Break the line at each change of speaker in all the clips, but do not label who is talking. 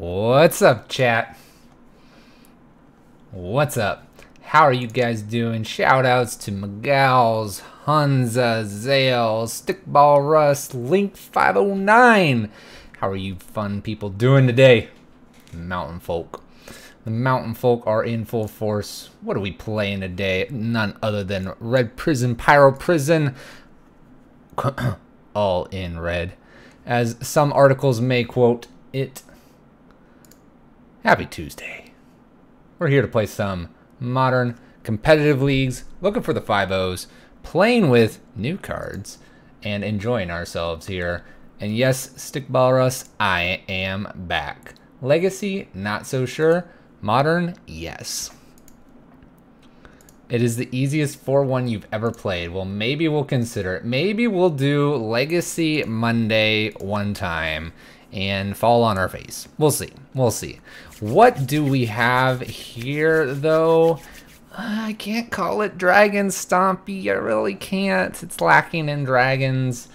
What's up, chat? What's up? How are you guys doing? Shoutouts to Miguel's, Hunza, Zale, Stickball Rust, Link509. How are you fun people doing today? Mountain folk. The mountain folk are in full force. What are we playing today? None other than Red Prison, Pyro Prison. All in red. As some articles may quote it. Happy Tuesday. We're here to play some modern competitive leagues, looking for the 5-0s, playing with new cards, and enjoying ourselves here. And yes, Stickball Rust, I am back. Legacy, not so sure. Modern, yes. It is the easiest 4-1 you've ever played. Well, maybe we'll consider it. Maybe we'll do Legacy Monday one time and fall on our face. We'll see. We'll see. What do we have here, though? I can't call it Dragon Stompy. I really can't. It's lacking in dragons.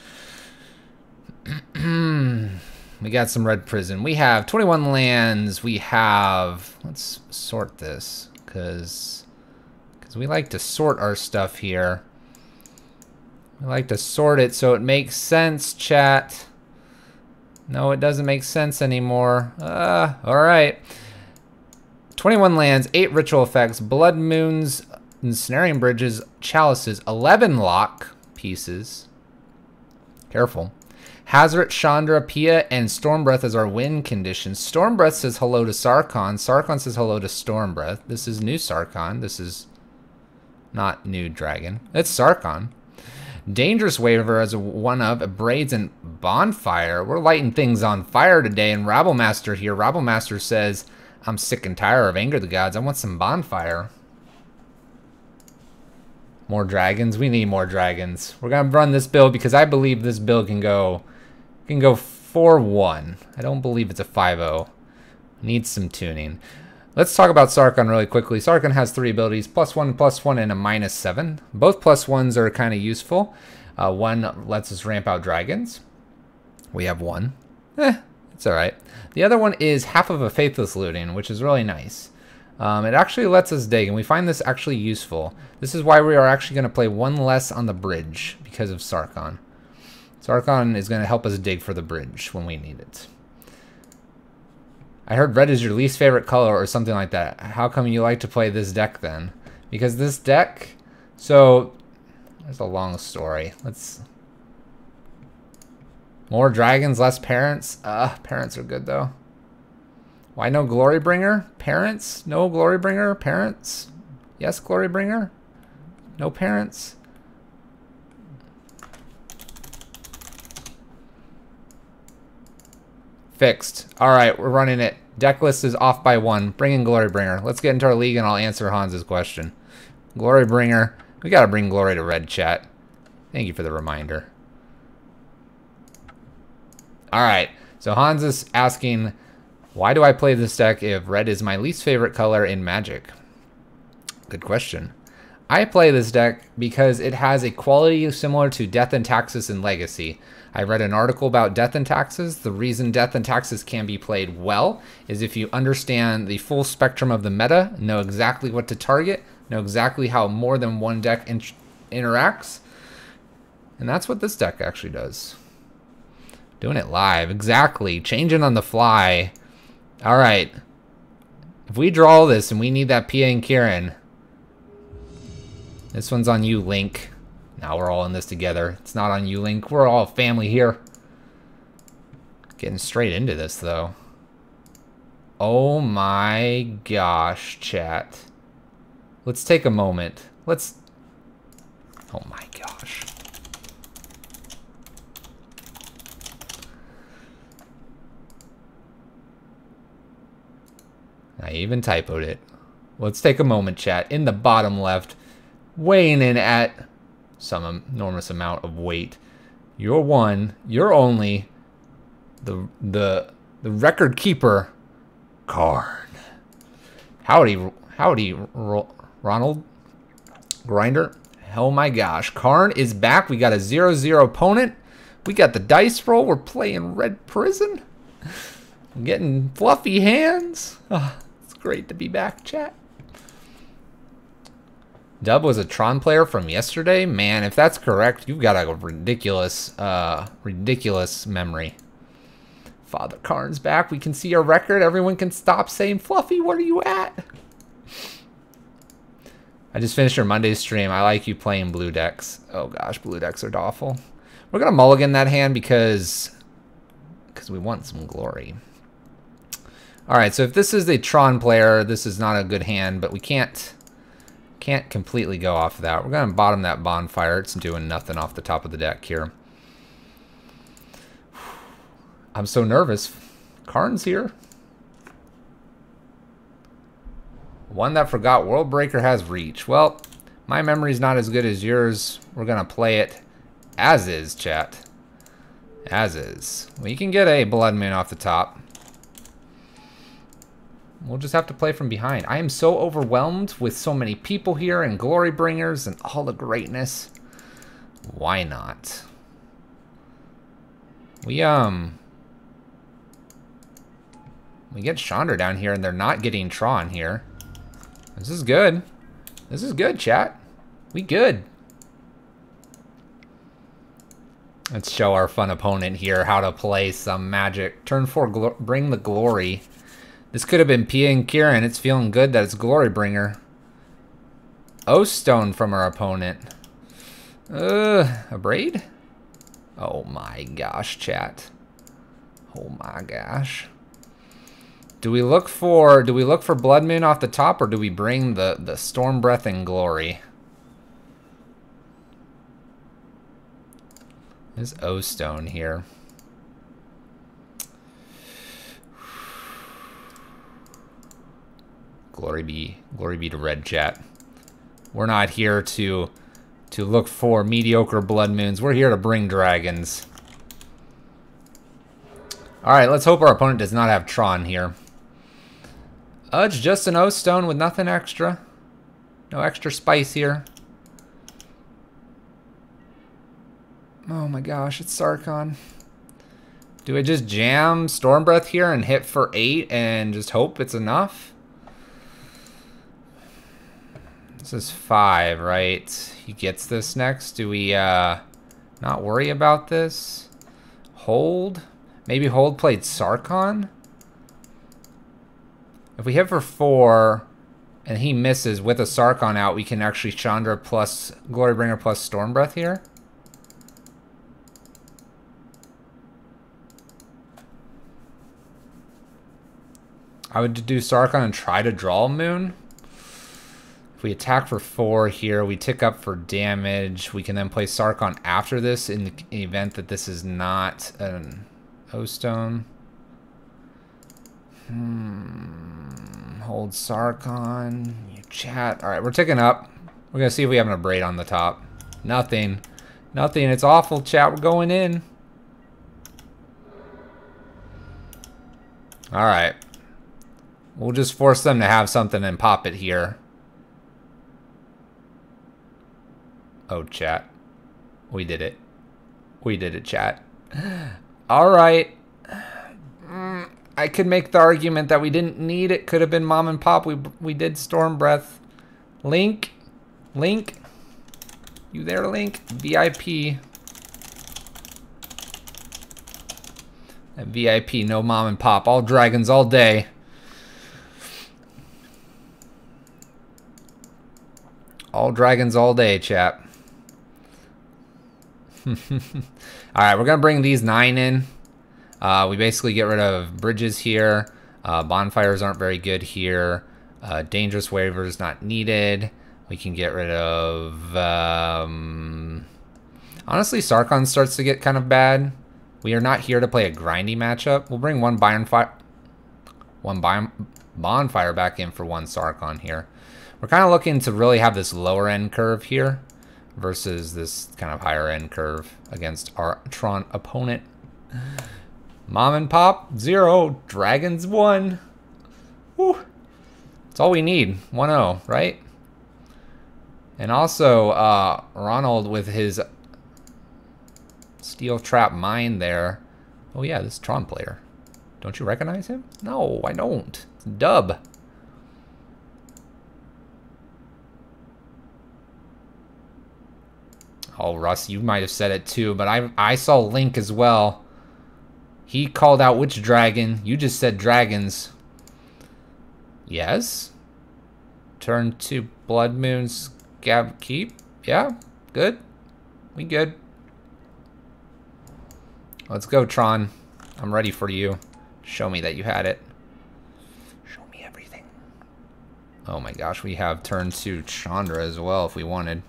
We got some Red Prison. We have 21 lands. We have... Let's sort this, because we like to sort our stuff here. We like to sort it so it makes sense, chat. No, it doesn't make sense anymore. Alright. 21 lands, 8 ritual effects, blood moons, ensnaring bridges, chalices, 11 lock pieces. Careful. Hazoret, Chandra, Pia, and Stormbreath as our win conditions. Stormbreath says hello to Sarkhan. Sarkhan says hello to Stormbreath. This is new Sarkhan. This is not new dragon. It's Sarkhan. Dangerous Waver as a one-of, Braids and Bonfire. We're lighting things on fire today. And Rabblemaster here. Rabblemaster says, I'm sick and tired of Anger the Gods. I want some Bonfire. More dragons? We need more dragons. We're going to run this build because I believe this build can go 4-1. I don't believe it's a 5-0. Needs some tuning. Let's talk about Sarkhan really quickly. Sarkhan has 3 abilities, +1, and a -7. Both +1s are kind of useful. One lets us ramp out dragons. We have one. It's alright. The other one is half of a Faithless Looting, which is really nice. It actually lets us dig, and we find this actually useful. This is why we are actually going to play one less on the bridge, because of Sarkhan. Sarkhan is going to help us dig for the bridge when we need it. I heard red is your least favorite color or something like that. How come you like to play this deck then? Because this deck... So, there's a long story. Let's... More dragons, less parents. Parents are good though. Why no Glorybringer? Parents? No Glorybringer? Parents? Yes, Glorybringer? No parents? Fixed. Alright, we're running it. Deck list is off by 1. Bring in Glorybringer. Let's get into our league and I'll answer Hans's question. Glorybringer. We gotta bring glory to red, chat. Thank you for the reminder. Alright, so Hans is asking, why do I play this deck if red is my least favorite color in Magic? Good question. I play this deck because it has a quality similar to Death and Taxes in Legacy. I read an article about Death and Taxes. The reason Death and Taxes can be played well is if you understand the full spectrum of the meta, know exactly what to target, know exactly how more than one deck interacts. And that's what this deck actually does. Doing it live, exactly. Changing on the fly. Alright. If we draw this and we need that Pia and Kieran, this one's on you, Link. Now we're all in this together. It's not on you, Link. We're all family here. Getting straight into this, though. Oh my gosh, chat. Let's take a moment. Let's... Oh my gosh. I even typoed it. Let's take a moment, chat. In the bottom left, weighing in at some enormous amount of weight. You're one, you're only the record keeper, Karn. Howdy, Ronald Grinder. Oh my gosh, Karn is back. We got a 0-0 opponent. We got the dice roll. We're playing Red Prison. I'm getting fluffy hands. Oh, it's great to be back, chat. Dub was a Tron player from yesterday? Man, if that's correct, you've got a ridiculous, ridiculous memory. Father Karn's back. We can see our record. Everyone can stop saying, Fluffy, where are you at? I just finished your Monday stream. I like you playing blue decks. Oh gosh, blue decks are awful. We're going to mulligan that hand because we want some glory. Alright, so if this is a Tron player, this is not a good hand, but we can't completely go off of that. We're going to bottom that bonfire. It's doing nothing off the top of the deck here. I'm so nervous. Karn's here. One that forgot Worldbreaker has reach. Well, my memory's not as good as yours. We're going to play it as is, chat. As is. We can get a Blood Moon off the top. We'll just have to play from behind. I am so overwhelmed with so many people here and Glory Bringers and all the greatness. Why not? We get Chandra down here and they're not getting Tron here. This is good. This is good, chat. We good. Let's show our fun opponent here how to play some Magic. Turn 4, bring the glory. This could have been Pia and Kieran. It's feeling good that it's Glory Bringer. O-Stone from our opponent. A Braid? Oh my gosh, chat. Oh my gosh. Do we look for Blood Moon off the top, or do we bring the Storm Breath and Glory? There's O-Stone here. Glory be to red, chat. We're not here to look for mediocre Blood Moons. We're here to bring dragons. All right, let's hope our opponent does not have Tron here. It's just an O-Stone with nothing extra. No extra spice here. Oh my gosh, it's Sarkhan. Do I just jam Storm Breath here and hit for 8 and just hope it's enough? This is 5, right? He gets this next. Do we not worry about this? Hold? Maybe Hold played Sarkhan? If we hit for 4 and he misses with a Sarkhan out, we can actually Chandra plus Glorybringer plus Storm Breath here. I would do Sarkhan and try to draw a Moon. If we attack for 4 here, we tick up for damage. We can then play Sarkhan after this in the event that this is not an O-Stone. Hold Sarkhan. You chat. Alright, we're ticking up. We're going to see if we have a Braid on the top. Nothing. Nothing. It's awful, chat. We're going in. Alright. We'll just force them to have something and pop it here. Oh, chat. We did it. We did it, chat. Alright. I could make the argument that we didn't need it. Could have been Mom and Pop. We did Storm Breath. Link. Link. You there, Link? VIP. At VIP, no Mom and Pop. All dragons all day. All dragons all day, chat. Alright, we're going to bring these 9 in. We basically get rid of bridges here. Bonfires aren't very good here. Dangerous waivers not needed. We can get rid of... honestly, Sarkhan starts to get kind of bad. We are not here to play a grindy matchup. We'll bring one bonfire back in for one Sarkhan here. We're kind of looking to really have this lower end curve here versus this kind of higher end curve against our Tron opponent. Mom and Pop, 0. Dragons, 1. Woo. That's all we need. 1-0, right? And also, Ronald with his Steel Trap Mine there. Oh yeah, this Tron player. Don't you recognize him? No, I don't. It's Dub. Oh, Russ, you might have said it too, but I saw Link as well. He called out which dragon. You just said dragons. Yes. Turn to Blood Moon's Gab Keep. Yeah, good. We good. Let's go, Tron. I'm ready for you. Show me that you had it. Show me everything. Oh my gosh, we have turn to Chandra as well if we wanted.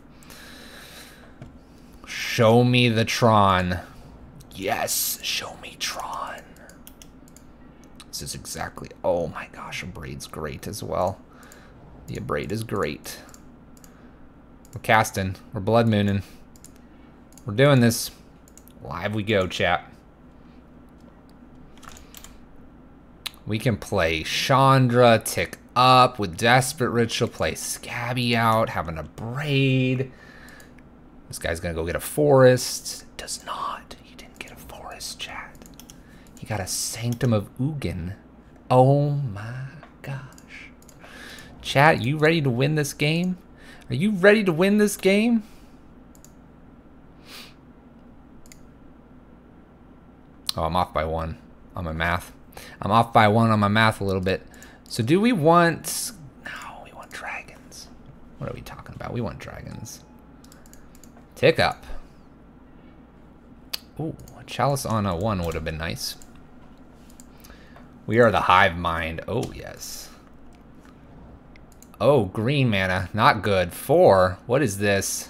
Show me the Tron. Yes, show me Tron. This is exactly... Oh my gosh, Abraid's great as well. The Abraid is great. We're casting. We're Blood Mooning. We're doing this. Live we go, chat. We can play Chandra, tick up with Desperate Ritual, play Scabby out, have an Abraid. This guy's gonna go get a forest. Does not. He didn't get a forest, chat. He got a Sanctum of Ugin. Oh my gosh. Chat, you ready to win this game? Are you ready to win this game? Oh, I'm off by 1 on my math. I'm off by 1 on my math a little bit. So do we want... No, we want dragons. What are we talking about? We want dragons. Tick up. Ooh, a Chalice on a 1 would have been nice. We are the hive mind. Oh, yes. Oh, green mana. Not good. 4. What is this?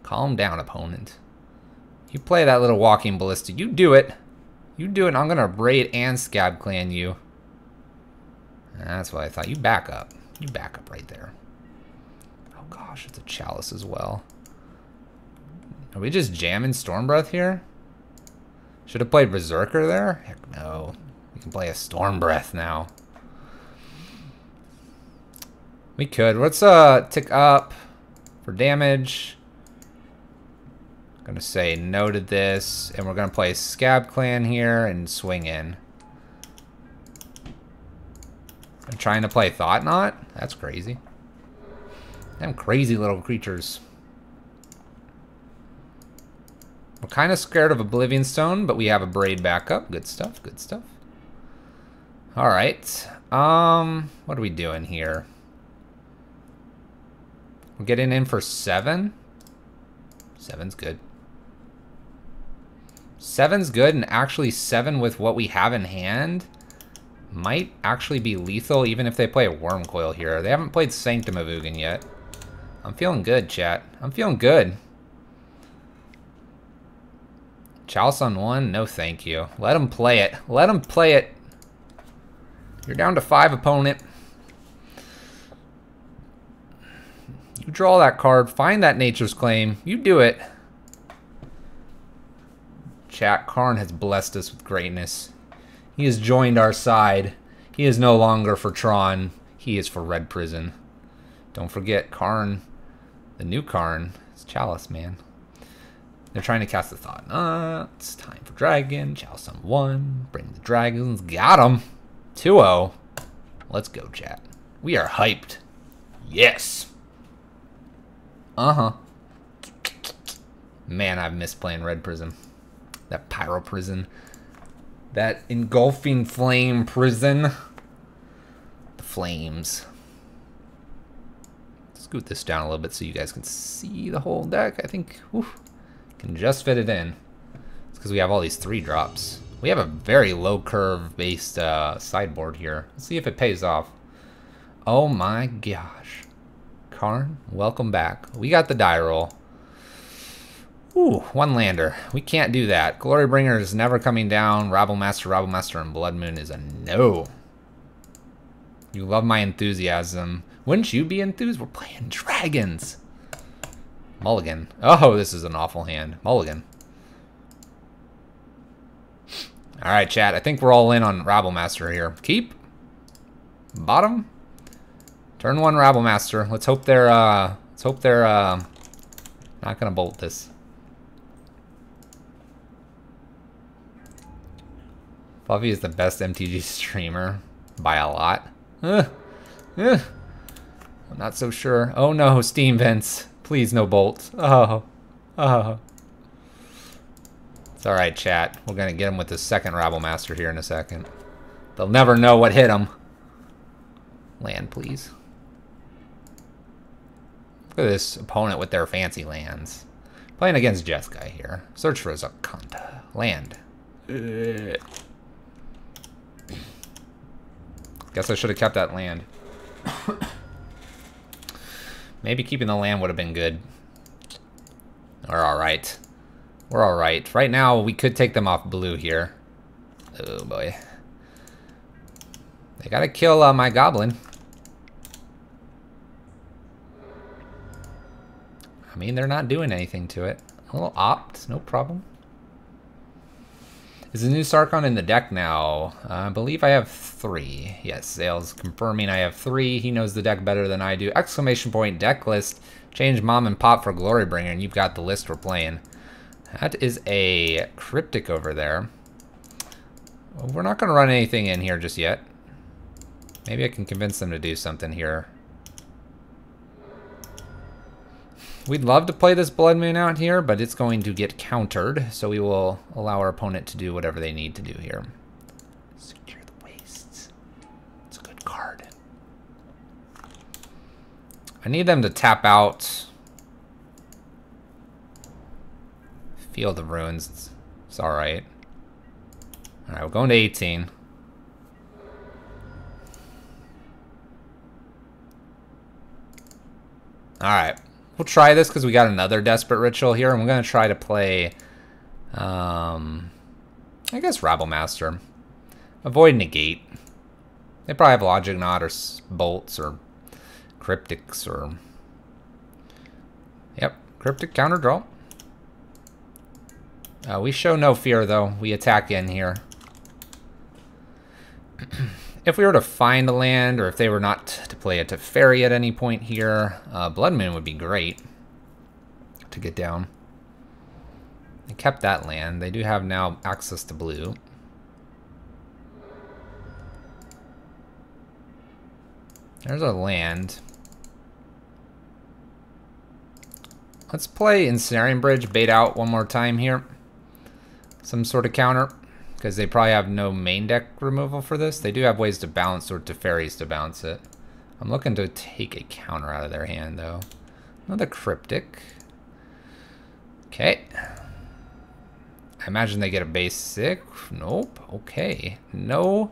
Calm down, opponent. You play that little walking ballista. You do it. You do it. I'm going to Braid and Scab Clan you. That's what I thought. You back up. You back up right there. Oh, gosh. It's a Chalice as well. Are we just jamming Stormbreath here? Should have played Berserker there? Heck no. We can play a Stormbreath now. We could. Let's tick up for damage. Gonna say no to this, and we're gonna play Scab Clan here and swing in. I'm trying to play Thought Knot? That's crazy. Them crazy little creatures. We're kind of scared of Oblivion Stone, but we have a Braid backup. Good stuff, good stuff. Alright. What are we doing here? We're getting in for 7. 7's good. 7's good, and actually 7 with what we have in hand might actually be lethal, even if they play a Worm Coil here. They haven't played Sanctum of Ugin yet. I'm feeling good, chat. I'm feeling good. Chalice on 1? No thank you. Let him play it. Let him play it. You're down to 5, opponent. You draw that card. Find that Nature's Claim. You do it. Chat, Karn has blessed us with greatness. He has joined our side. He is no longer for Tron. He is for Red Prison. Don't forget, Karn, the new Karn, is Chalice, man. They're trying to cast the Thought. It's time for Dragon. Chalice on 1. Bring the dragons. Got him. 2-0. Let's go, chat. We are hyped. Yes. Uh-huh. Man, I've missed playing Red Prison. That Pyro Prison. That engulfing flame prison. The flames. Scoot this down a little bit so you guys can see the whole deck. I think, whew, can just fit it in. It's because we have all these 3-drops. We have a very low curve based sideboard here. Let's see if it pays off. Oh my gosh. Karn, welcome back. We got the die roll. Ooh, 1 lander. We can't do that. Glorybringer is never coming down. Rabblemaster, and Blood Moon is a no. You love my enthusiasm. Wouldn't you be enthused? We're playing dragons. Mulligan. Oh, this is an awful hand. Mulligan. Alright, chat. I think we're all in on Rabblemaster here. Keep. Bottom. Turn 1 Rabblemaster. Let's hope they're not gonna bolt this. Fluffy is the best MTG streamer by a lot. I'm not so sure. Oh no, steam vents. Please no bolt. Oh. It's alright, chat. We're gonna get him with the second Rabble Master here in a second. They'll never know what hit him. Land, please. Look at this opponent with their fancy lands. Playing against Jeskai here. Search for a Zakanta. Land. Guess I should have kept that land. Maybe keeping the land would have been good. We're alright. We're alright. Right now, we could take them off blue here. Oh boy. They gotta kill my goblin. I mean, they're not doing anything to it. A little opt, no problem. Is the new Sarkhan in the deck now? I believe I have 3. Yes, Zale's confirming I have 3. He knows the deck better than I do. Exclamation point, deck list. Change mom and pop for Glorybringer, and you've got the list we're playing. That is a Cryptic over there. We're not going to run anything in here just yet. Maybe I can convince them to do something here. We'd love to play this Blood Moon out here, but it's going to get countered, so we will allow our opponent to do whatever they need to do here. Secure the Wastes. It's a good card. I need them to tap out Field of Ruins. It's alright. Alright, we're going to 18. Alright. We'll try this because we got another Desperate Ritual here, and we're going to try to play, I guess, Rabble Master. Avoid Negate. They probably have Logic Knot or Bolts or Cryptics or... Yep, Cryptic counter draw. We show no fear, though. We attack in here. If we were to find a land, or if they were not to play a Teferi at any point here, Blood Moon would be great to get down. They kept that land. They do have now access to blue. There's a land. Let's play Ensnaring Bridge, bait out one more time here. Some sort of counter. Because they probably have no main deck removal for this. They do have ways to bounce or Teferis to bounce it. I'm looking to take a counter out of their hand, though. Another Cryptic. Okay. I imagine they get a basic. Nope. Okay. No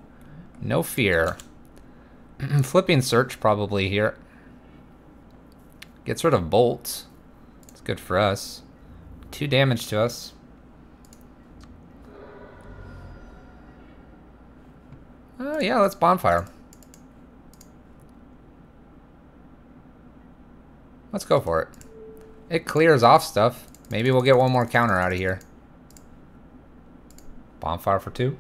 fear. Flipping Search probably here. Gets rid of Bolt. It's good for us. 2 damage to us. Yeah, let's Bonfire. Let's go for it. It clears off stuff. Maybe we'll get one more counter out of here. Bonfire for 2.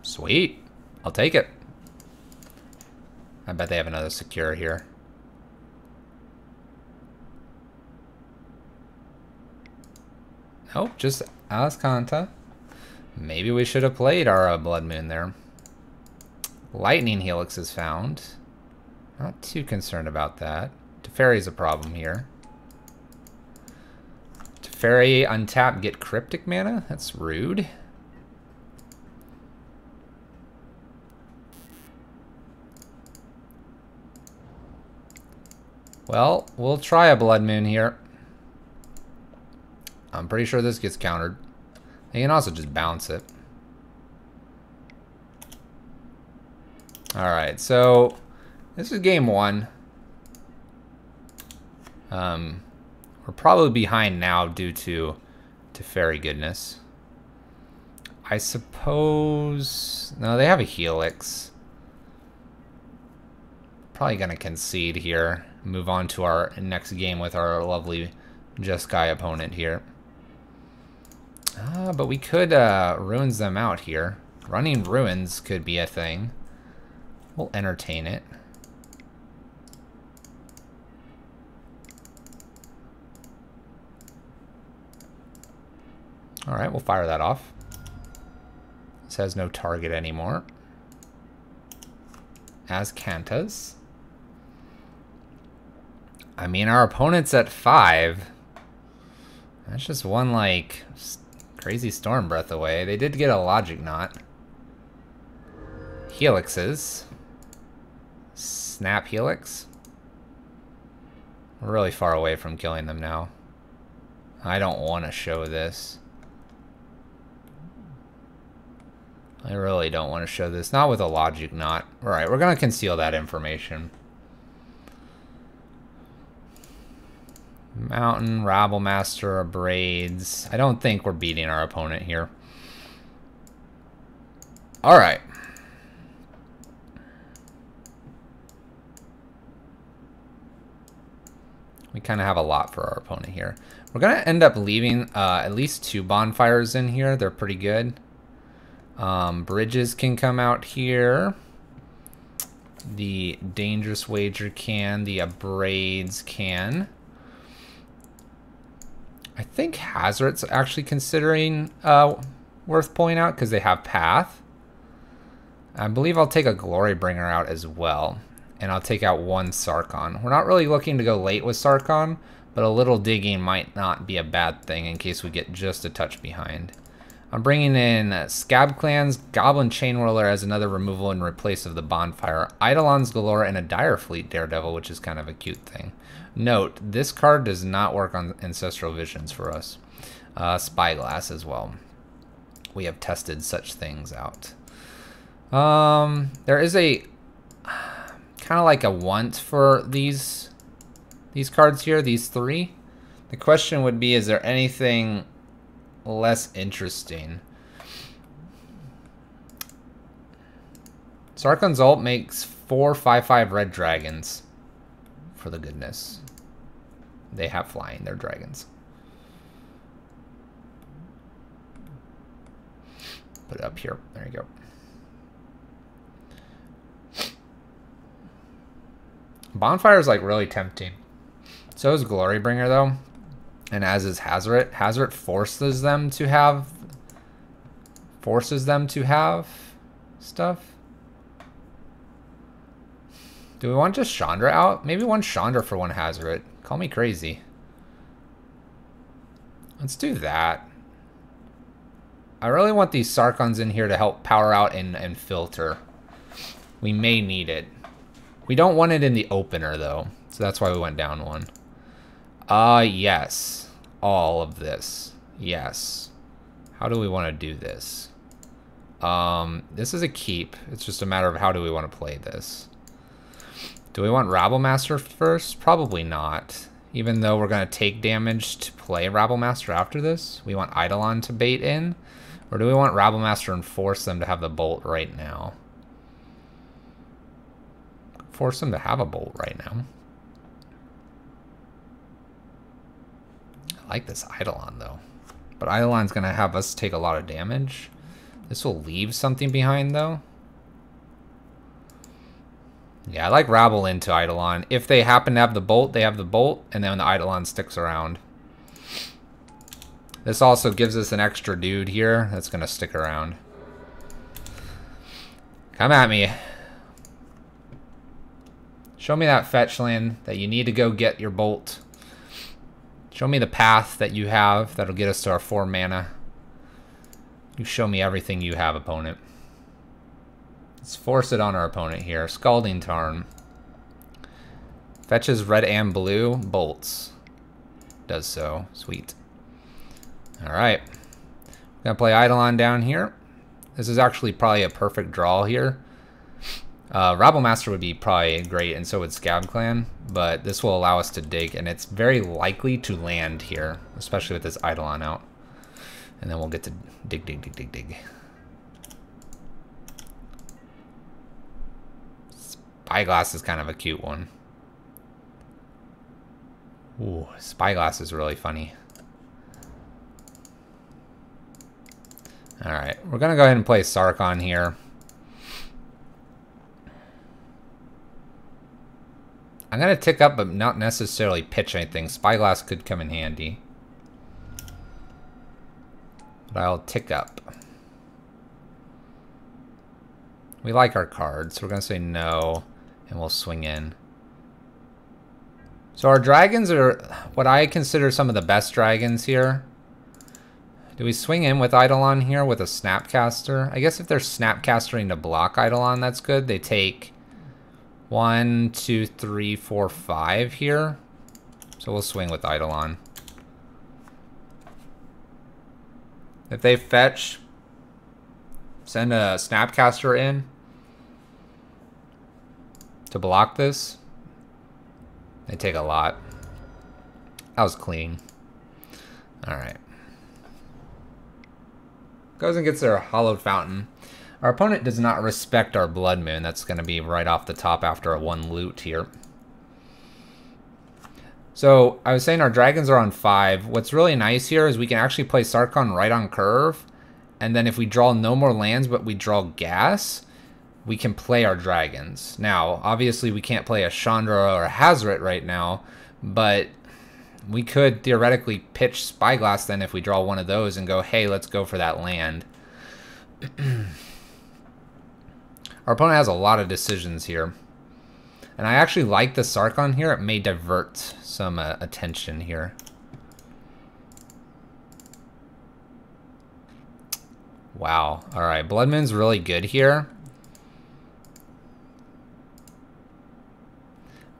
Sweet. I'll take it. I bet they have another Secure here. Nope, just Azcanta. Maybe we should have played our Blood Moon there. Lightning Helix is found. Not too concerned about that. Teferi's a problem here. Teferi untap, get Cryptic mana? That's rude. Well, we'll try a Blood Moon here. I'm pretty sure this gets countered. You can also just bounce it. Alright, so this is game 1. We're probably behind now due to Teferi goodness. I suppose... No, they have a Helix. Probably going to concede here. Move on to our next game with our lovely Jeskai opponent here. But we could Ruins them out here. Running Ruins could be a thing. We'll entertain it. Alright, we'll fire that off. This has no target anymore. As Kanta's. I mean, our opponent's at 5. That's just one, like, crazy Storm Breath away. They did get a Logic Knot. Helixes. Snap Helix. We're really far away from killing them now. I don't want to show this. I really don't want to show this. Not with a Logic Knot. Alright, we're going to conceal that information. Mountain, Rabble Master, Braids. I don't think we're beating our opponent here. Alright. We kind of have a lot for our opponent here. We're going to end up leaving at least 2 bonfires in here. They're pretty good. Bridges can come out here. The Dangerous Wager can. The Braids can. I think Hazoret's actually considering worth pulling out because they have Path. I believe I'll take a Glorybringer out as well. And I'll take out 1 Sarkhan. We're not really looking to go late with Sarkhan, but a little digging might not be a bad thing in case we get just a touch behind. I'm bringing in Scab Clans, Goblin Chainwhirler as another removal in replace of the Bonfire, Eidolons Galore, and a Direfleet Daredevil, which is kind of a cute thing. Note, this card does not work on Ancestral Visions for us. Spyglass as well. We have tested such things out. There is a kind of like a want for these cards here, these 3. The question would be, is there anything less interesting? Sarkhan's ult makes 4 5/5 red dragons. For the goodness. They have flying, they're dragons. Put it up here. There you go. Bonfire is like really tempting. So is Glorybringer though. And as is Hazoret. Hazoret forces them to have stuff. Do we want just Chandra out? Maybe 1 Chandra for 1 Hazoret. Call me crazy. Let's do that. I really want these Sarkhans in here to help power out and filter. We may need it. We don't want it in the opener though. So that's why we went down 1. Yes. All of this. Yes. How do we want to do this? This is a keep. It's just a matter of how do we want to play this. Do we want Rabble Master first? Probably not. Even though we're going to take damage to play Rabble Master after this. We want Eidolon to bait in. Or do we want Rabble Master and force them to have the bolt right now? Force them to have a bolt right now. I like this Eidolon though. But Eidolon's going to have us take a lot of damage. This will leave something behind though. Yeah, I like Rabble into Eidolon. If they happen to have the bolt, they have the bolt, and then the Eidolon sticks around. This also gives us an extra dude here that's going to stick around. Come at me. Show me that fetch land that you need to go get your bolt. Show me the path that you have that'll get us to our 4 mana. You show me everything you have, opponent. Let's force it on our opponent here. Scalding Tarn. Fetches red and blue. Bolts. Does so. Sweet. Alright. Gonna play Eidolon down here. This is actually probably a perfect draw here. Rabble Master would be probably great, and so would Scab Clan. But this will allow us to dig, and it's very likely to land here. Especially with this Eidolon out. And then we'll get to dig, dig, dig, dig, dig. Spyglass is kind of a cute one. Ooh, Spyglass is really funny. Alright, we're going to go ahead and play Sarkhan here. I'm going to tick up, but not necessarily pitch anything. Spyglass could come in handy. But I'll tick up. We like our cards, so we're going to say no, and we'll swing in. So our dragons are what I consider some of the best dragons here. Do we swing in with Eidolon here with a Snapcaster? I guess if they're Snapcastering to block Eidolon, that's good. They take 1, 2, 3, 4, 5 here. So we'll swing with Eidolon. If they fetch, send a Snapcaster in to block this. They take a lot. That was clean. Alright. Goes and gets their Hallowed Fountain. Our opponent does not respect our Blood Moon. That's going to be right off the top after a 1 loot here. So, I was saying our dragons are on 5. What's really nice here is we can actually play Sarkhan right on curve. And then if we draw no more lands, but we draw gas, we can play our dragons. Now, obviously we can't play a Chandra or a Hazoret right now, but we could theoretically pitch Spyglass then if we draw one of those and go, hey, let's go for that land. Our opponent has a lot of decisions here. And I actually like the Sarkhan here. It may divert some attention here. Wow. Alright, Blood Moon's really good here.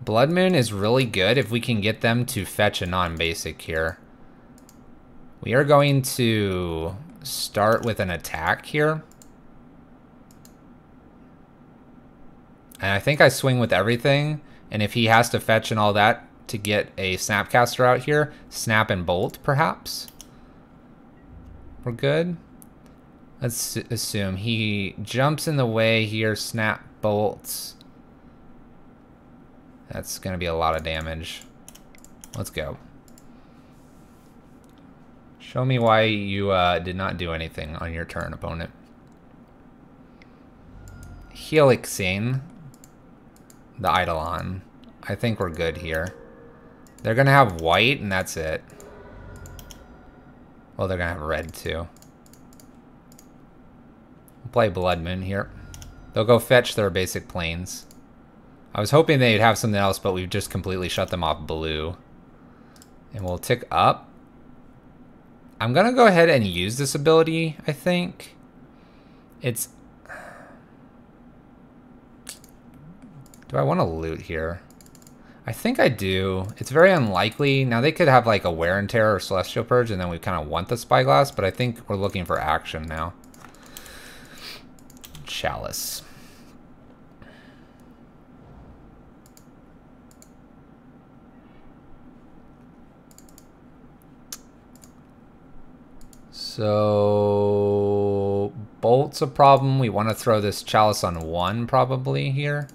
Blood Moon is really good if we can get them to fetch a non-basic here. We are going to start with an attack here. And I think I swing with everything. And if he has to fetch and all that to get a Snapcaster out here, snap and bolt perhaps. We're good. Let's assume he jumps in the way here, snap bolts. That's going to be a lot of damage. Let's go. Show me why you did not do anything on your turn, opponent. Helixing the Eidolon. I think we're good here. They're going to have white, and that's it. Well, they're going to have red, too. We'll play Blood Moon here. They'll go fetch their basic planes. I was hoping they'd have something else, but we've just completely shut them off blue. And we'll tick up. I'm going to go ahead and use this ability, I think. It's... Do I want to loot here? I think I do. It's very unlikely. Now, they could have like a Wear and Tear or Celestial Purge, and then we kind of want the Spyglass, but I think we're looking for action now. Chalice. So, Bolt's a problem. We want to throw this Chalice on 1 probably here.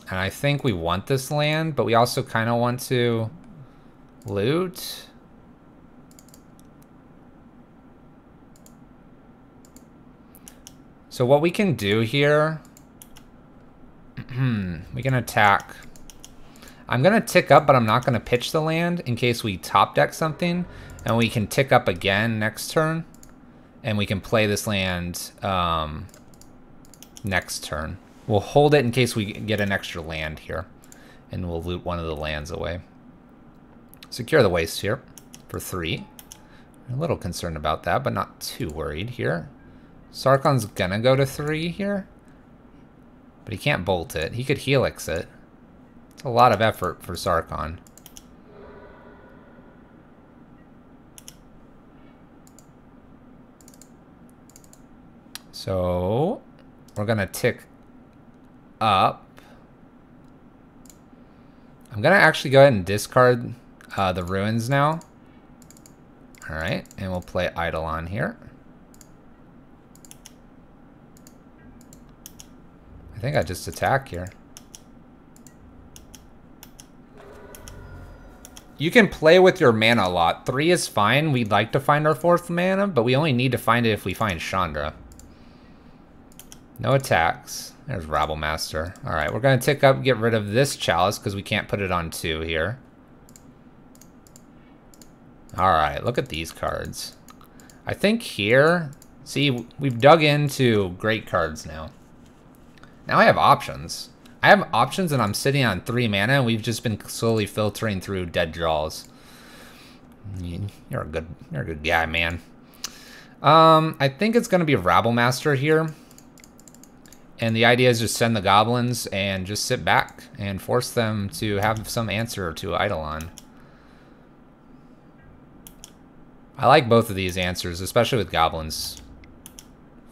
And I think we want this land, but we also kind of want to loot. So what we can do here, we can attack. I'm going to tick up, but I'm not going to pitch the land in case we top deck something. And we can tick up again next turn. And we can play this land next turn. We'll hold it in case we get an extra land here. And we'll loot one of the lands away. Secure the waste here for 3. I'm a little concerned about that, but not too worried here. Sarkhan's going to go to 3 here. But he can't bolt it. He could helix it. It's a lot of effort for Sarkhan. So, we're going to tick up. I'm going to actually go ahead and discard the ruins now. Alright, and we'll play Eidolon here. I think I just attack here. You can play with your mana a lot. 3 is fine. We'd like to find our 4th mana, but we only need to find it if we find Chandra. No attacks. There's Rabblemaster. Alright, we're going to tick up, get rid of this Chalice, because we can't put it on 2 here. Alright, look at these cards. I think here, see, we've dug into great cards now. Now I have options. I have options and I'm sitting on 3 mana and we've just been slowly filtering through dead draws. You're a good guy, man. I think it's gonna be Rabble Master here. And the idea is just send the goblins and just sit back and force them to have some answer to Eidolon. I like both of these answers, especially with goblins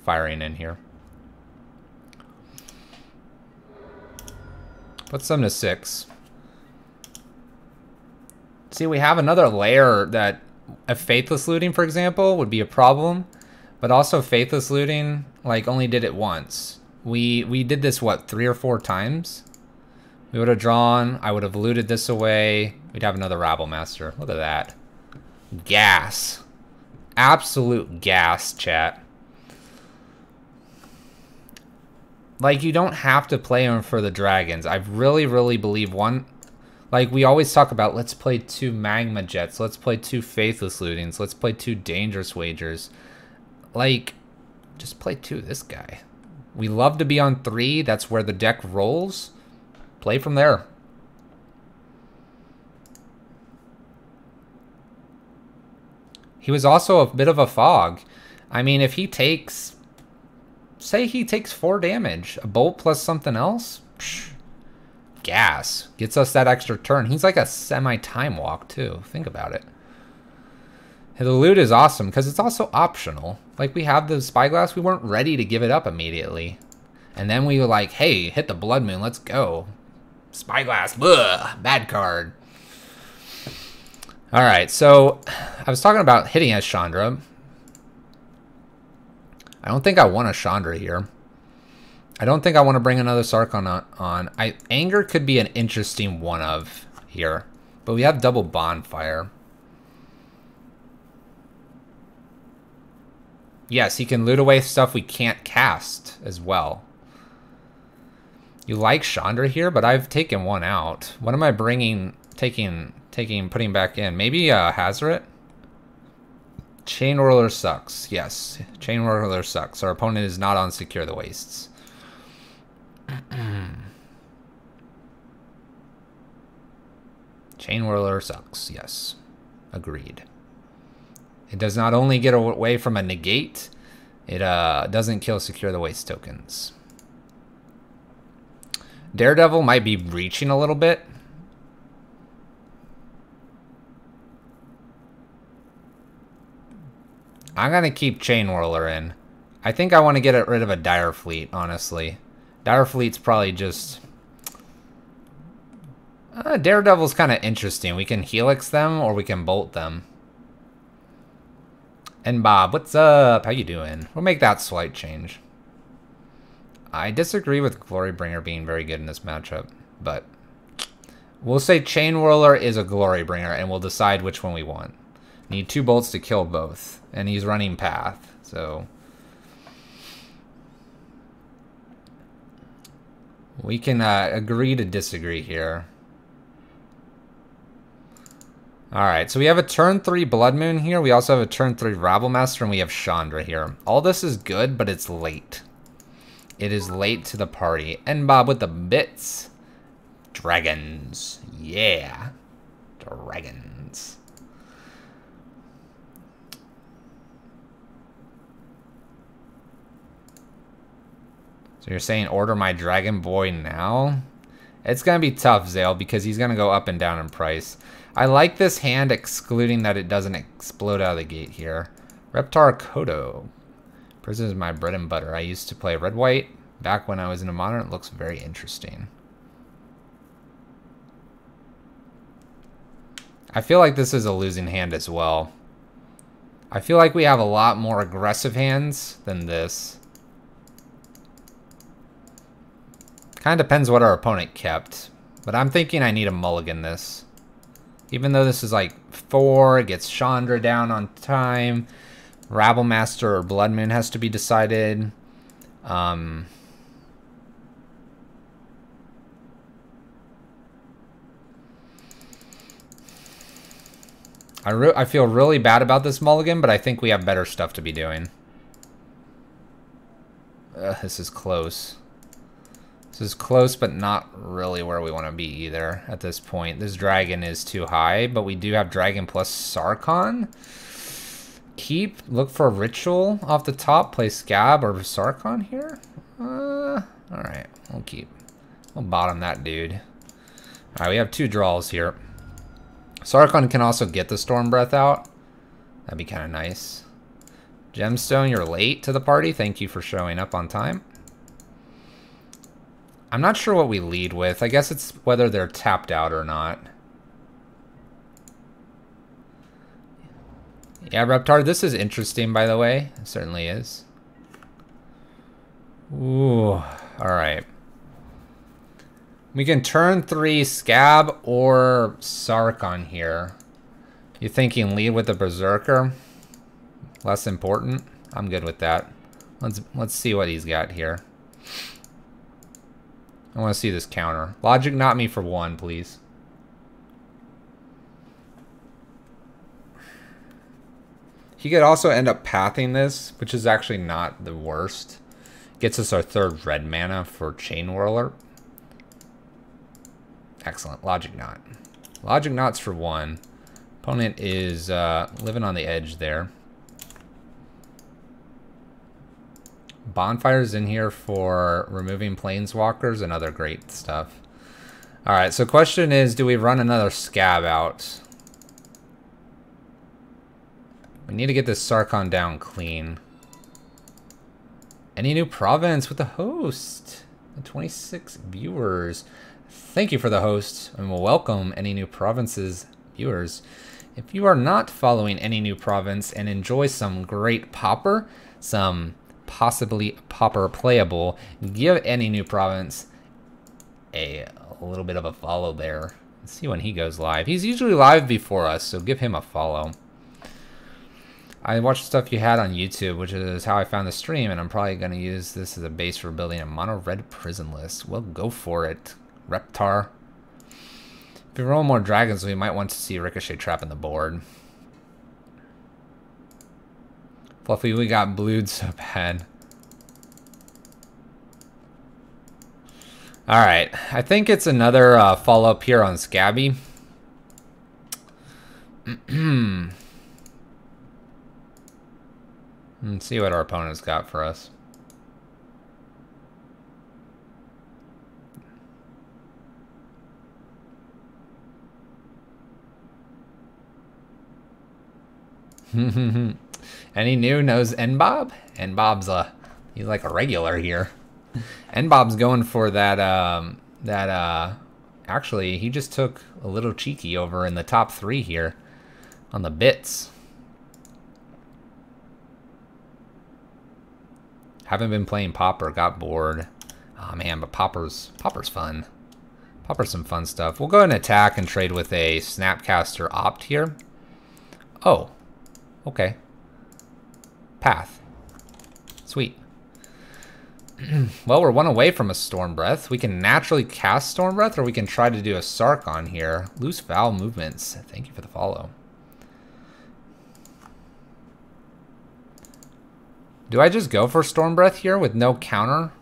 firing in here. Puts them to 6. See, we have another layer that a Faithless Looting, for example, would be a problem. But also Faithless Looting, like, only did it once. We did this, what, 3 or 4 times? We would have drawn, I would have looted this away. We'd have another Rabble Master. Look at that. Gas. Absolute gas, chat. Like, you don't have to play him for the dragons. I really believe one... Like, we always talk about, let's play 2 Magma Jets. Let's play 2 Faithless Lootings. Let's play 2 Dangerous Wagers. Like, just play 2 of this guy. We love to be on 3. That's where the deck rolls. Play from there. He was also a bit of a fog. I mean, if he takes... Say he takes 4 damage. A bolt plus something else? Psh, gas. Gets us that extra turn. He's like a semi-time walk, too. Think about it. The loot is awesome, because it's also optional. Like, we have the Spyglass. We weren't ready to give it up immediately. And then we were like, hey, hit the Blood Moon. Let's go. Spyglass. Bleh, bad card. Alright, so I was talking about hitting as Chandra. I don't think I want a Chandra here. I don't think I want to bring another Sarkhan on. Anger could be an interesting one of here. But we have double Bonfire. Yes, he can loot away stuff we can't cast as well. You like Chandra here, but I've taken one out. What am I bringing, putting back in? Maybe Hazoret? Chain Whirler sucks. Yes, Chain Whirler sucks. Our opponent is not on Secure the Wastes. Chain Whirler sucks. Yes, agreed. It does not only get away from a negate, it doesn't kill Secure the Waste tokens. Daredevil might be reaching a little bit. I'm going to keep Chain Whirler in. I think I want to get rid of a Dire Fleet, honestly. Dire Fleet's probably just... Daredevil's kind of interesting. We can Helix them or we can Bolt them. And Bob, what's up? How you doing? We'll make that slight change. I disagree with Glorybringer being very good in this matchup, but we'll say Chain Whirler is a Glorybringer, and we'll decide which one we want. Need 2 bolts to kill both, and he's running Path, so we can agree to disagree here. Alright, so we have a turn 3 Blood Moon here. We also have a turn 3 Rabble Master, and we have Chandra here. All this is good, but it's late. It is late to the party. And Bob with the bits. Dragons. Yeah. Dragons. So you're saying order my Dragon Boy now? It's going to be tough, Zale, because he's going to go up and down in price. I like this hand, excluding that it doesn't explode out of the gate here. Reptar Kodo. Prison is my bread and butter. I used to play red-white back when I was in a modern. It looks very interesting. I feel like this is a losing hand as well. I feel like we have a lot more aggressive hands than this. Kind of depends what our opponent kept. But I'm thinking I need a mulligan this. Even though this is like 4, it gets Chandra down on time. Rabble Master or Blood Moon has to be decided. I I feel really bad about this mulligan, but I think we have better stuff to be doing. This is close. This is close, but not really where we want to be either at this point. This dragon is too high, but we do have dragon plus Sarkhan. Look for a ritual off the top. Play Scab or Sarkhan here. Alright, we'll keep. We'll bottom that dude. Alright, we have 2 draws here. Sarkhan can also get the Storm Breath out. That'd be kind of nice. Gemstone, you're late to the party. Thank you for showing up on time. I'm not sure what we lead with. I guess it's whether they're tapped out or not. Yeah, Reptar, this is interesting, by the way. It certainly is. Ooh, alright. We can turn 3 Scab or Sarkhan here. You thinking lead with the Berserker? Less important? I'm good with that. Let's see what he's got here. I want to see this counter. Logic not me for 1, please. He could also end up pathing this, which is actually not the worst. Gets us our 3rd red mana for Chain Whirler. Excellent. Logic Knot. Logic Knot's for 1. Opponent is living on the edge there. Bonfire's in here for removing planeswalkers and other great stuff. Alright, so question is, do we run another Scab out? We need to get this Sarkhan down clean. Any new province with the host? 26 viewers. Thank you for the host, and we'll welcome any new provinces viewers. If you are not following any new province and enjoy some great Pauper, some possibly Pauper playable, give any new province a little bit of a follow there. Let's see when he goes live. He's usually live before us, so give him a follow. I watched stuff you had on YouTube, which is how I found the stream, and I'm probably going to use this as a base for building a mono red prison list. Well, go for it, Reptar. If we roll more dragons, we might want to see Ricochet trap in the board. Fluffy, we got blued so bad. Alright, I think it's another follow-up here on Scabby. Let's see what our opponent's got for us. Any new knows N-Bob? N-Bob's he's like a regular here. N-Bob's going for that, actually, he just took a little cheeky over in the top 3 here on the bits. Haven't been playing Pauper, got bored. Oh man, but Pauper's fun. Pauper's some fun stuff. We'll go ahead and attack and trade with a Snapcaster Opt here. Oh, okay. Path. Sweet. Well, we're 1 away from a Storm Breath. We can naturally cast Storm Breath, or we can try to do a Sarkhan here. Loose Foul Movements. Thank you for the follow. Do I just go for Storm Breath here with no counter?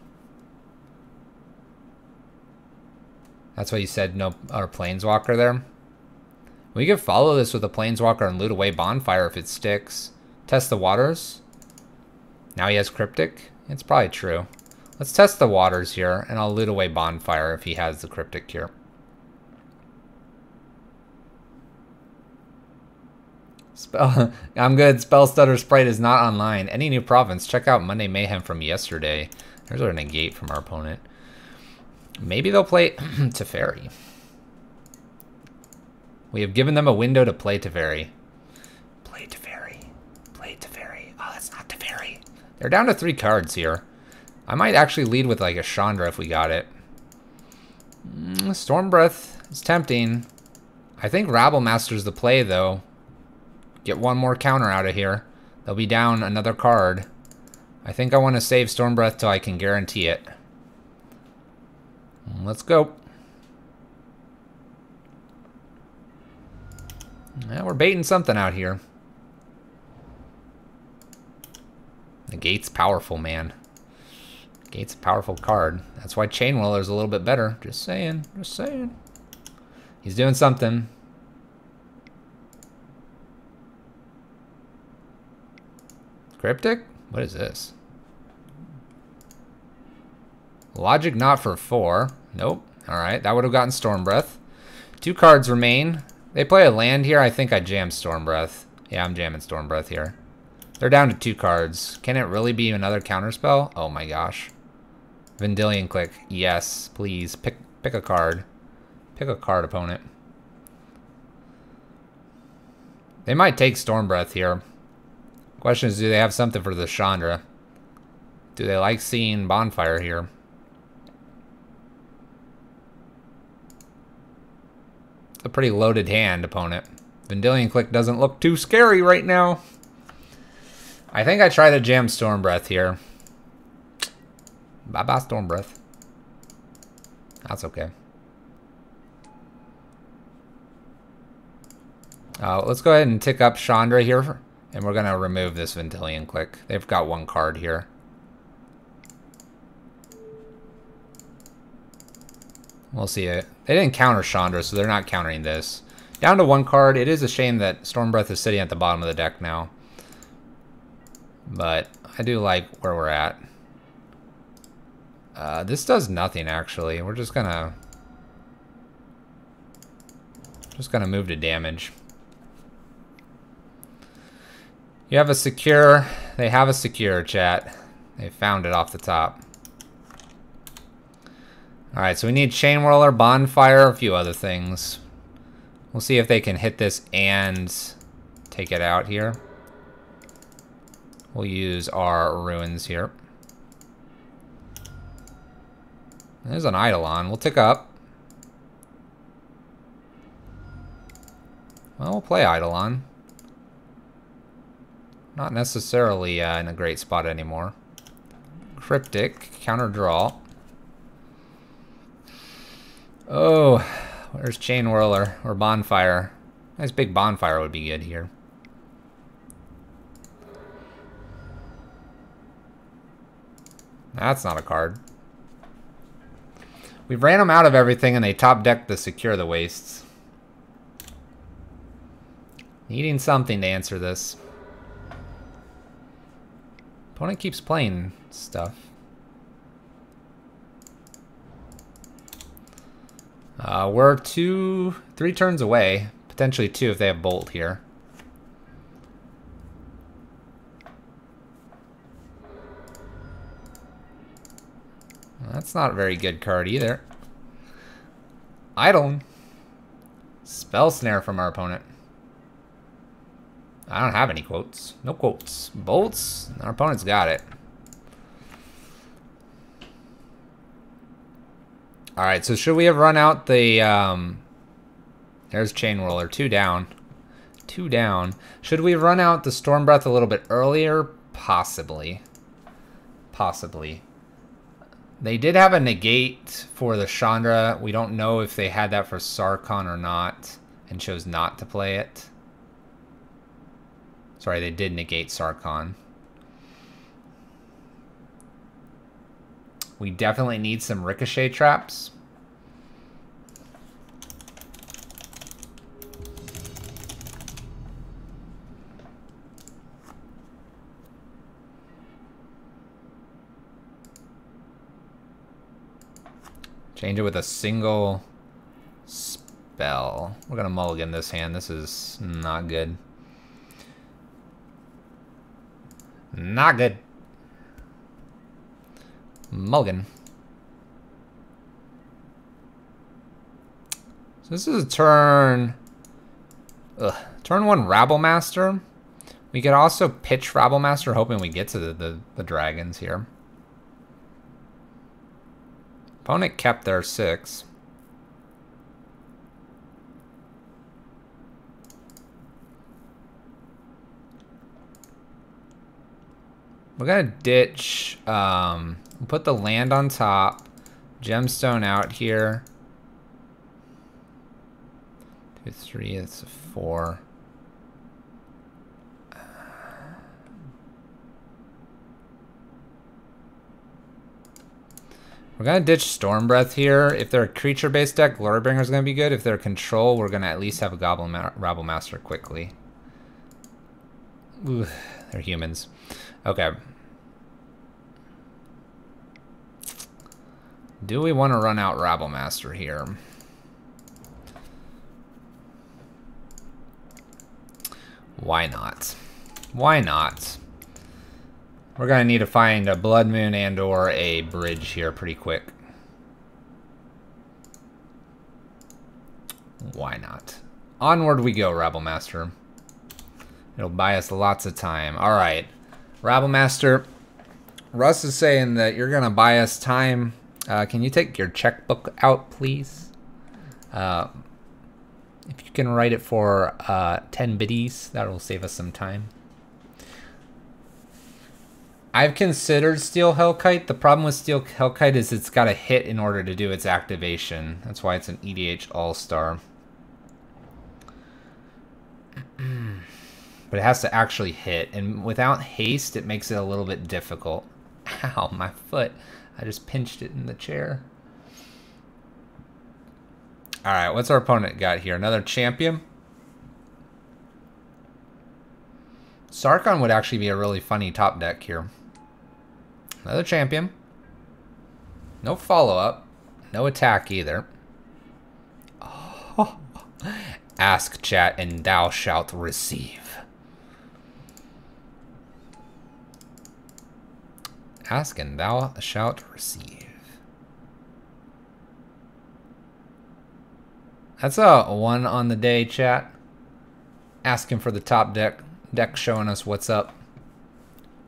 That's what you said, no, or Planeswalker there. We could follow this with a Planeswalker and loot away Bonfire if it sticks. Test the waters. Now he has Cryptic. It's probably true. Let's test the waters here, and I'll loot away Bonfire if he has the Cryptic here. I'm good. Spell Stutter Sprite is not online. Any new province? Check out Monday Mayhem from yesterday. There's our negate from our opponent. Maybe they'll play Teferi. We have given them a window to play Teferi. Play Teferi. Play Teferi. Oh, that's not Teferi. They're down to 3 cards here. I might actually lead with like a Chandra if we got it. Storm Breath is tempting. I think Rabble Master's the play though. Get 1 more counter out of here. They'll be down another card. I think I want to save Storm Breath till I can guarantee it. Let's go. Yeah, we're baiting something out here. The gate's powerful, man. Gate's a powerful card. That's why Chain Whirler's a little bit better. Just saying. Just saying. He's doing something. Cryptic? What is this? Logic not for 4. Nope. Alright, that would have gotten Storm Breath. 2 cards remain. They play a land here. I think I jammed Storm Breath. Yeah, I'm jamming Storm Breath here. They're down to 2 cards. Can it really be another counterspell? Oh my gosh. Vendilion Click. Yes, please. Pick a card. Pick a card, opponent. They might take Storm Breath here. Question is, do they have something for the Chandra? Do they like seeing Bonfire here? It's a pretty loaded hand, opponent. Vendilion Click doesn't look too scary right now. I think I try to jam Storm Breath here. Bye-bye, Storm Breath. That's okay. Let's go ahead and tick up Chandra here. And we're going to remove this Vendilion Click. They've got 1 card here. We'll see it. They didn't counter Chandra, so they're not countering this. Down to 1 card. It is a shame that Storm Breath is sitting at the bottom of the deck now. But I do like where we're at. This does nothing, actually. We're just gonna move to damage. You have a secure. They have a secure, chat. They found it off the top. Alright, so we need Chain Whirler, Bonfire, a few other things. We'll see if they can hit this and take it out here. We'll use our ruins here. There's an Eidolon. We'll tick up. Well, we'll play Eidolon. Not necessarily in a great spot anymore. Cryptic, counter draw. Oh, where's Chain Whirler or Bonfire? Nice big Bonfire would be good here. That's not a card. We ran them out of everything and they top decked to secure the wastes. Needing something to answer this. Opponent keeps playing stuff. We're 3 turns away. Potentially 2 if they have Bolt here. That's not a very good card either. Eidolon. Spell Snare from our opponent. I don't have any quotes. No quotes. Bolts. Our opponent's got it. Alright, so should we have run out the... there's Chain Whirler. 2 down. 2 down. Should we have run out the Storm Breath a little bit earlier? Possibly. Possibly. They did have a negate for the Chandra. We don't know if they had that for Sarkhan or not, and chose not to play it. Sorry, they did negate Sarkhan. We definitely need some ricochet traps. Change it with a single spell. We're gonna mulligan this hand. This is not good. Not good. Mulligan. So this is a turn... Turn 1 Rabble Master. We could also pitch Rabble Master, hoping we get to the dragons here. Opponent kept their 6. We're gonna ditch, we'll put the land on top, gemstone out here. 2, 3, it's a 4. We're going to ditch Storm Breath here. If they're a creature-based deck, Glorybringer is going to be good. If they're control, we're going to at least have a Goblin Rabble Master quickly. Ooh, they're humans. Okay. Do we want to run out Rabble Master here? Why not? Why not? We're going to need to find a Blood Moon and or a bridge here pretty quick. Why not? Onward we go, Rabble Master. It'll buy us lots of time. All right. Rabble Master, Russ is saying that you're going to buy us time. Can you take your checkbook out, please? If you can write it for 10 biddies, that'll save us some time. I've considered Steel Hellkite. The problem with Steel Hellkite is it's got to hit in order to do its activation. That's why it's an EDH All-Star. But it has to actually hit, and without haste, it makes it a little bit difficult. Ow, my foot. I just pinched it in the chair. Alright, what's our opponent got here? Another champion? Sarkhan would actually be a really funny top deck here. Another champion. No follow-up. No attack either. Oh. Ask, chat, and thou shalt receive. Ask and thou shalt receive. That's a 1 on the day, chat. Asking for the top deck. Deck showing us what's up.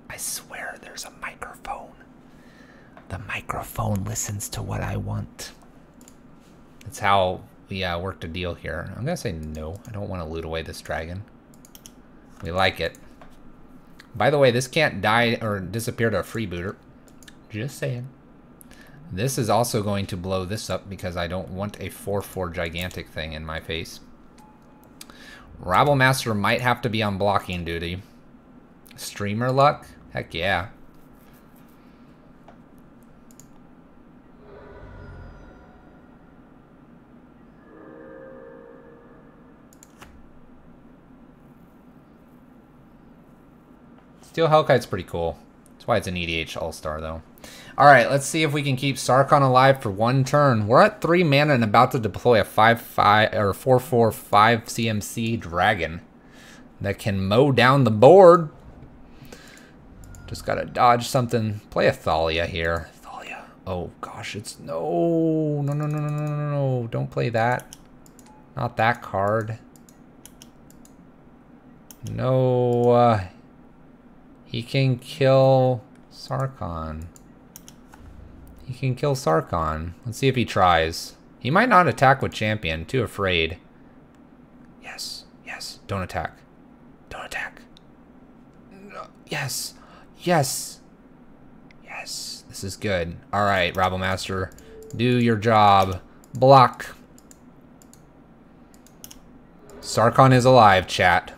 I swear there's a microphone. The microphone listens to what I want. That's how we worked a deal here. I'm gonna say no. I don't want to loot away this dragon. We like it. By the way, this can't die or disappear to a freebooter. Just saying. This is also going to blow this up because I don't want a 4/4 gigantic thing in my face. Rabble Master might have to be on blocking duty. Streamer luck? Heck yeah. Steel Hellkite's pretty cool. That's why it's an EDH All-Star, though. Alright, let's see if we can keep Sarkhan alive for 1 turn. We're at 3 mana and about to deploy a 5/5 or 4/4 5 CMC dragon that can mow down the board. Just gotta dodge something. Play a Thalia here. Thalia. Oh gosh, it's no. Don't play that. Not that card. No. He can kill Sarkhan. He can kill Sarkhan. Let's see if he tries. He might not attack with champion. Too afraid. Yes. Yes. Don't attack. Don't attack. No. Yes. Yes. Yes. This is good. Alright, Rabble Master. Do your job. Block. Sarkhan is alive, chat.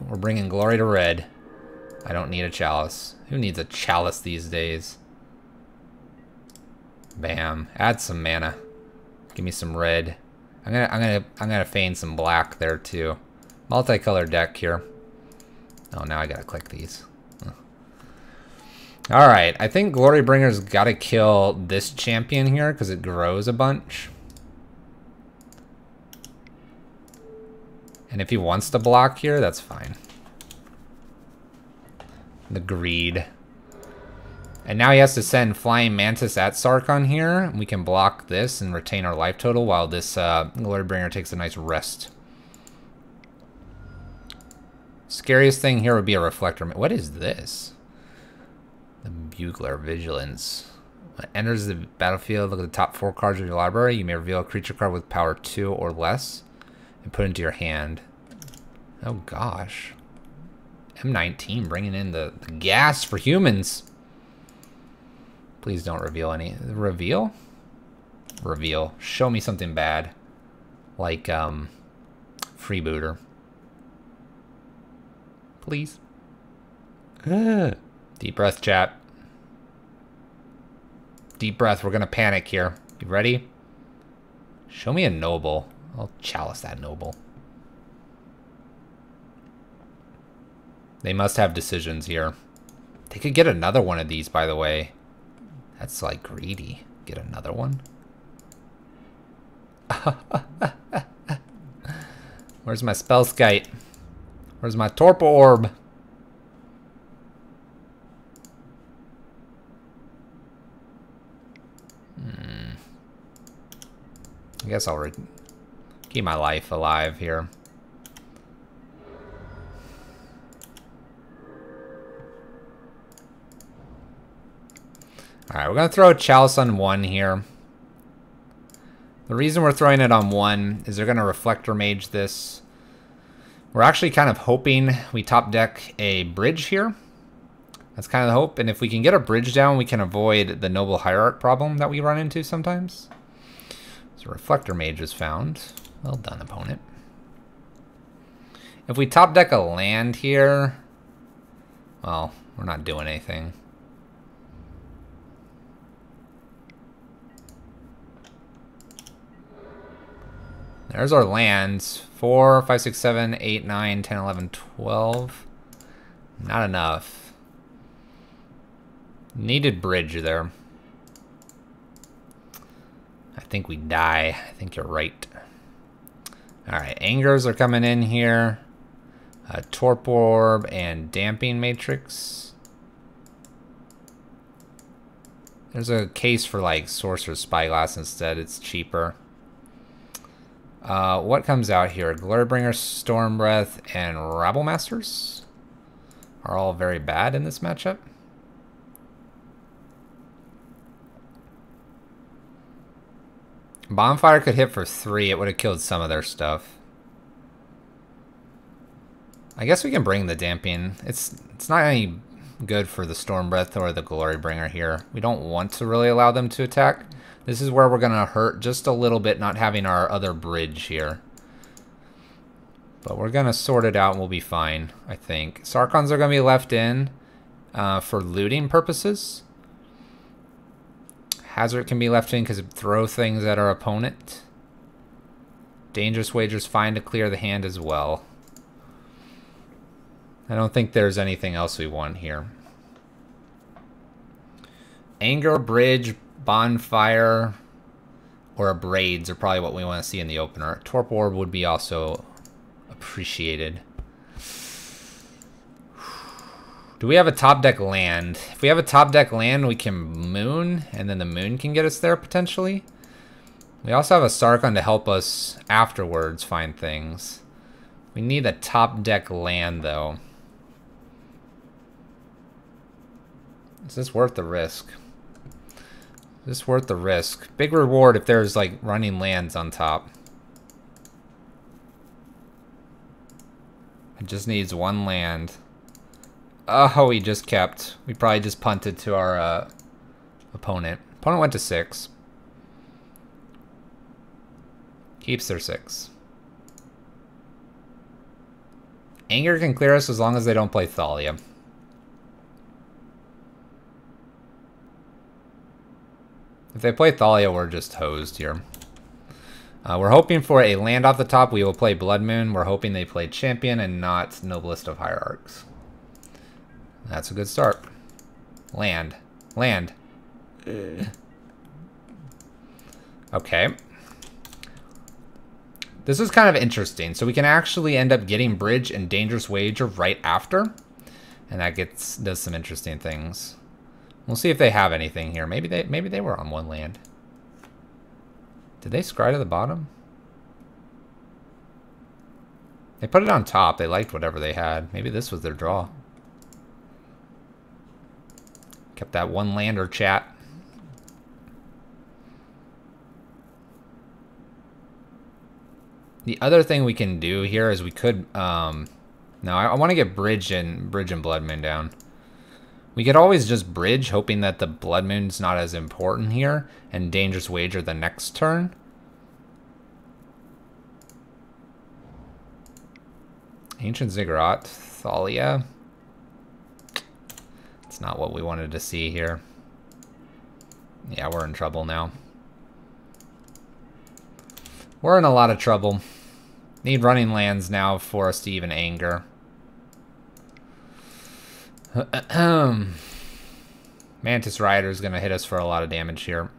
We're bringing glory to red. I don't need a chalice. Who needs a chalice these days? Bam. Add some mana. Give me some red. I'm gonna feign some black there too. Multicolored deck here. Oh, now I gotta click these. Alright, I think Glorybringer's gotta kill this champion here because it grows a bunch. And if he wants to block here, that's fine. The greed. And now he has to send Flying Mantis at Sarkhan here. We can block this and retain our life total while this Glorybringer takes a nice rest. Scariest thing here would be a Reflector. What is this? The Bugler Vigilance. When it enters the battlefield, look at the top 4 cards of your library. You may reveal a creature card with power 2 or less and put it into your hand. Oh gosh. M19 bringing in the gas for humans. Please don't reveal any. Reveal? Reveal. Show me something bad. Like, Freebooter. Please. Deep breath, chat. Deep breath. We're going to panic here. You ready? Show me a noble. I'll chalice that noble. They must have decisions here. They could get another one of these, by the way. That's like greedy. Get another one? Where's my spell skite? Where's my torpor orb? I guess I'll keep my life alive here. Alright, we're going to throw a chalice on 1 here. The reason we're throwing it on 1 is they're going to reflector mage this. We're actually kind of hoping we top deck a bridge here. That's kind of the hope. And if we can get a bridge down, we can avoid the noble hierarch problem that we run into sometimes. So reflector mage is found. Well done, opponent. If we top deck a land here, well, we're not doing anything. There's our lands. 4, 5, 6, 7, 8, 9, 10, 11, 12. Not enough. Needed bridge there. I think we die. I think you're right. Alright, angers are coming in here. Torpor orb and damping matrix. There's a case for like sorcerer's spyglass instead. It's cheaper. What comes out here? Glorybringer, Storm Breath, and Rabble Masters are all very bad in this matchup. Bonfire could hit for 3. It would have killed some of their stuff. I guess we can bring the damping. It's not any good for the Storm Breath or the Glorybringer here. We don't want to really allow them to attack. This is where we're going to hurt just a little bit not having our other bridge here. But we're going to sort it out and we'll be fine, I think. Sarkhans are going to be left in for looting purposes. Hazard can be left in because it throws things at our opponent. Dangerous Wager's fine to clear the hand as well. I don't think there's anything else we want here. Anger, Bridge, Bonfire, or a Braids are probably what we want to see in the opener. Torpor Orb would be also appreciated. Do we have a top deck land? If we have a top deck land, we can moon, and then the moon can get us there potentially. We also have a Sarkhan to help us afterwards find things. We need a top deck land though. Is this worth the risk? Is this worth the risk? Big reward if there's like running lands on top. It just needs 1 land. Oh, he just kept. We probably just punted to our opponent. Opponent went to 6. Keeps their 6. Anger can clear us as long as they don't play Thalia. If they play Thalia, we're just hosed here. We're hoping for a land off the top. We will play Blood Moon. We're hoping they play Champion and not Noblest of Hierarchs. That's a good start. Land. Land. Okay. This is kind of interesting. So we can actually end up getting Bridge and Dangerous Wager right after. And that does some interesting things. We'll see if they have anything here. Maybe they were on 1 land. Did they scry to the bottom? They put it on top. They liked whatever they had. Maybe this was their draw. Kept that 1 lander, chat. The other thing we can do here is we could no, I want to get Bridge and Blood Moon down. We could always just Bridge, hoping that the Blood Moon's not as important here, and Dangerous Wager the next turn. Ancient Ziggurat, Thalia. It's not what we wanted to see here. Yeah, we're in trouble now. We're in a lot of trouble. Need running lands now for us to even anger. Mantis Rider is going to hit us for a lot of damage here.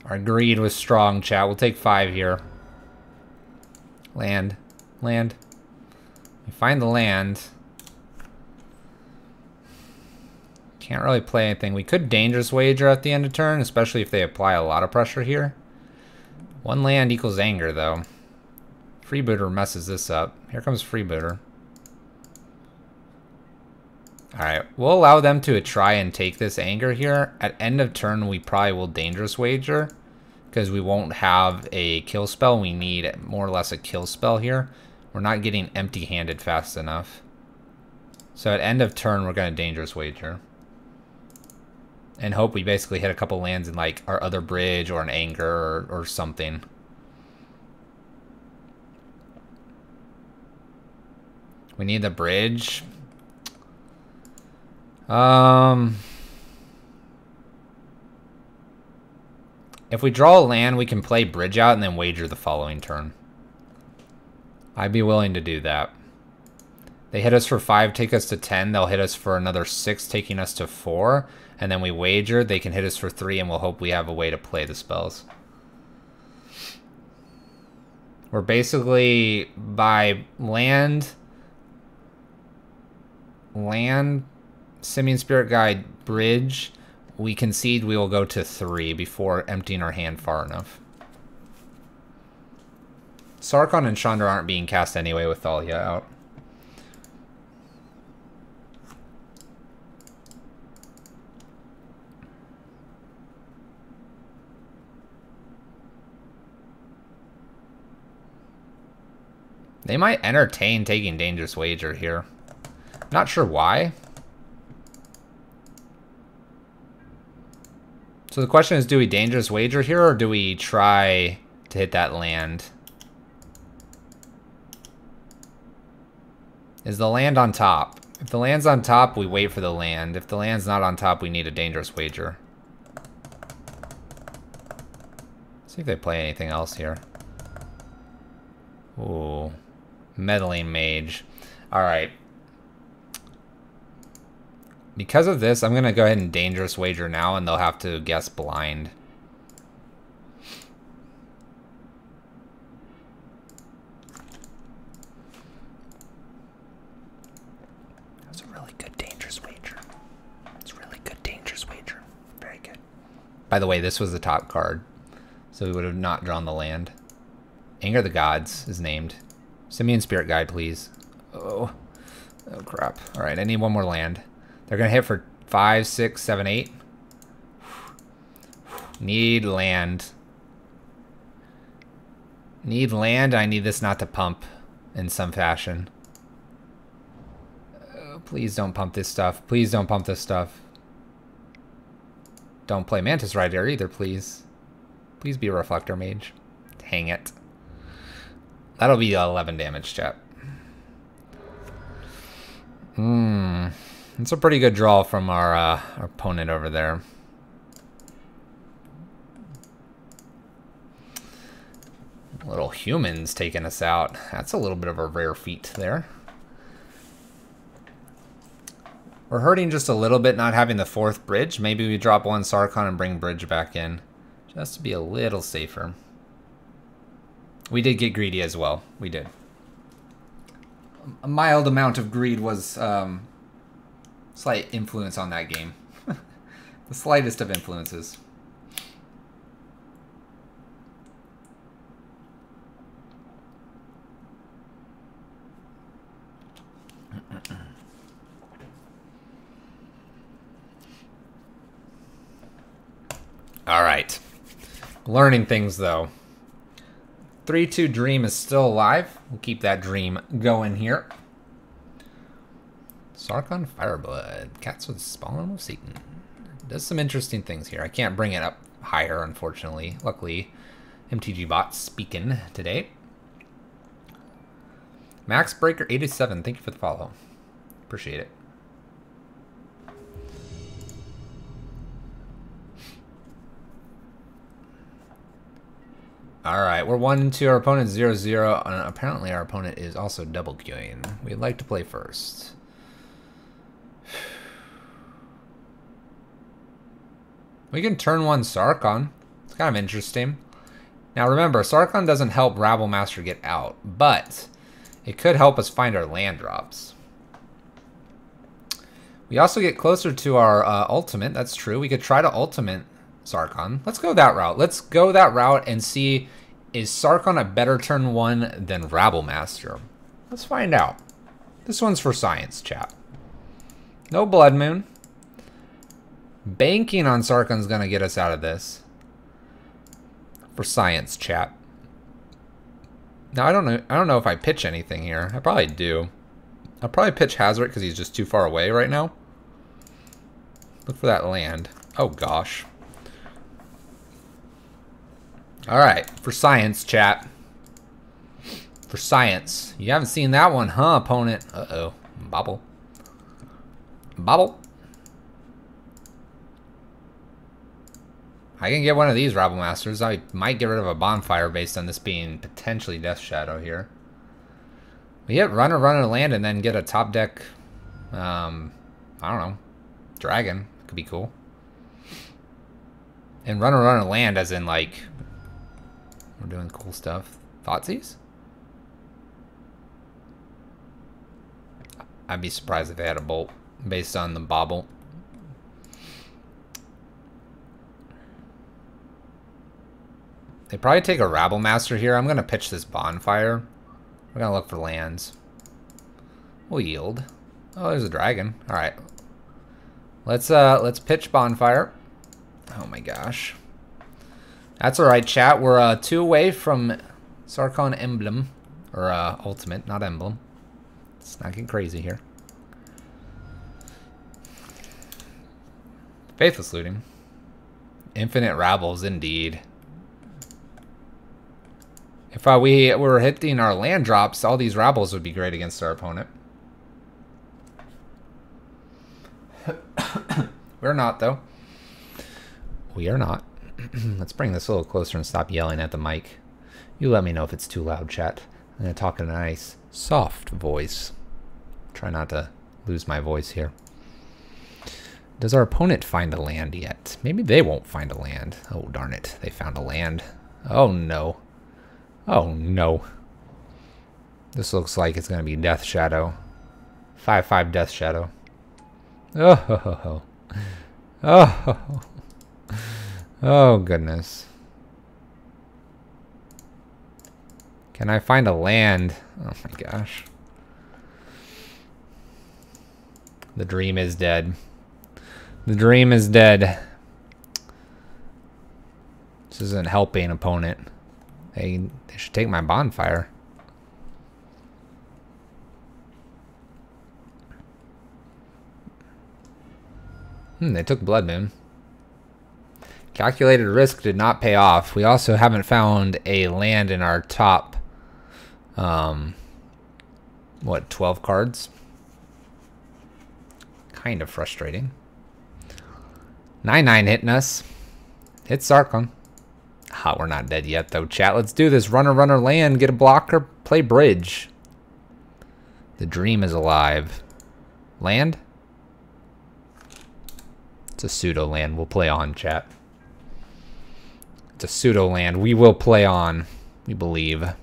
Our greed was strong, chat. We'll take 5 here. Land. Land. We find the land. Can't really play anything. We could Dangerous Wager at the end of turn, especially if they apply a lot of pressure here. 1 land equals anger, though. Freebooter messes this up. Here comes Freebooter. Alright, we'll allow them to try and take this anger here. At end of turn, we probably will Dangerous Wager, because we won't have a kill spell. We need more or less a kill spell here. We're not getting empty-handed fast enough. So at end of turn, we're going to Dangerous Wager. And hope we basically hit a couple lands in like our other bridge or an anger or something. We need the bridge. If we draw a land, we can play bridge out and then wager the following turn. I'd be willing to do that. They hit us for 5, take us to 10. They'll hit us for another 6, taking us to 4. And then we wager. They can hit us for 3, and we'll hope we have a way to play the spells. We're basically, by land, Simian Spirit Guide, bridge, we concede we will go to 3 before emptying our hand far enough. Sarkhan and Chandra aren't being cast anyway with Thalia out. They might entertain taking Dangerous Wager here. Not sure why. So the question is, do we Dangerous Wager here, or do we try to hit that land? Is the land on top? If the land's on top, we wait for the land. If the land's not on top, we need a Dangerous Wager. See if they play anything else here. Ooh. Meddling Mage. Alright. Because of this, I'm going to go ahead and Dangerous Wager now, and they'll have to guess blind. That's a really good Dangerous Wager. It's a really good Dangerous Wager. Very good. By the way, this was the top card, so we would have not drawn the land. Anger of the Gods is named. Simian Spirit Guide, please. Oh crap. Alright, I need one more land. They're going to hit for 5, 6, 7, 8. Need land. Need land. I need this not to pump in some fashion. Please don't pump this stuff. Please don't pump this stuff. Don't play Mantis Rider either, please. Please be a Reflector Mage. Hang it. That'll be 11 damage, chat. It's a pretty good draw from our opponent over there. Little humans taking us out. That's a little bit of a rare feat there. We're hurting just a little bit not having the 4th bridge. Maybe we drop 1 Sarkhan and bring bridge back in. Just to be a little safer. We did get greedy as well. We did. A mild amount of greed was slight influence on that game. The slightest of influences. All right. Learning things, though. 3-2 Dream is still alive. We'll keep that dream going here. Sarkhan Fireblood. Cats with Spawn of Satan. Does some interesting things here. I can't bring it up higher, unfortunately. Luckily, MTG Bot's speaking today. Max Breaker 87, thank you for the follow. Appreciate it. Alright, we're 1-2. Our opponent's 0-0. And apparently our opponent is also double queuing. We'd like to play first. We can turn one Sarkhan. It's kind of interesting. Now remember, Sarkhan doesn't help Rabblemaster get out, but it could help us find our land drops. We also get closer to our ultimate. That's true. We could try to ultimate Sarkhan. Let's go that route. Let's go that route and see, is Sarkhan a better turn one than Rabblemaster? Let's find out. This one's for science, chat. No Blood Moon. Banking on Sarkhan's gonna get us out of this. For science, chat. Now I don't know if I pitch anything here. I probably do. I'll probably pitch Hazard because he's just too far away right now. Look for that land. Oh gosh. Alright, for science, chat. For science. You haven't seen that one, huh, opponent? Uh-oh. Bobble. Bobble. I can get one of these Rabblmasters. I might get rid of a bonfire based on this being potentially Death Shadow here. We hit runner, land, and then get a top deck, I don't know, dragon. Could be cool. And runner, land as in, like, we're doing cool stuff. Thoughtseize? I'd be surprised if they had a bolt based on the bobble. They probably take a Rabblemaster here. I'm going to pitch this bonfire. We're going to look for lands. We'll yield. Oh, there's a dragon. All right. Let's pitch bonfire. Oh my gosh. That's all right, chat. We're 2 away from Sarkhan Emblem. Or Ultimate, not Emblem. It's not getting crazy here. Faithless Looting. Infinite Rabbles, indeed. If we were hitting our land drops, all these Rabbles would be great against our opponent. We're not, though. We are not. Let's bring this a little closer and stop yelling at the mic. You let me know if it's too loud, chat. I'm going to talk in a nice, soft voice. Try not to lose my voice here. Does our opponent find a land yet? Maybe they won't find a land. Oh, darn it. They found a land. Oh, no. Oh, no. This looks like it's going to be Death Shadow. 5/5 Death Shadow. Oh, ho, ho, ho. Oh, ho, ho. Oh, goodness. Can I find a land? Oh, my gosh. The dream is dead. The dream is dead. This isn't helping, opponent. They should take my bonfire. They took Blood Moon. Calculated risk did not pay off. We also haven't found a land in our top, what, 12 cards? Kind of frustrating. 9/9 hitting us. Hit Sarkhan. Ha, we're not dead yet, though, chat. Let's do this. Runner, land. Get a blocker. Play bridge. The dream is alive. Land? It's a pseudo land. We'll play on, chat. It's a pseudo land. We will play on. We believe.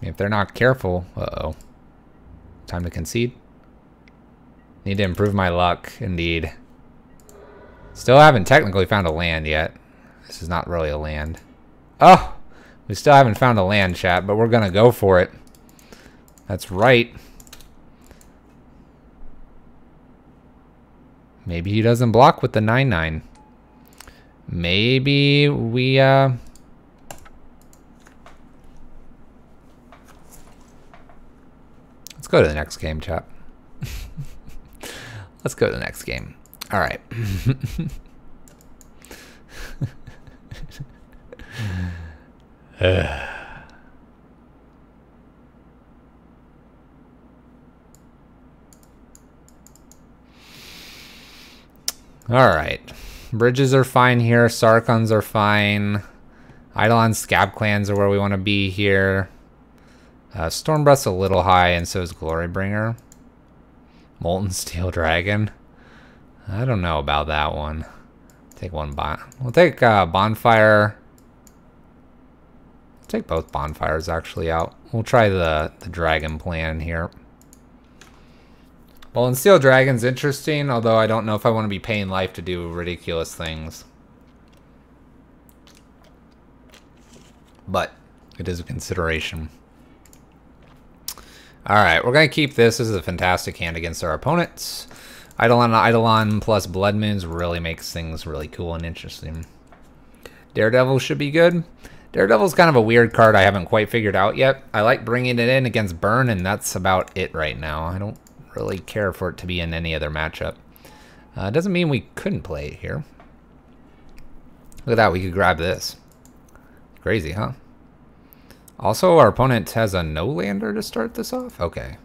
If they're not careful. Uh-oh. Time to concede. Need to improve my luck, indeed. Still haven't technically found a land yet. This is not really a land. Oh! We still haven't found a land, chat, but we're gonna go for it. That's right. Maybe he doesn't block with the 9/9. Maybe we, Let's go to the next game, chat. Let's go to the next game. All right. All right. Bridges are fine here. Sarkhans are fine. Eidolon Scab Clans are where we want to be here. Stormbreath's a little high, and so is Glorybringer. Molten Steel Dragon. I don't know about that one. Take one We'll take Bonfire. Take both Bonfires actually out. We'll try the Dragon plan here. Molten Steel Dragon's interesting, although I don't know if I want to be paying life to do ridiculous things. But it is a consideration. Alright, we're going to keep this. This is a fantastic hand against our opponents. Eidolon plus Blood Moons really makes things really cool and interesting. Daredevil should be good. Daredevil's kind of a weird card I haven't quite figured out yet. I like bringing it in against Burn, and that's about it right now. I don't really care for it to be in any other matchup. Doesn't mean we couldn't play it here. Look at that, we could grab this. Crazy, huh? Also, our opponent has a no-lander to start this off? Okay.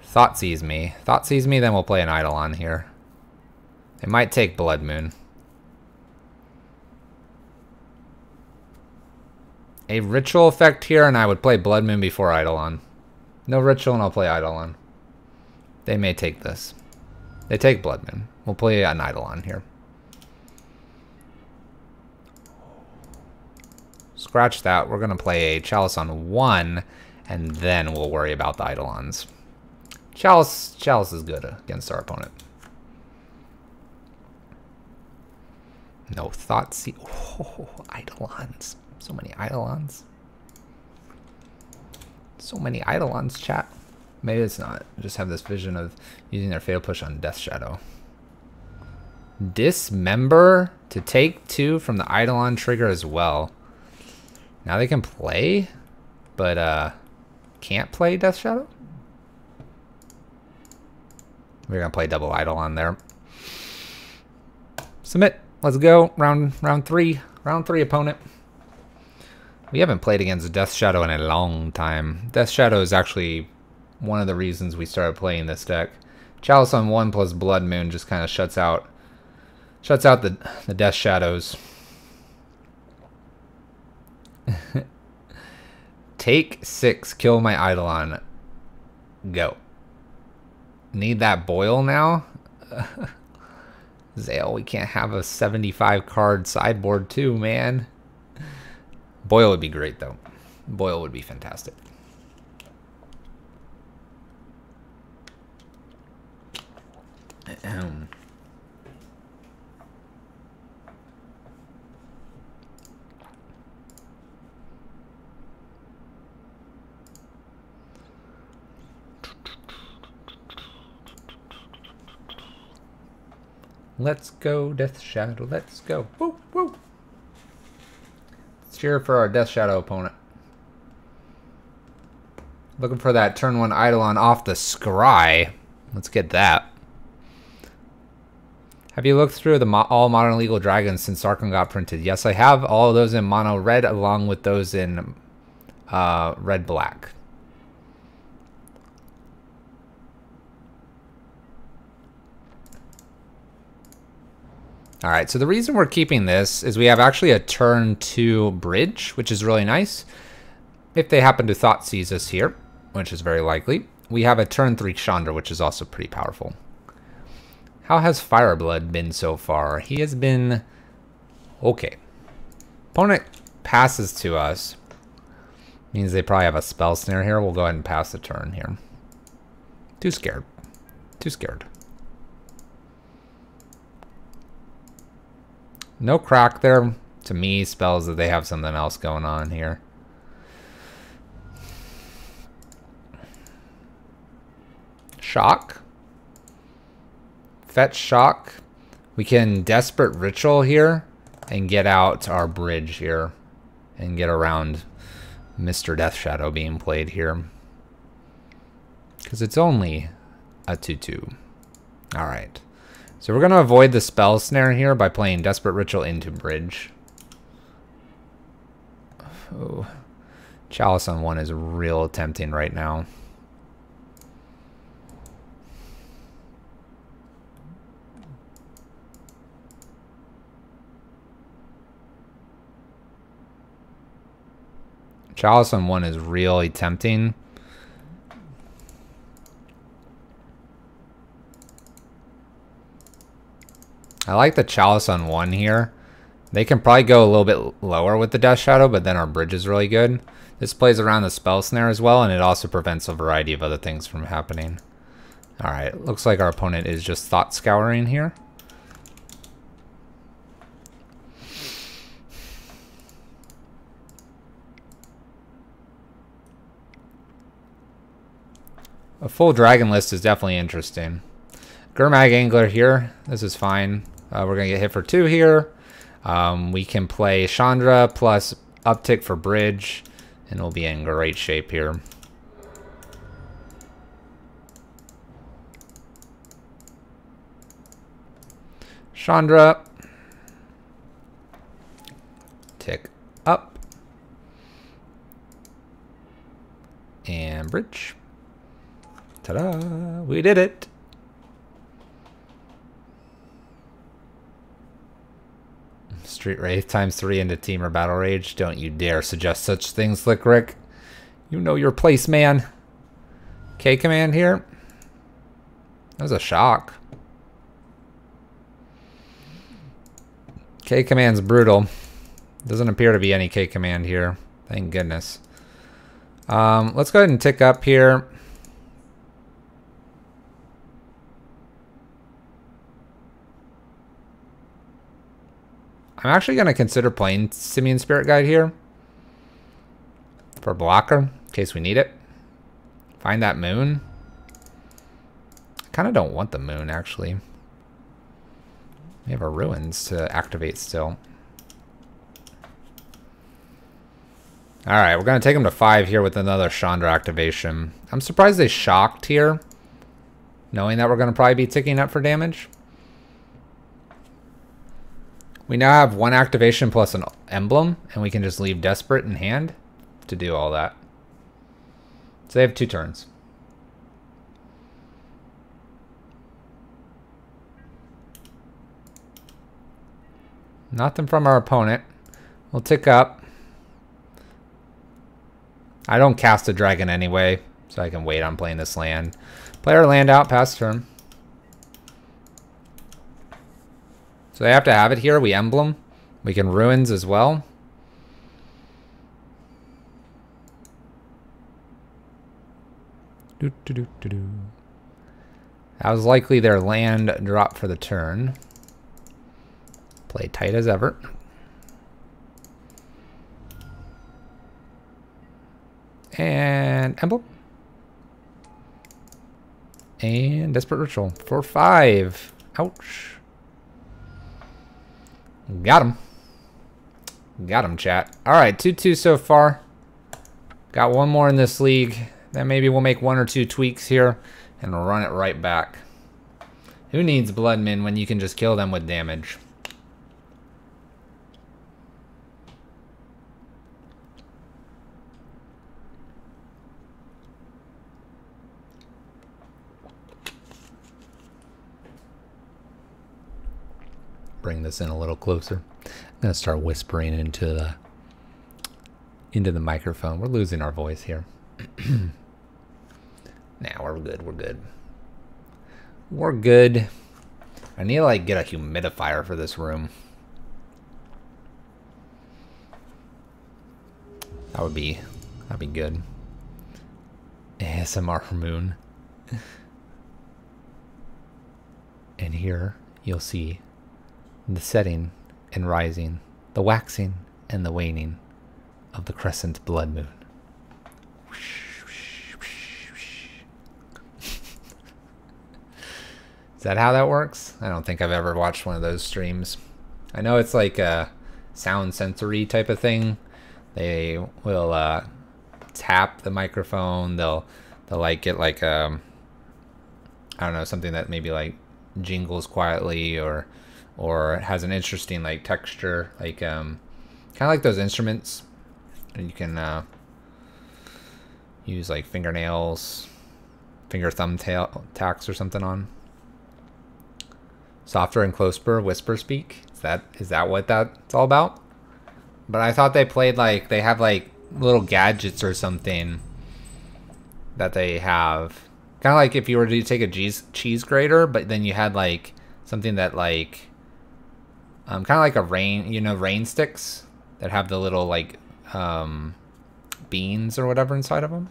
Thought sees me. Thought sees me, then we'll play an Eidolon here. It might take Blood Moon. A ritual effect here, and I would play Blood Moon before Eidolon. No ritual, and I'll play Eidolon. They may take this. They take Blood Moon. We'll play an Eidolon here. Scratch that. We're going to play a Chalice on 1, and then we'll worry about the Eidolons. Chalice is good against our opponent. No thoughts. Oh, Eidolons. So many Eidolons. So many Eidolons, chat. Maybe it's not. I just have this vision of using their Fatal Push on Death Shadow. Dismember to take 2 from the Eidolon trigger as well. Now they can play, but can't play Death Shadow? We're gonna play double Eidolon there. Submit. Let's go. Round 3. Round 3 opponent. We haven't played against Death Shadow in a long time. Death Shadow is actually one of the reasons we started playing this deck. Chalice on 1 plus Blood Moon just kind of shuts out the Death Shadows. Take 6, kill my Eidolon. Go. Need that boil now? Zale, we can't have a 75 card sideboard too, man. Boil would be great though. Boil would be fantastic. Let's go, Death Shadow. Let's go. Woo, woo. Let's cheer for our Death Shadow opponent. Looking for that turn 1 Eidolon off the scry. Let's get that. Have you looked through the all Modern Legal Dragons since Sarkhan got printed? Yes, I have. All of those in mono red along with those in red black. Alright, so the reason we're keeping this is we have actually a turn 2 bridge, which is really nice. If they happen to thought seize us here, which is very likely, we have a turn 3 Chandra, which is also pretty powerful. How has Fireblood been so far? He has been okay. Opponent passes to us. Means they probably have a spell snare here. We'll go ahead and pass the turn here. Too scared. Too scared. No crack there, to me, spells that they have something else going on here. Shock. Fetch Shock. We can Desperate Ritual here and get out our bridge here and get around Mr. Death Shadow being played here. Because it's only a 2/2. Alright. So we're going to avoid the spell snare here by playing Desperate Ritual into bridge. Oh, Chalice on 1 is real tempting right now. Chalice on 1 is really tempting. I like the Chalice on 1 here. They can probably go a little bit lower with the Death Shadow, but then our bridge is really good. This plays around the spell snare as well, and it also prevents a variety of other things from happening. Alright, looks like our opponent is just thought scouring here. A full dragon list is definitely interesting. Gurmag Angler here. This is fine. We're going to get hit for 2 here. We can play Chandra plus uptick for bridge, and we'll be in great shape here. Chandra. Tick up. And bridge. Ta-da! We did it! Street Wraith ×3 into Team or Battle Rage. Don't you dare suggest such things, Slick Rick. You know your place, man. K command here. That was a shock. K command's brutal. Doesn't appear to be any K command here. Thank goodness. Let's go ahead and tick up here. I'm actually going to consider playing Simian Spirit Guide here for blocker, in case we need it. Find that moon. I kind of don't want the moon, actually. We have our ruins to activate still. Alright, we're going to take them to 5 here with another Chandra activation. I'm surprised they shocked here, knowing that we're going to probably be ticking up for damage. We now have 1 activation plus an emblem, and we can just leave Desperate in hand to do all that. So they have 2 turns. Nothing from our opponent. We'll tick up. I don't cast a dragon anyway, so I can wait on playing this land. Play our land out past turn. So they have to have it here. We emblem. We can ruins as well. That was likely their land drop for the turn. Play tight as ever. And emblem. And Desperate Ritual for 5. Ouch. Got him. Got him, chat. Alright, 2-2 so far. Got 1 more in this league. Then maybe we'll make 1 or 2 tweaks here and run it right back. Who needs Bloodmen when you can just kill them with damage? Bring this in a little closer. I'm gonna start whispering into the microphone. We're losing our voice here. Nah, we're good. We're good. We're good. I need to like get a humidifier for this room. That'd be good. ASMR moon. And here you'll see the setting and rising, the waxing and the waning of the crescent blood moon. Is that how that works? I don't think I've ever watched one of those streams. I know it's like a sound sensory type of thing. They will tap the microphone. They'll like get like I don't know, something that maybe like jingles quietly or has an interesting like texture, like kind of like those instruments, and you can use like fingernails, finger thumbtail tacks or something on. Softer and closer whisper speak. Is that what that's all about? But I thought they played like they have like little gadgets or something that they have. Kind of like if you were to take a cheese grater, but then you had like something that like, kind of like a rain sticks that have the little like beans or whatever inside of them.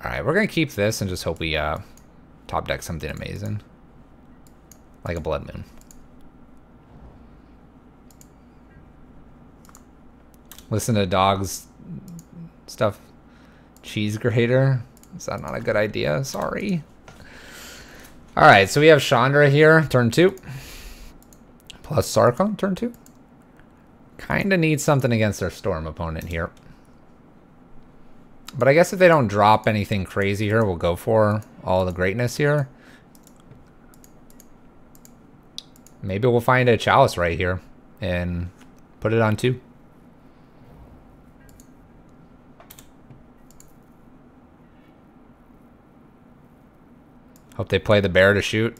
All right, we're gonna keep this and just hope we top deck something amazing, like a blood moon. Listen to dogs stuff. Cheese grater. Is that not a good idea? Sorry. All right, so we have Chandra here, turn 2. Plus Sarkhan, turn 2. Kind of need something against their Storm opponent here. But I guess if they don't drop anything crazy here, we'll go for all the greatness here. Maybe we'll find a Chalice right here and put it on 2. Hope they play the bear to shoot.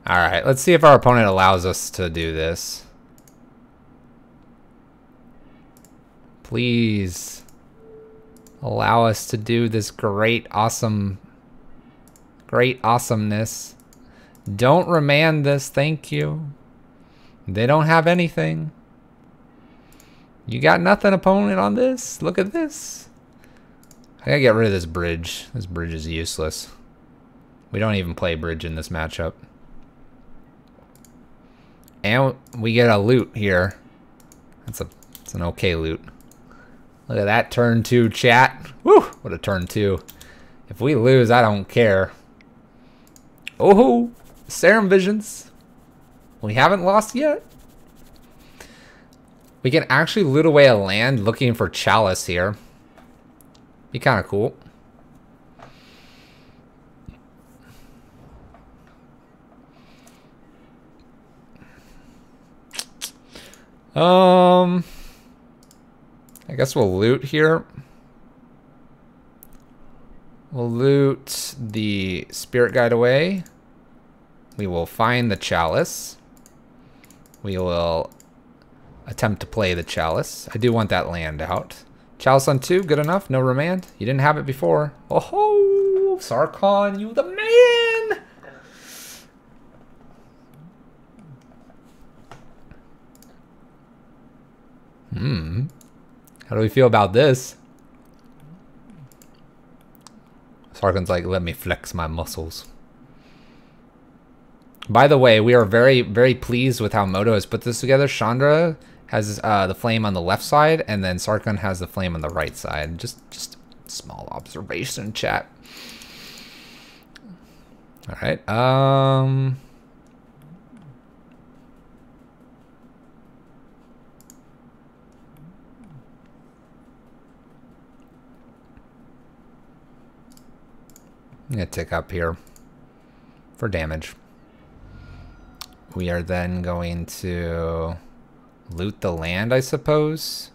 Alright, let's see if our opponent allows us to do this. Please allow us to do this great awesomeness. Don't remand this, thank you. They don't have anything. You got nothing, opponent, on this? Look at this. I gotta get rid of this bridge. This bridge is useless. We don't even play bridge in this matchup. And we get a loot here. It's an okay loot. Look at that turn 2 chat. Woo! What a turn 2. If we lose, I don't care. Oh, Serum Visions. We haven't lost yet. We can actually loot away a land looking for Chalice here. Be kind of cool. I guess we'll loot here. We'll loot the Spirit Guide away. We will find the Chalice. We will attempt to play the Chalice. I do want that land out. Chalice on 2, good enough. No remand. You didn't have it before. Oh ho! Sarkhan, you the man! How do we feel about this? Sarkhan's like, let me flex my muscles. By the way, we are very, very pleased with how Moto has put this together. Chandra has the flame on the left side, and then Sarkhan has the flame on the right side. Just small observation, chat. All right. I'm gonna tick up here for damage. We are then going to loot the land, I suppose.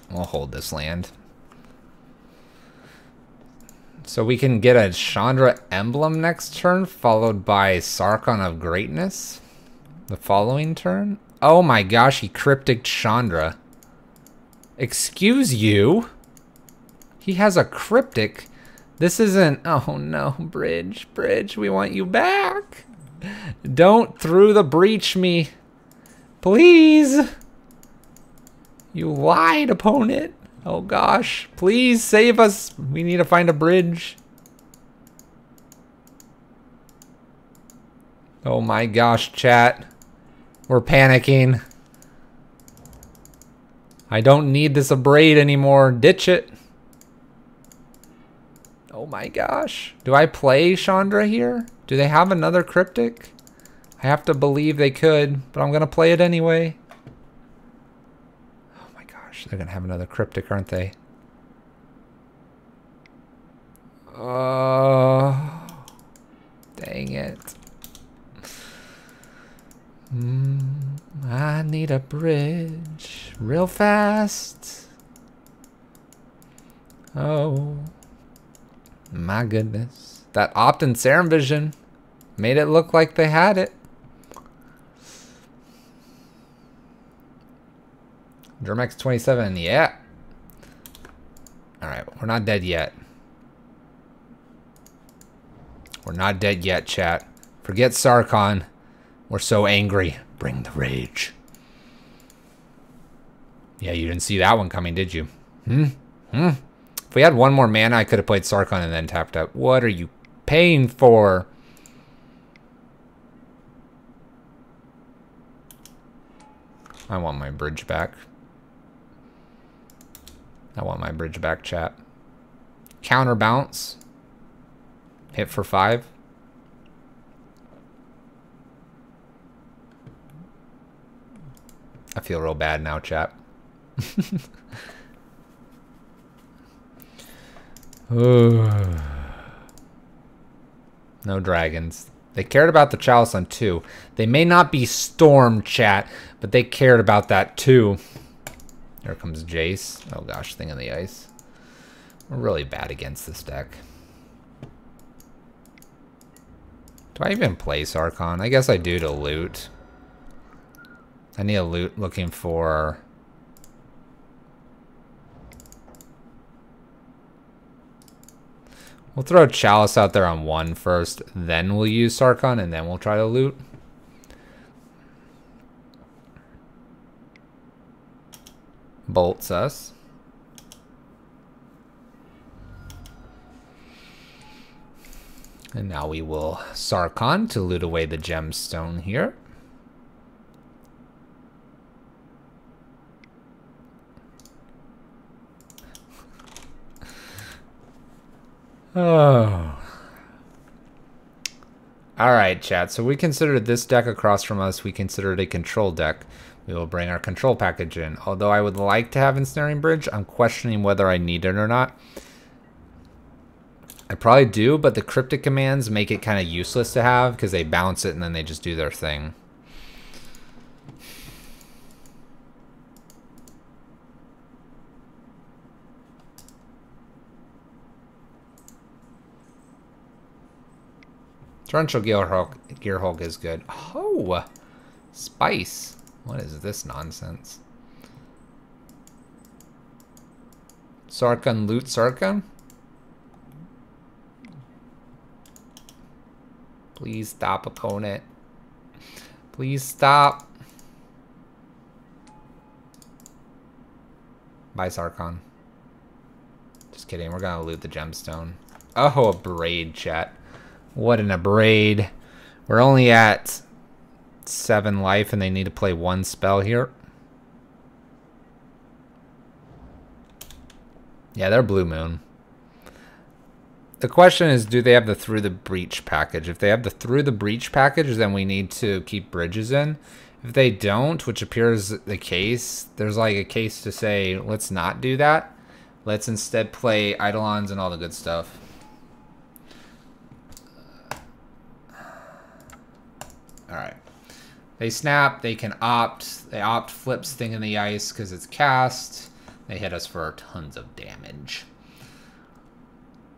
We'll hold this land. So we can get a Chandra emblem next turn, followed by Sarkhan of Greatness the following turn. Oh my gosh, he cryptic Chandra. Excuse you? He has a cryptic. This isn't, oh no, bridge, we want you back. Don't through the breach me. Please. You lied, opponent. Oh gosh, please save us. We need to find a bridge. Oh my gosh, chat. We're panicking. I don't need this abrade anymore. Ditch it. Oh my gosh. Do I play Chandra here? Do they have another cryptic? I have to believe they could, but I'm going to play it anyway. Oh my gosh. They're going to have another cryptic, aren't they? Oh. Dang it. I need a bridge real fast. Oh. My goodness. That opt-in Serum Vision made it look like they had it. Germex 27, yeah. Alright, we're not dead yet. We're not dead yet, chat. Forget Sarkhan. We're so angry. Bring the rage. Yeah, you didn't see that one coming, did you? If we had one more mana, I could have played Sarkhan and then tapped out. What are you paying for? I want my bridge back. I want my bridge back, chat. Counter bounce. Hit for 5. I feel real bad now, chat. No dragons. They cared about the Chalice on 2. They may not be Storm, chat, but they cared about that too. Here comes Jace. Oh gosh, Thing in the Ice. We're really bad against this deck. Do I even play Sarkhan? I guess I do to loot. I need a loot looking for... We'll throw Chalice out there on 1 first, then we'll use Sarkhan, and then we'll try to loot. Bolts us. And now we will Sarkhan to loot away the gemstone here. Oh. Alright, chat. So we considered this deck across from us. We considered a control deck. We will bring our control package in. Although I would like to have Ensnaring Bridge, I'm questioning whether I need it or not. I probably do, but the cryptic commands make it kind of useless to have because they bounce it and then they just do their thing. Torrential Gearhulk is good. Oh! Spice. What is this nonsense? Sarkhan loot Sarkhan? Please stop, opponent. Please stop. Bye, Sarkhan. Just kidding. We're gonna loot the gemstone. Oh, a braid, chat. What an abrade. We're only at 7 life and they need to play 1 spell here. Yeah, they're Blue Moon. The question is, do they have the Through the Breach package? If they have the Through the Breach package, then we need to keep bridges in. If they don't, which appears the case, there's like a case to say, let's not do that. Let's instead play Eidolons and all the good stuff. Alright. They snap, they can opt. They opt flips Thing in the Ice because it's cast. They hit us for tons of damage.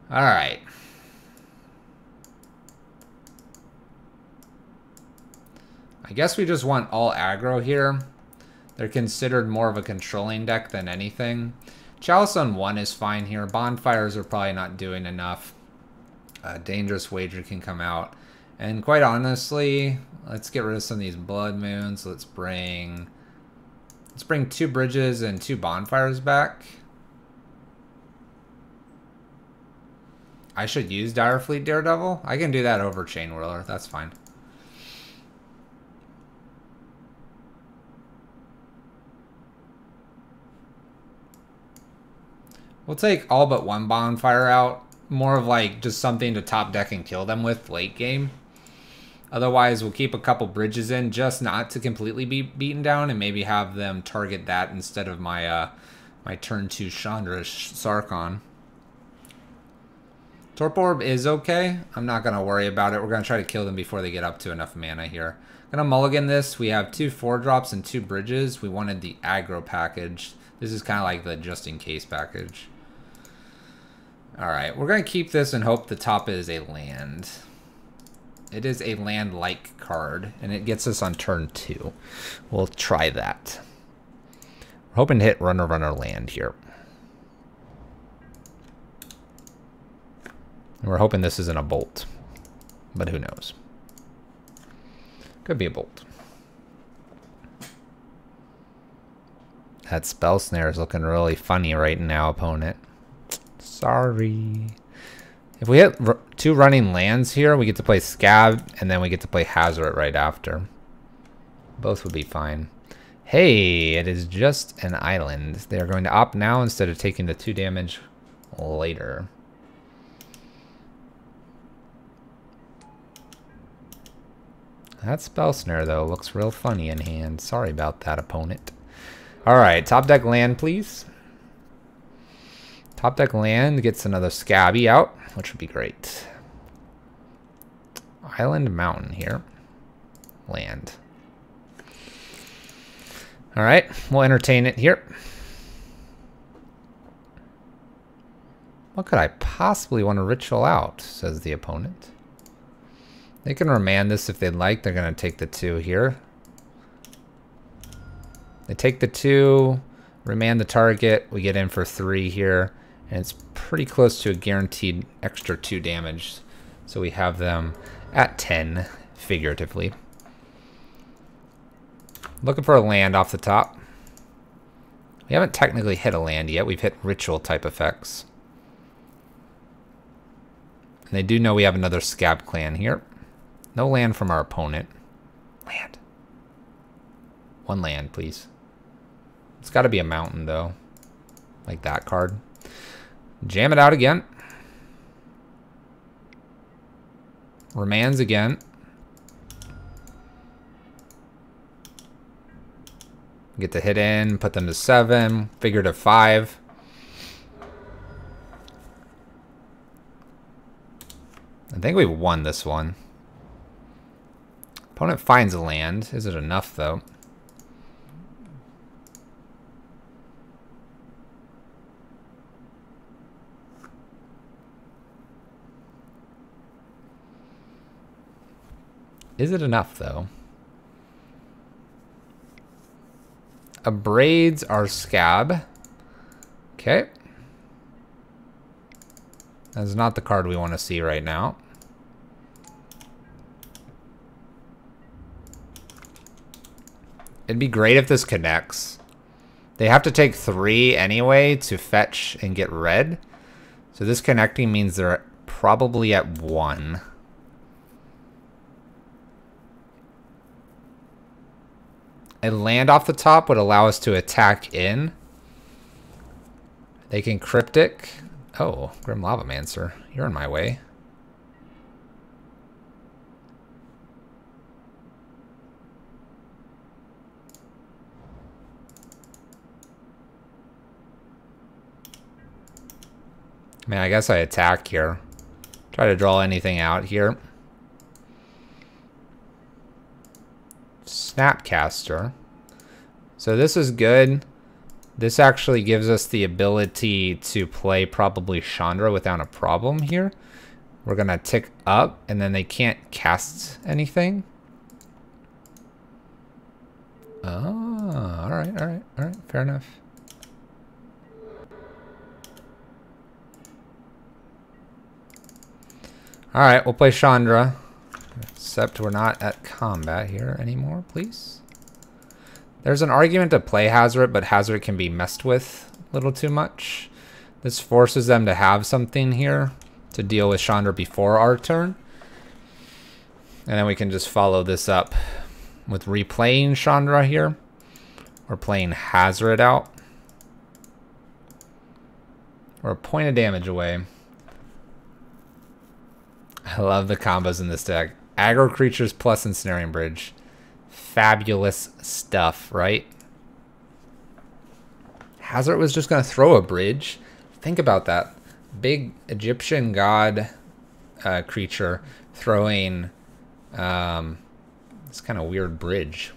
Alright. I guess we just want all aggro here. They're considered more of a controlling deck than anything. Chalice on 1 is fine here. Bonfires are probably not doing enough. Dangerous Wager can come out. And quite honestly, let's get rid of some of these Blood Moons. Let's bring 2 bridges and 2 bonfires back. I should use Direfleet Daredevil. I can do that over Chain Whirler. That's fine. We'll take all but 1 bonfire out. More of like just something to top deck and kill them with late game. Otherwise, we'll keep a couple bridges in, just not to completely be beaten down, and maybe have them target that instead of my my turn 2 Chandra's Sarkhan. Torp Orb is okay. I'm not going to worry about it. We're going to try to kill them before they get up to enough mana here. Going to mulligan this. We have 2 4-drops and 2 bridges. We wanted the aggro package. This is kind of like the just-in-case package. Alright, we're going to keep this and hope the top is a land. It is a land-like card, and it gets us on turn 2. We'll try that. We're hoping to hit runner land here. And we're hoping this isn't a bolt. But who knows? Could be a bolt. That spell snare is looking really funny right now, opponent. Sorry. If we hit 2 running lands here, we get to play Scab, and then we get to play Hazoret right after. Both would be fine. Hey, it is just an island. They are going to opt now instead of taking the 2 damage later. That spell snare, though, looks real funny in hand. Sorry about that, opponent. Alright, top deck land, please. Top deck land gets another Scabby out, which would be great. Island Mountain here. Land. Alright, we'll entertain it here. What could I possibly want to ritual out, says the opponent. They can remand this if they'd like. They're going to take the 2 here. They take the 2, remand the target. We get in for 3 here. And it's pretty close to a guaranteed extra 2 damage. So we have them at 10, figuratively. Looking for a land off the top. We haven't technically hit a land yet. We've hit ritual type effects. And they do know we have another Scab clan here. No land from our opponent. Land. 1 land, please. It's got to be a mountain, though. Like that card. Jam it out again. Remands again. Get to hit in, put them to 7. Figure to 5. I think we've won this one. Opponent finds a land. Is it enough, though? Is it enough, though? Abrades our Scab. Okay. That's not the card we want to see right now. It'd be great if this connects. They have to take 3 anyway to fetch and get red. So this connecting means they're probably at 1. A land off the top would allow us to attack in. They can Cryptic. Oh, Grim Lavamancer. You're in my way. I mean, I guess I attack here. Try to draw anything out here. Snapcaster. So this is good. This actually gives us the ability to play probably Chandra without a problem here. We're going to tick up, and then they can't cast anything. Oh, alright, alright, alright. Fair enough. Alright, we'll play Chandra. Except we're not at combat here anymore, please. There's an argument to play Hazoret, but Hazoret can be messed with a little too much. This forces them to have something here to deal with Chandra before our turn. And then we can just follow this up with replaying Chandra here. Or playing Hazoret out. We're a point of damage away. I love the combos in this deck. Aggro creatures plus Ensnaring Bridge. Fabulous stuff, right? Hazoret was just going to throw a bridge. Think about that. Big Egyptian god creature throwing this kind of weird bridge.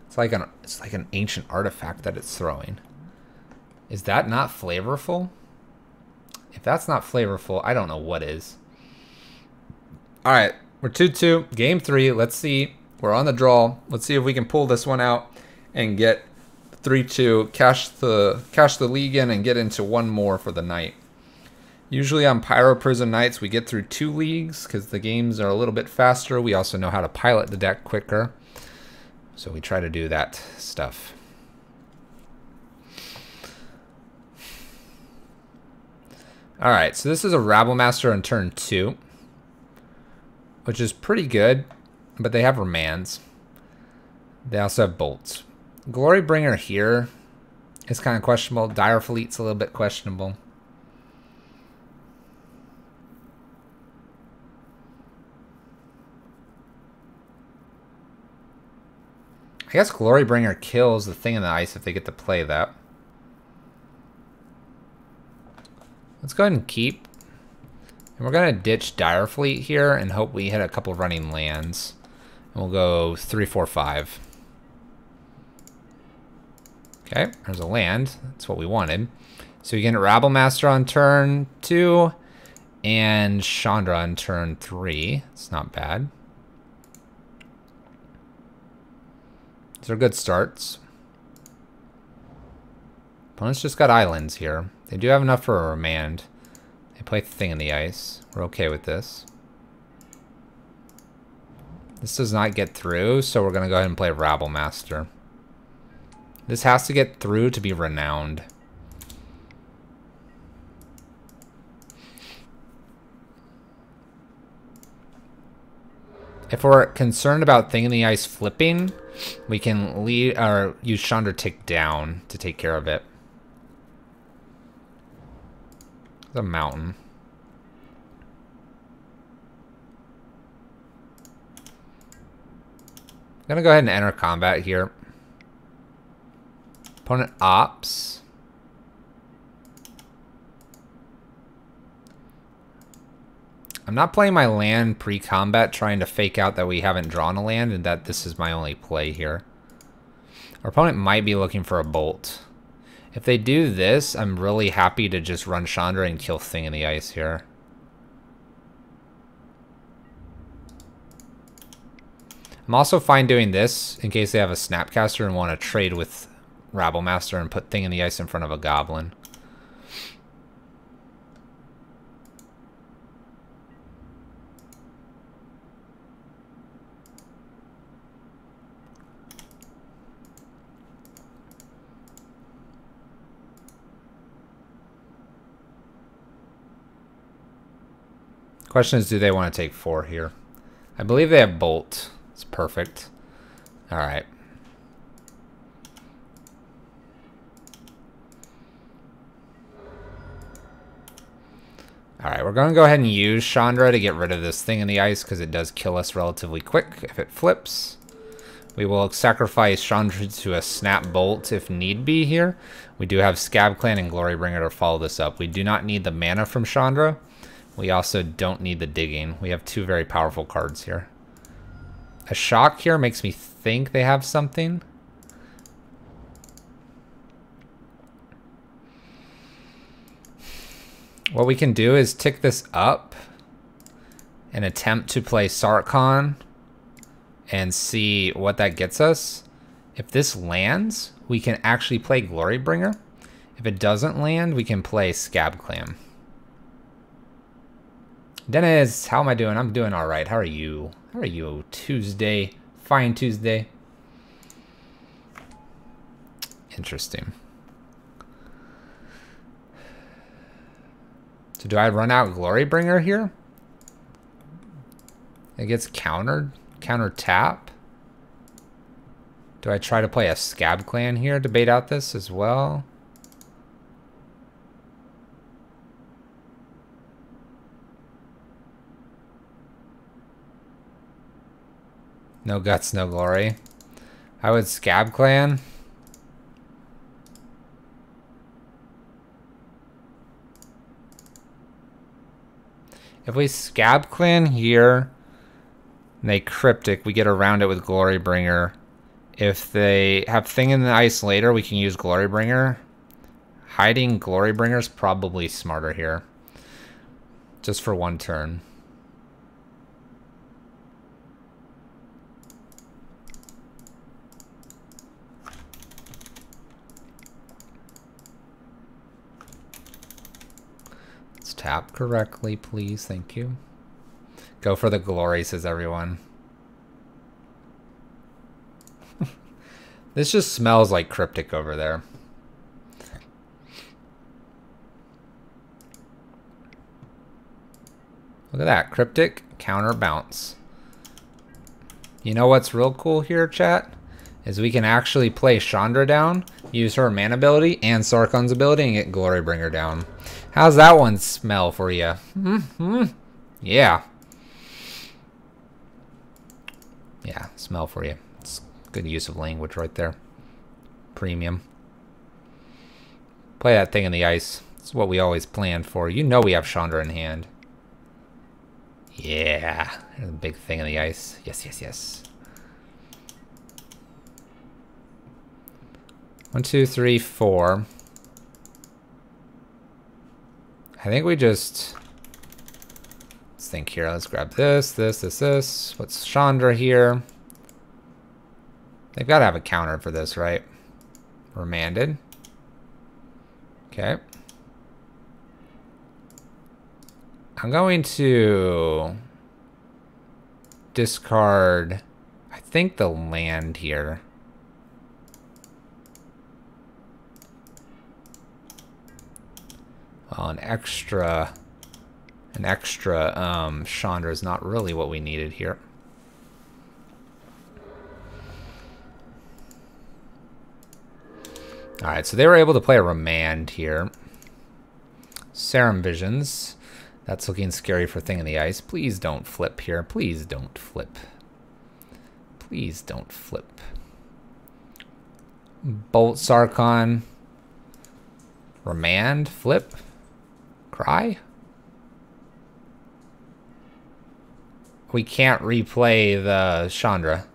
It's like an ancient artifact that it's throwing. Is that not flavorful? If that's not flavorful, I don't know what is. All right, we're 2-2. Game 3. Let's see. We're on the draw. Let's see if we can pull this one out and get 3-2, cash the league in and get into one more for the night. Usually on Pyro Prison nights we get through 2 leagues because the games are a little bit faster. We also know how to pilot the deck quicker, so we try to do that stuff. Alright, so this is a Rabble Master on turn 2, which is pretty good, but they have Remands. They also have Bolts. Glorybringer here is kind of questionable. Dire Fleet's a little bit questionable. I guess Glorybringer kills the Thing in the Ice if they get to play that. Let's go ahead and keep. And we're going to ditch Dire Fleet here and hope we hit a couple running lands. And we'll go 3, 4, 5. Okay, there's a land. That's what we wanted. So you get Rabble Master on turn 2 and Chandra on turn 3. It's not bad. These are good starts. Opponents just got islands here. They do have enough for a remand. They play Thing in the Ice. We're okay with this. This does not get through, so we're going to go ahead and play Rabble Master. This has to get through to be renowned. If we're concerned about Thing in the Ice flipping, we can lead or use Chandra Tick down to take care of it. The mountain. I'm gonna go ahead and enter combat here. Opponent opts. I'm not playing my land pre-combat, trying to fake out that we haven't drawn a land and that this is my only play here. Our opponent might be looking for a bolt. If they do this, I'm really happy to just run Chandra and kill Thing in the Ice here. I'm also fine doing this in case they have a Snapcaster and want to trade with Rabble Master and put Thing in the Ice in front of a Goblin. Question is, do they want to take 4 here? I believe they have Bolt. It's perfect. All right. All right, we're going to go ahead and use Chandra to get rid of this Thing in the Ice because it does kill us relatively quick if it flips. We will sacrifice Chandra to a Snap Bolt if need be here. We do have Scab Clan and Glorybringer to follow this up. We do not need the mana from Chandra. We also don't need the digging. We have 2 very powerful cards here. A shock here makes me think they have something. What we can do is tick this up and attempt to play Sarkhan and see what that gets us. If this lands, we can actually play Glorybringer. If it doesn't land, we can play Scab Clan. Dennis, how am I doing? I'm doing all right. How are you? How are you? Tuesday. Fine Tuesday. Interesting. So do I run out Glorybringer here? It gets countered. Counter tap. Do I try to play a Scab Clan here to bait out this as well? No guts, no glory. I would Scab Clan. If we Scab Clan here, and they Cryptic, we get around it with Glorybringer. If they have Thing in the Ice later, we can use Glorybringer. Hiding Glorybringer is probably smarter here. Just for 1 turn. Tap correctly, please. Thank you. Go for the glory, says everyone. This just smells like cryptic over there. Look at that. Cryptic, counter, bounce. You know what's real cool here, chat? Is we can actually play Chandra down, use her mana ability and Sarkhan's ability, and get Glorybringer down. How's that one smell for you? Yeah. Yeah, smell for you. It's good use of language right there. Premium. Play that thing in the ice. It's what we always planned for. You know we have Chandra in hand. Yeah. There's a big thing in the ice. Yes, yes, yes. 1, 2, 3, 4. I think we just... Let's think here. Let's grab this. What's Chandra here? They've got to have a counter for this, right? Remanded. Okay. I'm going to discard, I think, the land here. Well, an extra Chandra is not really what we needed here. Alright, so they were able to play a Remand here. Serum Visions. That's looking scary for Thing in the Ice. Please don't flip here. Please don't flip. Please don't flip. Bolt Sarkhan. Remand. Flip. Cry. We can't replay the Chandra.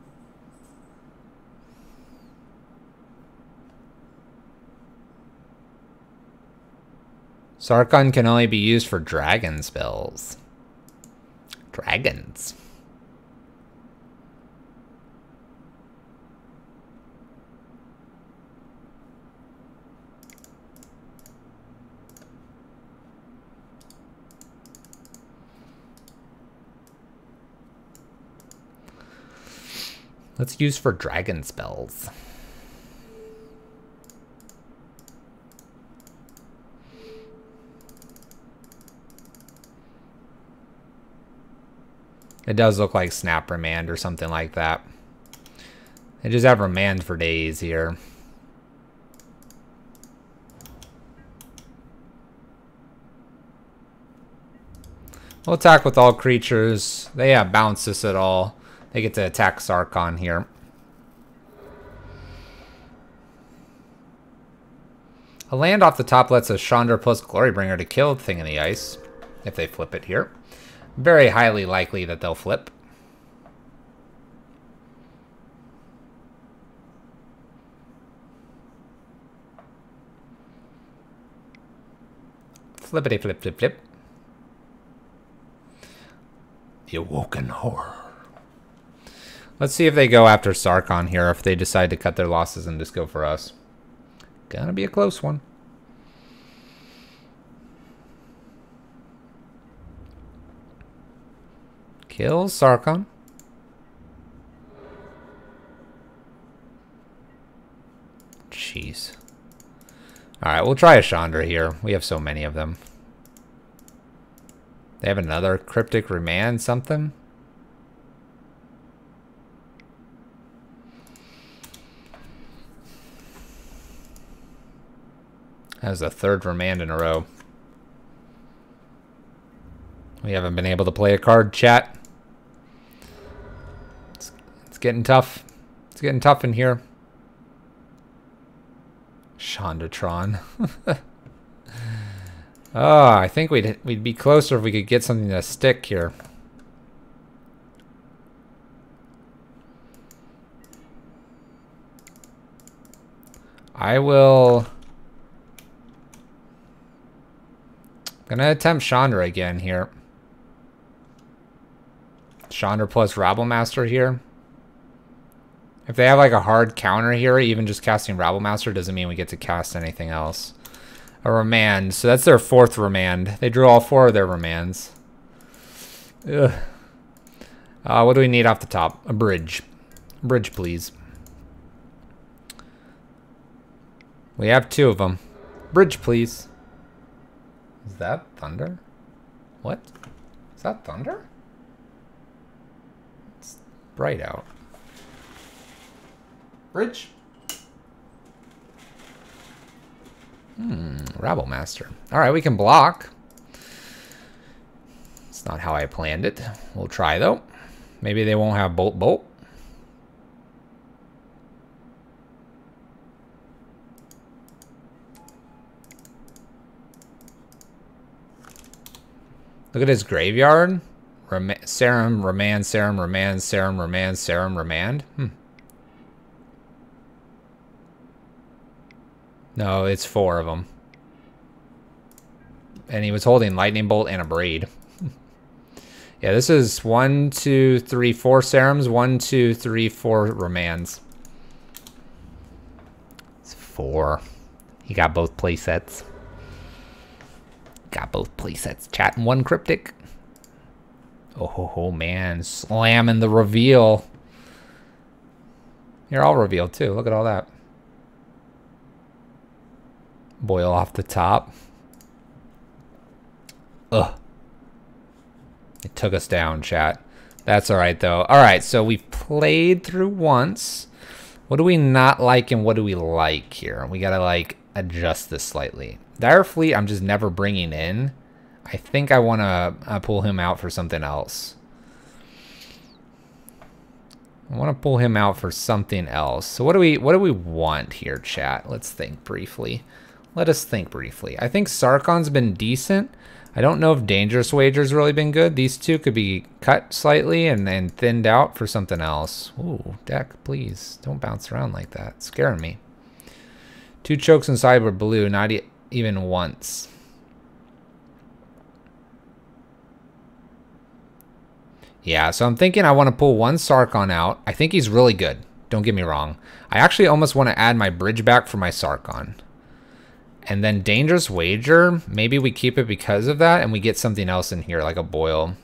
Sarkhan can only be used for dragon spells. Dragons. Let's use for dragon spells. It does look like Snap Remand or something like that. They just have Remand for days here. We'll attack with all creatures. They have bounce this at all. They get to attack Sarkhan here. A land off the top lets us Chandra plus Glorybringer to kill the Thing in the Ice, if they flip it here. Very highly likely that they'll flip. Flippity flip flip flip. The Awoken Horror. Let's see if they go after Sarkhan here, if they decide to cut their losses and just go for us. Gonna be a close one. Kills Sarkhan. Jeez. Alright, we'll try a Chandra here. We have so many of them. They have another Cryptic Remand something. That was the third Remand in a row. We haven't been able to play a card, chat. It's getting tough. It's getting tough in here. Chandatron. Oh, I think we'd be closer if we could get something to stick here. I will... Gonna attempt Chandra again here. Chandra plus Rabblemaster here. If they have like a hard counter here, even just casting Rabblemaster doesn't mean we get to cast anything else. A remand. So that's their 4th remand. They drew all 4 of their remands. Ugh. What do we need off the top? A bridge. Bridge, please. We have 2 of them. Bridge, please. Is that thunder? What? Is that thunder? It's bright out. Bridge. Rabble Master. Alright, we can block. It's not how I planned it. We'll try, though. Maybe they won't have Bolt Bolt. Look at his graveyard. Serum, remand, serum, remand, serum, remand, serum, remand. No, it's 4 of them. And he was holding Lightning Bolt and a Braid. Yeah, this is 1, 2, 3, 4 serums. 1, 2, 3, 4 remands. It's 4. He got both playsets. Got both playsets. Chat and 1 cryptic. Oh, man. Slamming the reveal. You're all revealed too. Look at all that. Boil off the top. Ugh. It took us down, chat. That's alright, though. Alright, so we've played through once. What do we not like and what do we like here? We gotta, like, adjust this slightly. Dire Fleet, I'm just never bringing in. I think I want to pull him out for something else. I want to pull him out for something else. So what do we want here, chat? Let's think briefly. Let us think briefly. I think Sarkhan's been decent. I don't know if Dangerous Wager's really been good. These 2 could be cut slightly and thinned out for something else. Ooh, deck, please. Don't bounce around like that. It's scaring me. 2 chokes inside were blue, not even once. Yeah, so I'm thinking I want to pull 1 Sarkhan out. I think he's really good. Don't get me wrong. I actually almost want to add my bridge back for my Sarkhan. And then Dangerous Wager, maybe we keep it because of that and we get something else in here, like a Boil.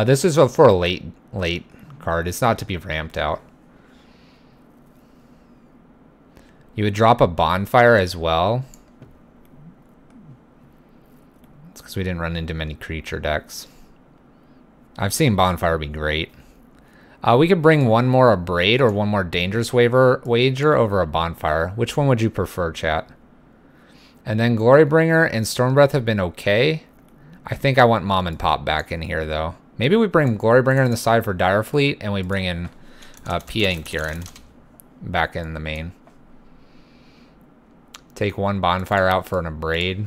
This is for a late card. It's not to be ramped out. You would drop a Bonfire as well. It's because we didn't run into many creature decks. I've seen Bonfire be great. We could bring 1 more a Braid or 1 more Dangerous Wager over a Bonfire. Which one would you prefer, chat? And then Glorybringer and Stormbreath have been okay. I think I want Mom and Pop back in here, though. Maybe we bring Glorybringer in the side for Dire Fleet, and we bring in Pia and Kieran back in the main. Take 1 Bonfire out for an Abrade.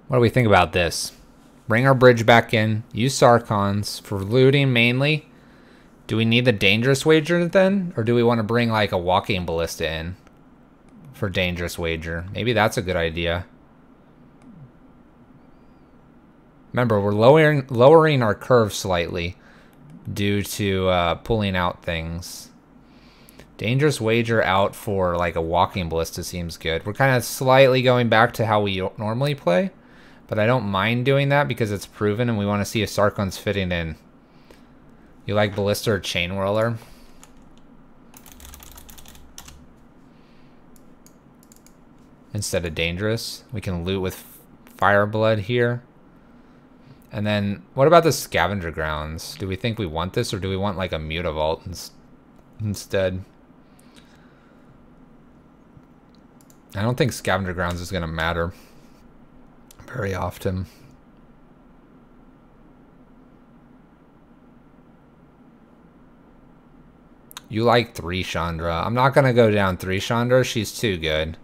What do we think about this? Bring our bridge back in. Use Sarkhans for looting mainly. Do we need the Dangerous Wager then? Or do we want to bring like a Walking Ballista in for Dangerous Wager? Maybe that's a good idea. Remember, we're lowering our curve slightly due to pulling out things. Dangerous Wager out for like a Walking Ballista seems good. We're kind of slightly going back to how we normally play. But I don't mind doing that because it's proven and we want to see if Sarkhan's fitting in. You like Ballista or Chain Whirler? Instead of Dangerous. We can loot with Fireblood here. And then, what about the Scavenger Grounds? Do we think we want this or do we want like a Mutavault instead? I don't think Scavenger Grounds is going to matter very often. You like 3 Chandra. I'm not going to go down 3 Chandra. She's too good.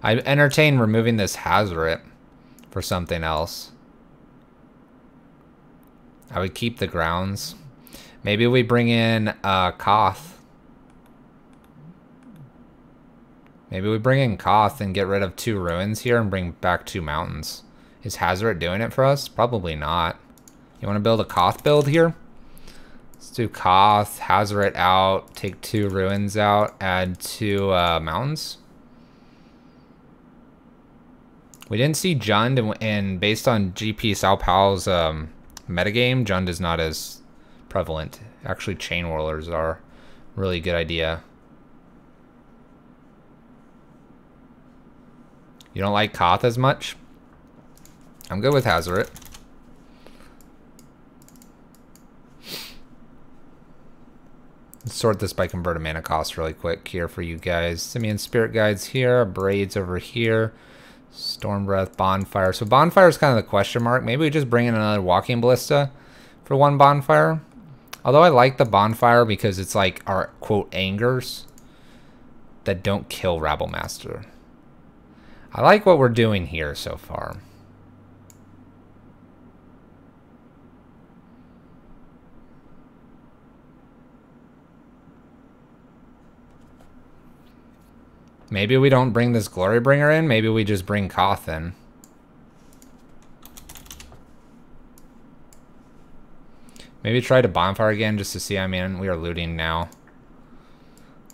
I entertain removing this Hazoret for something else. I would keep the grounds. Maybe we bring in Koth. Maybe we bring in Koth and get rid of 2 ruins here and bring back 2 mountains. Is Hazoret doing it for us? Probably not. You want to build a Koth build here? Let's do Koth, Hazoret out, take 2 ruins out, add 2 mountains. We didn't see Jund, and based on GP Sao Paulo's metagame, Jund is not as prevalent. Actually, Chain Whirlers are a really good idea. You don't like Koth as much? I'm good with Hazoret. Let's sort this by converted mana cost really quick here for you guys. Simian Spirit Guides here, Braids over here, Storm Breath, Bonfire. So Bonfire is kind of the question mark. Maybe we just bring in another Walking Ballista for 1 Bonfire. Although I like the Bonfire because it's like our, quote, angers that don't kill Rabblemaster. I like what we're doing here so far. Maybe we don't bring this Glorybringer in. Maybe we just bring Koth in. Maybe try to Bonfire again just to see. I mean, we are looting now.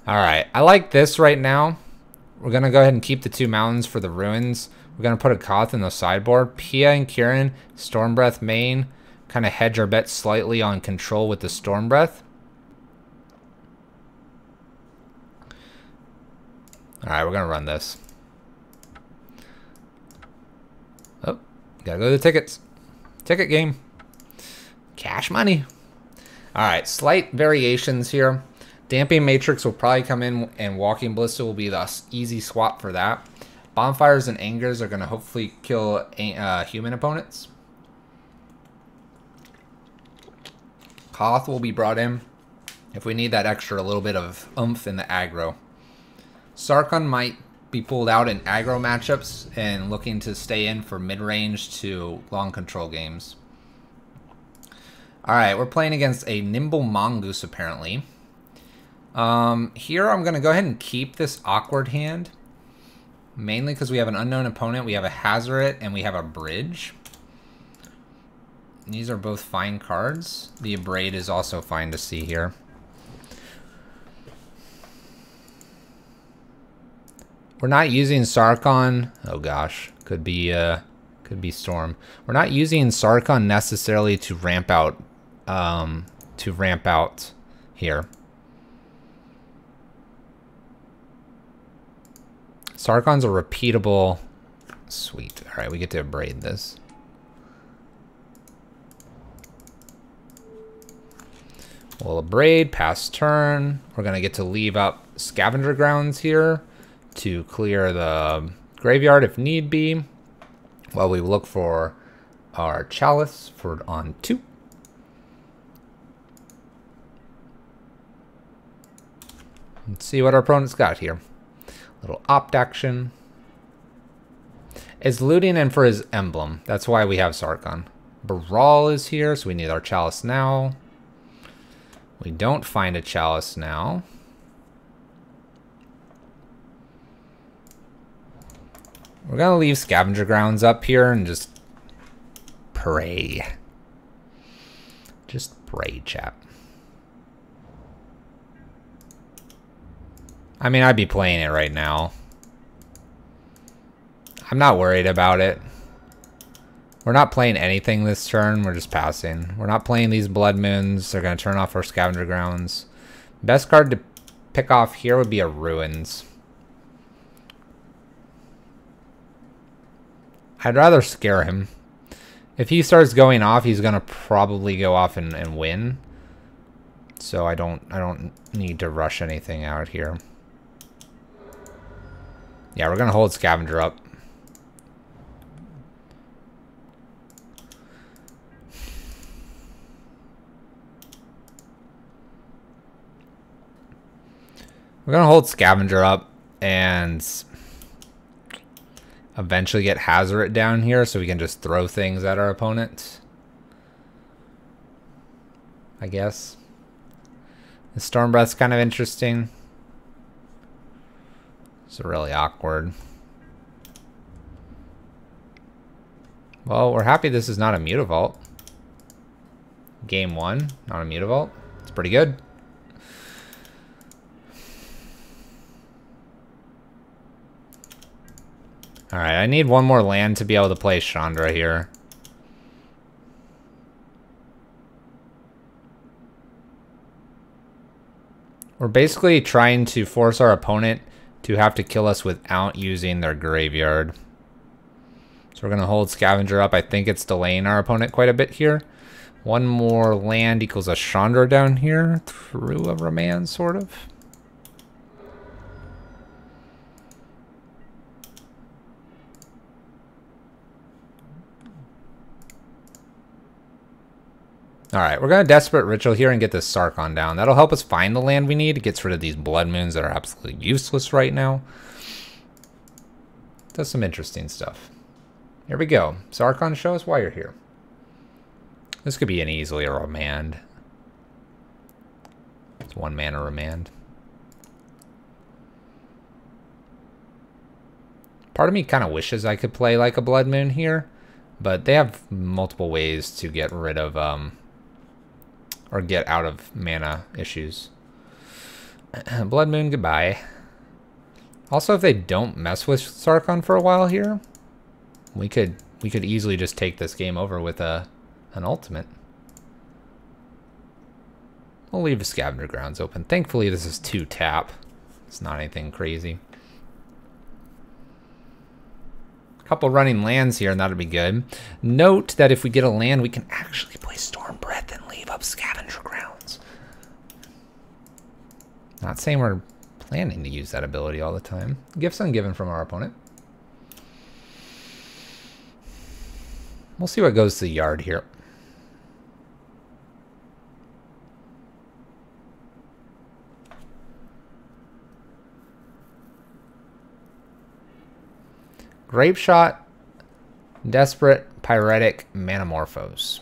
Alright, I like this right now. We're going to go ahead and keep the 2 mountains for the ruins. We're going to put a Koth in the sideboard. Pia and Kieran, Storm Breath main. Kind of hedge our bet slightly on control with the Storm Breath. Alright, we're going to run this. Oh, gotta go to the tickets. Ticket game. Cash money. Alright, slight variations here. Damping Matrix will probably come in, and Walking Ballista will be the easy swap for that. Bonfires and Angers are going to hopefully kill human opponents. Koth will be brought in if we need that extra little bit of oomph in the aggro. Sarkhan might be pulled out in aggro matchups and looking to stay in for mid-range to long control games. Alright, we're playing against a Nimble Mongoose apparently. Here I'm going to go ahead and keep this awkward hand. Mainly because we have an unknown opponent. We have a Hazoret and we have a Bridge. These are both fine cards. The Abrade is also fine to see here. We're not using Sarkhan. Oh gosh, could be Storm. We're not using Sarkhan necessarily to ramp out here. Sarkhan's a repeatable. Sweet. All right, we get to Abrade this. We'll Abrade, pass turn. We're gonna get to leave up Scavenger Grounds here to clear the graveyard if need be, while we look for our Chalice for on 2. Let's see what our opponent's got here. Little opt action. Is looting in for his emblem. That's why we have Sarkhan. Baral is here, so we need our Chalice now. We don't find a Chalice now. We're gonna leave Scavenger Grounds up here and just pray. Just pray, chat. I mean, I'd be playing it right now. I'm not worried about it. We're not playing anything this turn. We're just passing. We're not playing these Blood Moons. They're going to turn off our Scavenger Grounds. Best card to pick off here would be a Ruins. I'd rather scare him. If he starts going off, he's going to probably go off and win. So I don't need to rush anything out here. Yeah, we're going to hold Scavenger up. We're going to hold Scavenger up and eventually get Hazoret down here so we can just throw things at our opponent. I guess. The Storm Breath's kind of interesting. It's really awkward. Well, we're happy this is not a Mutavault. Game 1, not a Mutavault. It's pretty good. Alright, I need one more land to be able to play Chandra here. We're basically trying to force our opponent to have to kill us without using their graveyard. So we're going to hold Scavenger up. I think it's delaying our opponent quite a bit here. One more land equals a Chandra down here through a Remand, sort of. Alright, we're going to Desperate Ritual here and get this Sarkhan down. That'll help us find the land we need. It gets rid of these Blood Moons that are absolutely useless right now. Does some interesting stuff. Here we go. Sarkhan, show us why you're here. This could be an easily a Remand. It's 1 mana Remand. Part of me kind of wishes I could play like a Blood Moon here, but they have multiple ways to get rid of, or get out of mana issues. Blood Moon, goodbye. Also, if they don't mess with Sarkhan for a while here, we could easily just take this game over with an ultimate. We'll leave the Scavenger Grounds open. Thankfully, this is 2 tap. It's not anything crazy. Couple running lands here, and that'll be good. Note that if we get a land, we can actually play Storm Breath and leave up Scavenger Grounds. Not saying we're planning to use that ability all the time. Gifts ungiven from our opponent. We'll see what goes to the yard here. Grape Shot, Desperate, Pyretic, Manamorphose.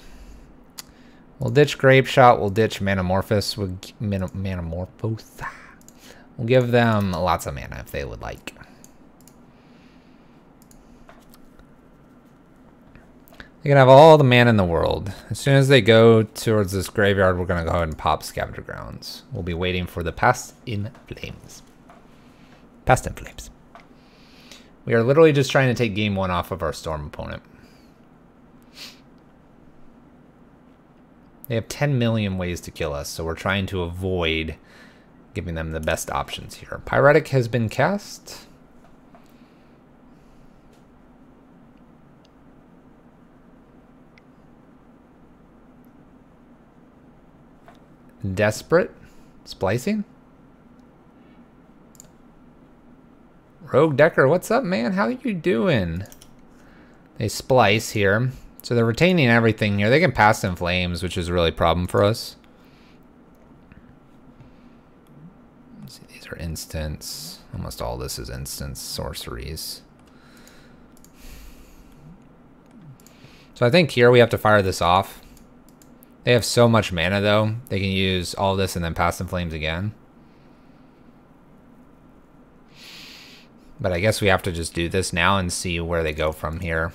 We'll ditch Grape Shot, we'll ditch Manamorphose. Manamorphose. We'll give them lots of mana if they would like. They can have all the mana in the world. As soon as they go towards this graveyard, we're going to go ahead and pop Scavenger Grounds. We'll be waiting for the Past in Flames. Past in Flames. We are literally just trying to take game 1 off of our Storm opponent. They have 10 million ways to kill us, so we're trying to avoid giving them the best options here. Pyretic has been cast. Desperate. Splicing. Rogue Decker, what's up, man? How you doing? They splice here. So they're retaining everything here. They can Past in Flames, which is really a problem for us. Let's see, these are instants. Almost all this is instants, sorceries. So I think here we have to fire this off. They have so much mana, though. They can use all this and then Past in Flames again. But I guess we have to just do this now and see where they go from here.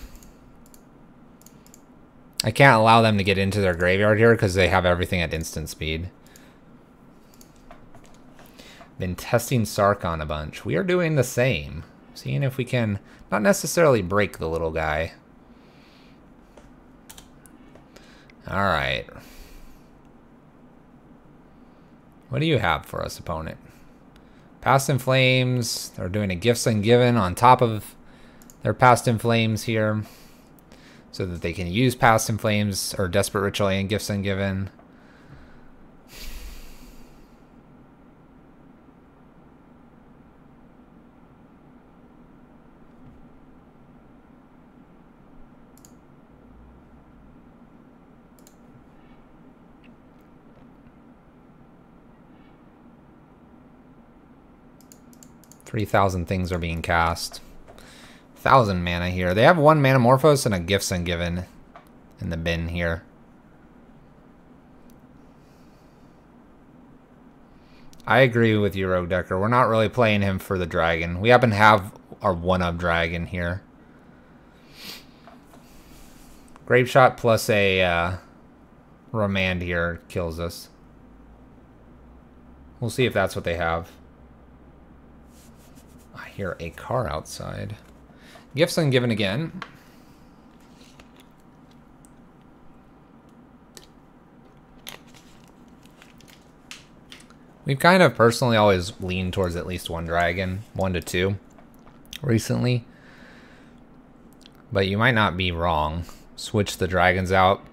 I can't allow them to get into their graveyard here because they have everything at instant speed. Been testing Sarkhan a bunch. We are doing the same. Seeing if we can not necessarily break the little guy. Alright. What do you have for us, opponent? Past in Flames. They're doing a Gifts Ungiven on top of their Past in Flames here. So that they can use Past in Flames or Desperate Ritual and Gifts Ungiven. $3,000 things are being cast. 1,000 mana here. They have 1 Manamorphose and a Gifts Ungiven in the bin here. I agree with you, Rogue Decker. We're not really playing him for the dragon. We happen to have our one-up dragon here. Grape Shot plus a Remand here kills us. We'll see if that's what they have. I hear a car outside. Gifts ungiven again. We've kind of personally always leaned towards at least one dragon, 1 to 2 recently. But you might not be wrong. Switch the dragons out.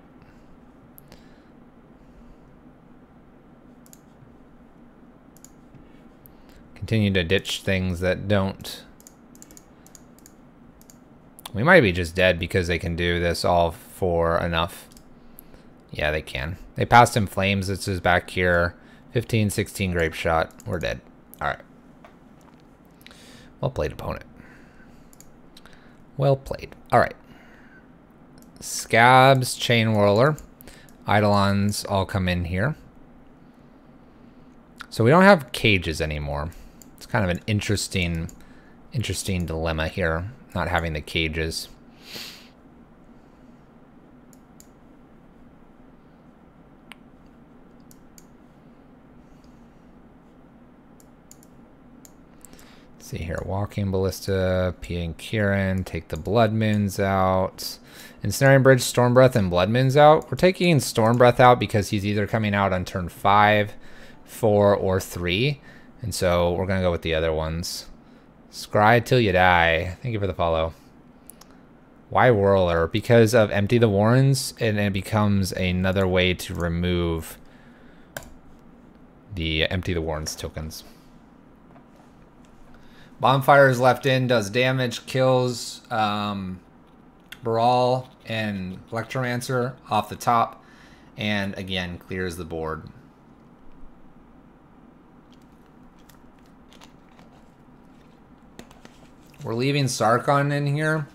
Continue to ditch things that don't. We might be just dead because they can do this all for enough. Yeah, they can. They passed him flames. This is back here. 15, 16 grape shot. We're dead. All right. Well played, opponent. Well played. All right. Scabs, Chain Whirler, Eidolons all come in here. So we don't have cages anymore. It's kind of an interesting dilemma here, not having the cages. Let's see here, Walking Ballista, P and Kieran, take the Blood Moons out. Ensnaring Bridge, Storm Breath, and Blood Moons out. We're taking Storm Breath out because he's either coming out on turn 5, 4, or 3. And so we're going to go with the other ones. Scry till you die. Thank you for the follow. Why Whirler? Because of Empty the Warrens, and it becomes another way to remove the Empty the Warrens tokens. Bonfire is left in, does damage, kills Brawl and Electromancer off the top, and again clears the board. We're leaving Sarkhan in here.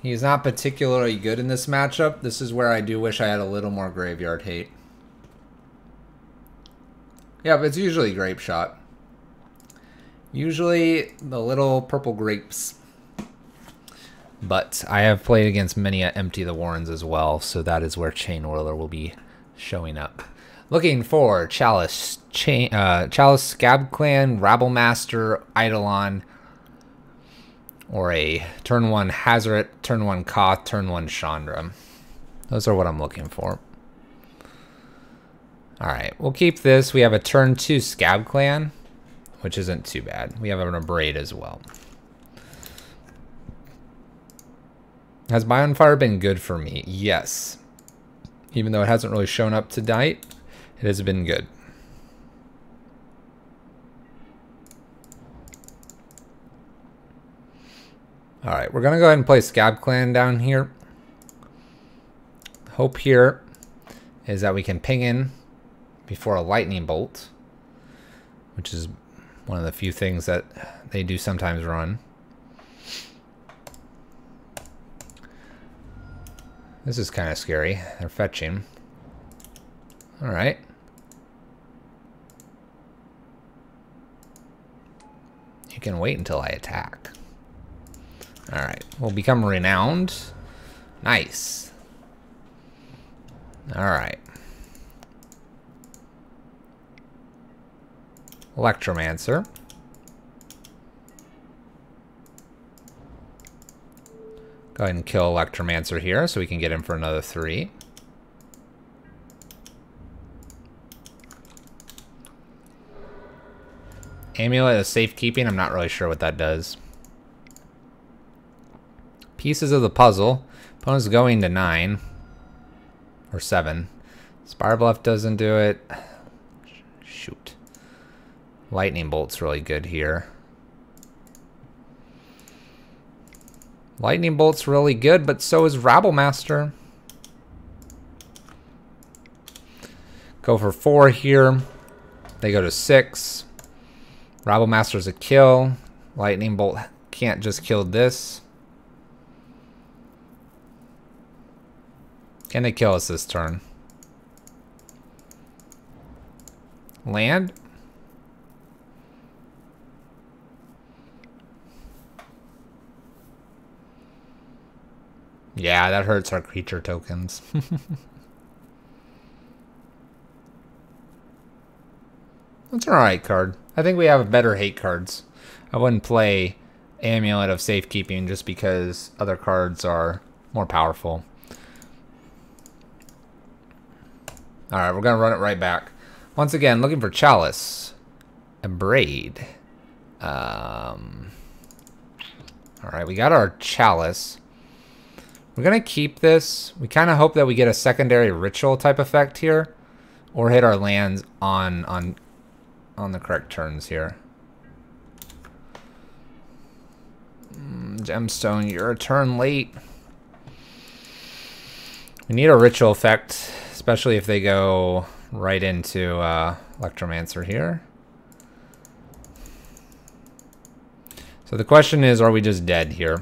He's not particularly good in this matchup. This is where I do wish I had a little more graveyard hate. Yeah, but it's usually Grape Shot. Usually the little purple grapes. But I have played against many Empty the Warrens as well, so that is where Chain Whirler will be showing up. Looking for Chalice, Chalice, Scab Clan, Rabble Master, Eidolon, or a turn 1 Hazoret, turn 1 Koth, turn 1 Chandra. Those are what I'm looking for. Alright, we'll keep this. We have a turn 2 Scab Clan, which isn't too bad. We have an Abrade as well. Has Bonfire been good for me? Yes. Even though it hasn't really shown up tonight, it has been good. Alright, we're going to go ahead and play Scab Clan down here. Hope here is that we can ping in before a Lightning Bolt, which is one of the few things that they do sometimes run. This is kind of scary. They're fetching. Alright. You can wait until I attack. Alright. We'll become renowned. Nice. Alright. Electromancer. Go ahead and kill Electromancer here so we can get him for another 3. Amulet is safekeeping. I'm not really sure what that does. Pieces of the puzzle. Opponent's going to 9. Or 7. Spire Bluff doesn't do it. Shoot. Lightning Bolt's really good here. Lightning Bolt's really good, but so is Rabble Master. Go for 4 here. They go to 6. Rabble Master's a kill. Lightning Bolt can't just kill this. Can they kill us this turn? Land? Yeah, that hurts our creature tokens. That's an alright card. I think we have better hate cards. I wouldn't play Amulet of Safekeeping just because other cards are more powerful. Alright, we're going to run it right back. Once again, looking for Chalice. A Braid. Alright, we got our Chalice. We're going to keep this. We kind of hope that we get a secondary ritual type effect here. Or hit our lands on the correct turns here. Gemstone, you're a turn late. We need a ritual effect, especially if they go right into Electromancer here. So the question is, are we just dead here?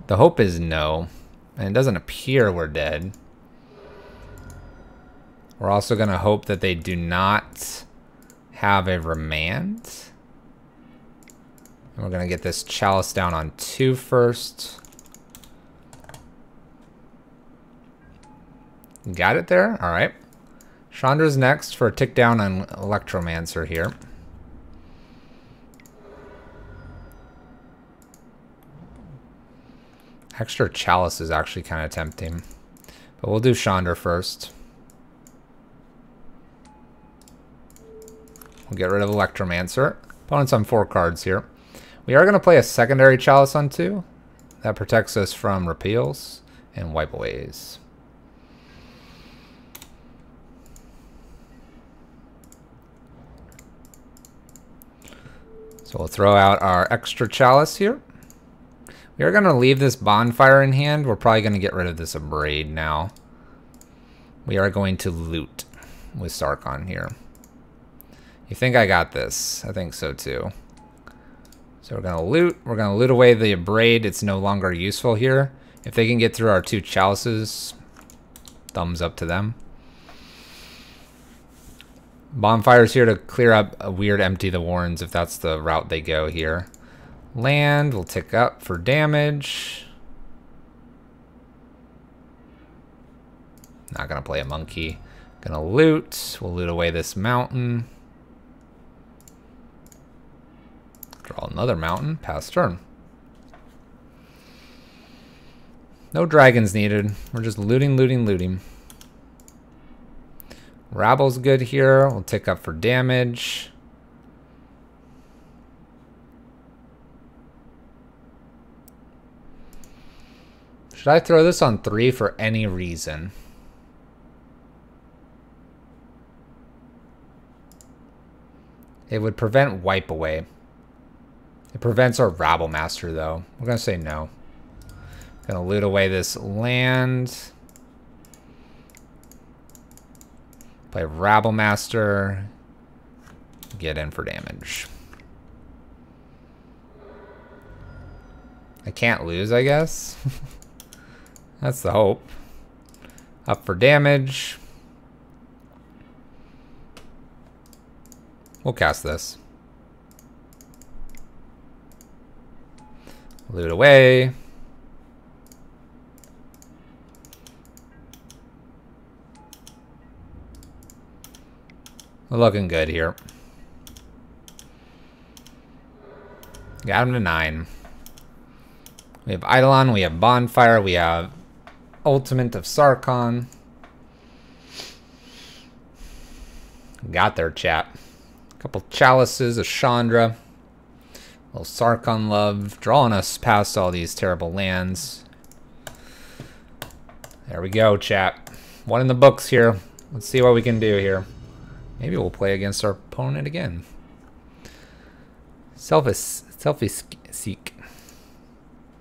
The hope is no, and it doesn't appear we're dead. We're also going to hope that they do not have a Remand. And we're going to get this Chalice down on 2 first. Got it there? Alright. Chandra's next for a tick down on Electromancer here. Extra Chalice is actually kind of tempting. But we'll do Chandra first. We'll get rid of Electromancer. Opponent's on 4 cards here. We are going to play a secondary Chalice on 2. That protects us from repeals and wipeaways. So we'll throw out our extra Chalice here. We are going to leave this Bonfire in hand. We're probably going to get rid of this Abrade now. We are going to loot with Sarkhan here. You think I got this? I think so too. So we're going to loot. We're going to loot away the Abrade. It's no longer useful here. If they can get through our 2 Chalices, thumbs up to them. Bonfire's here to clear up a weird Empty the Warrens if that's the route they go here. Land will tick up for damage. Not going to play a monkey. Going to loot. We'll loot away this mountain. Draw another mountain. Pass turn. No dragons needed. We're just looting, looting, looting. Rabble's good here. We'll tick up for damage. Should I throw this on 3 for any reason? It would prevent wipe away. It prevents our Rabble Master though. We're gonna say no. Gonna loot away this land. Play Rabble Master. Get in for damage. I can't lose, I guess. That's the hope. Up for damage. We'll cast this. Loot away. We're looking good here. Got him to 9. We have Eidolon, we have Bonfire, we have Ultimate of Sarkhan. Got their chat. A couple Chalices, a Chandra. A little Sarkhan love. Drawing us past all these terrible lands. There we go, chat. 1 in the books here. Let's see what we can do here. Maybe we'll play against our opponent again. Selfie seek.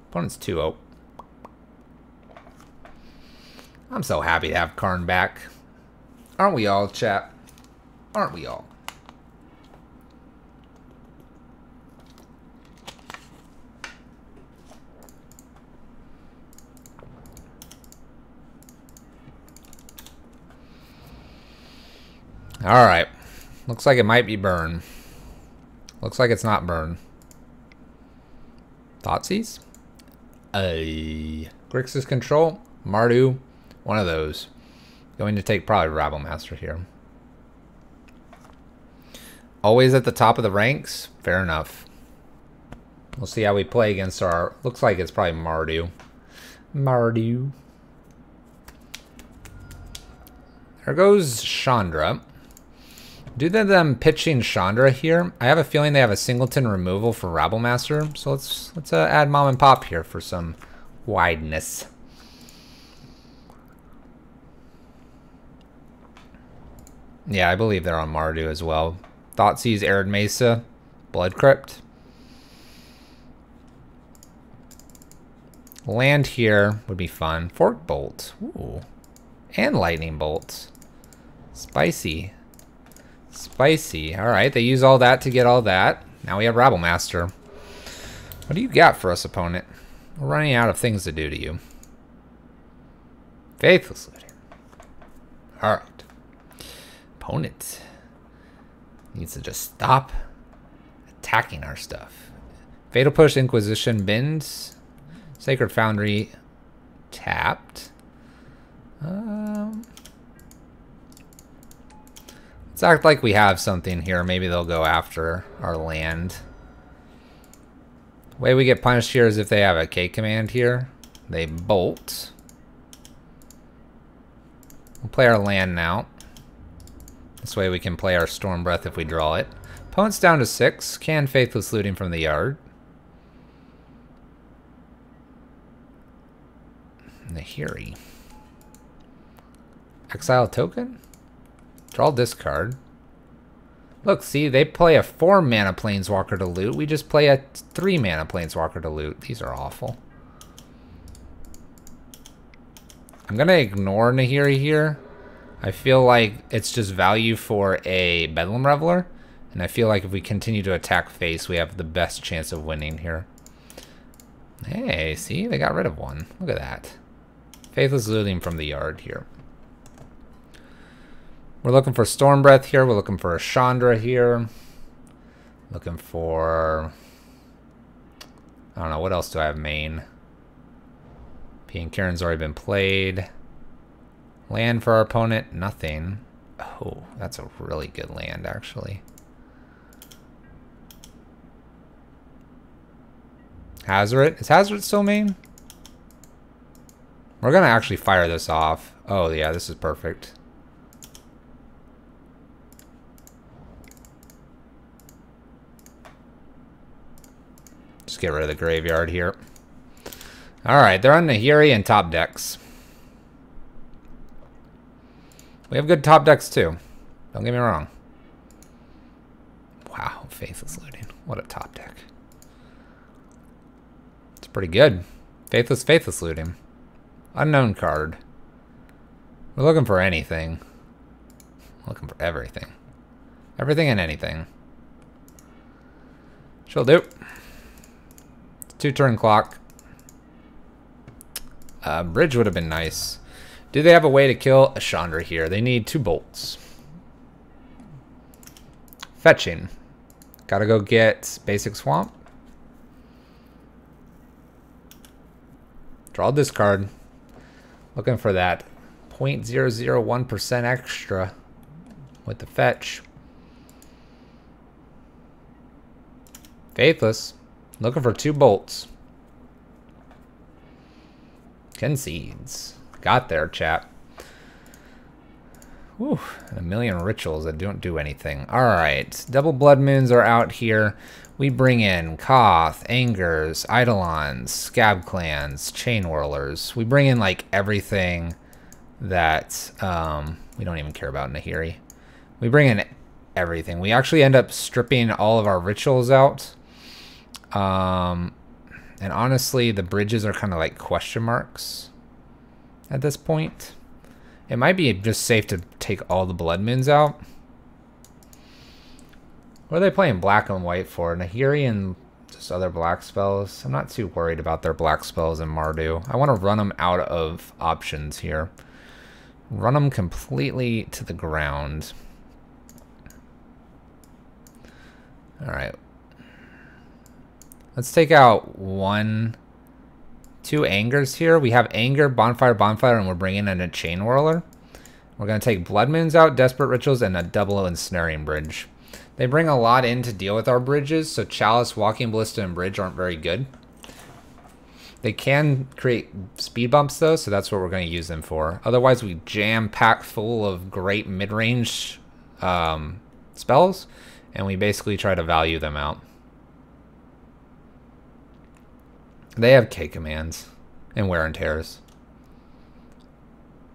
Opponent's 2-0. I'm so happy to have Karn back. Aren't we all, chat? Aren't we all? Alright. Looks like it might be burn. Looks like it's not burn. Thoughtseize? Grixis control. Mardu. One of those. Going to take probably Rabblemaster here. Always at the top of the ranks. Fair enough. We'll see how we play against our... Looks like it's probably Mardu. Mardu. There goes Chandra. Due to them pitching Chandra here, I have a feeling they have a singleton removal for Rabblemaster. So let's add Mom and Pop here for some wideness. Yeah, I believe they're on Mardu as well. Thoughtseize, Arid Mesa, Blood Crypt. Land here would be fun. Fork Bolt. Ooh. And Lightning Bolt. Spicy. Spicy. Alright, they use all that to get all that. Now we have Rabblemaster. What do you got for us, opponent? We're running out of things to do to you. Faithless Looting. Alright. Opponent needs to just stop attacking our stuff. Fatal Push, Inquisition, Bins. Sacred Foundry, tapped. Let's act like we have something here. Maybe they'll go after our land. The way we get punished here is if they have a K command here. They bolt. We'll play our land now. This way we can play our Storm Breath if we draw it. Opponent's down to 6. Can Faithless Looting from the yard. Nahiri. Exile token? Draw discard. Look, see, they play a 4 mana Planeswalker to loot. We just play a 3 mana Planeswalker to loot. These are awful. I'm going to ignore Nahiri here. I feel like it's just value for a Bedlam Reveler. And I feel like if we continue to attack face, we have the best chance of winning here. Hey, see, they got rid of one. Look at that. Faithless Looting from the yard here. We're looking for Storm Breath here. We're looking for a Chandra here. Looking for... I don't know, what else do I have main? P and Karen's already been played. Land for our opponent, nothing. Oh, that's a really good land, actually. Hazoret? Is Hazoret still main? We're gonna actually fire this off. Oh yeah, this is perfect. Just get rid of the graveyard here. Alright, they're on Nahiri and top decks. We have good top decks too. Don't get me wrong. Wow, Faithless Looting. What a top deck. It's pretty good. Faithless Looting. Unknown card. We're looking for anything. Looking for everything. Everything and anything. She'll do. 2-turn clock. Bridge would have been nice. Do they have a way to kill a Chandra here? They need 2 bolts. Fetching. Gotta go get basic swamp. Draw this card. Looking for that 0.001% extra with the fetch. Faithless. Looking for 2 bolts. Concedes. Got there, chap. Whew, and a million rituals that don't do anything. Alright, double blood moons are out here. We bring in Koth, Angers, Eidolons, Scab Clans, Chain Whirlers. We bring in like everything that we don't even care about Nahiri. We bring in everything. We actually end up stripping all of our rituals out. And honestly, the bridges are kind of like question marks at this point. It might be just safe to take all the blood moons out. What are they playing black and white for? Nahiri and just other black spells. I'm not too worried about their black spells in Mardu. I want to run them out of options here. Run them completely to the ground. Alright. Let's take out 1, 2 angers here. We have anger, bonfire, bonfire, and we're bringing in a chain whirler. We're going to take blood moons out, desperate rituals, and a double ensnaring bridge. They bring a lot in to deal with our bridges, so chalice, walking ballista, and bridge aren't very good. They can create speed bumps though, so that's what we're going to use them for. Otherwise, we jam pack full of great mid-range spells, and we basically try to value them out. They have K commands and wear and tears.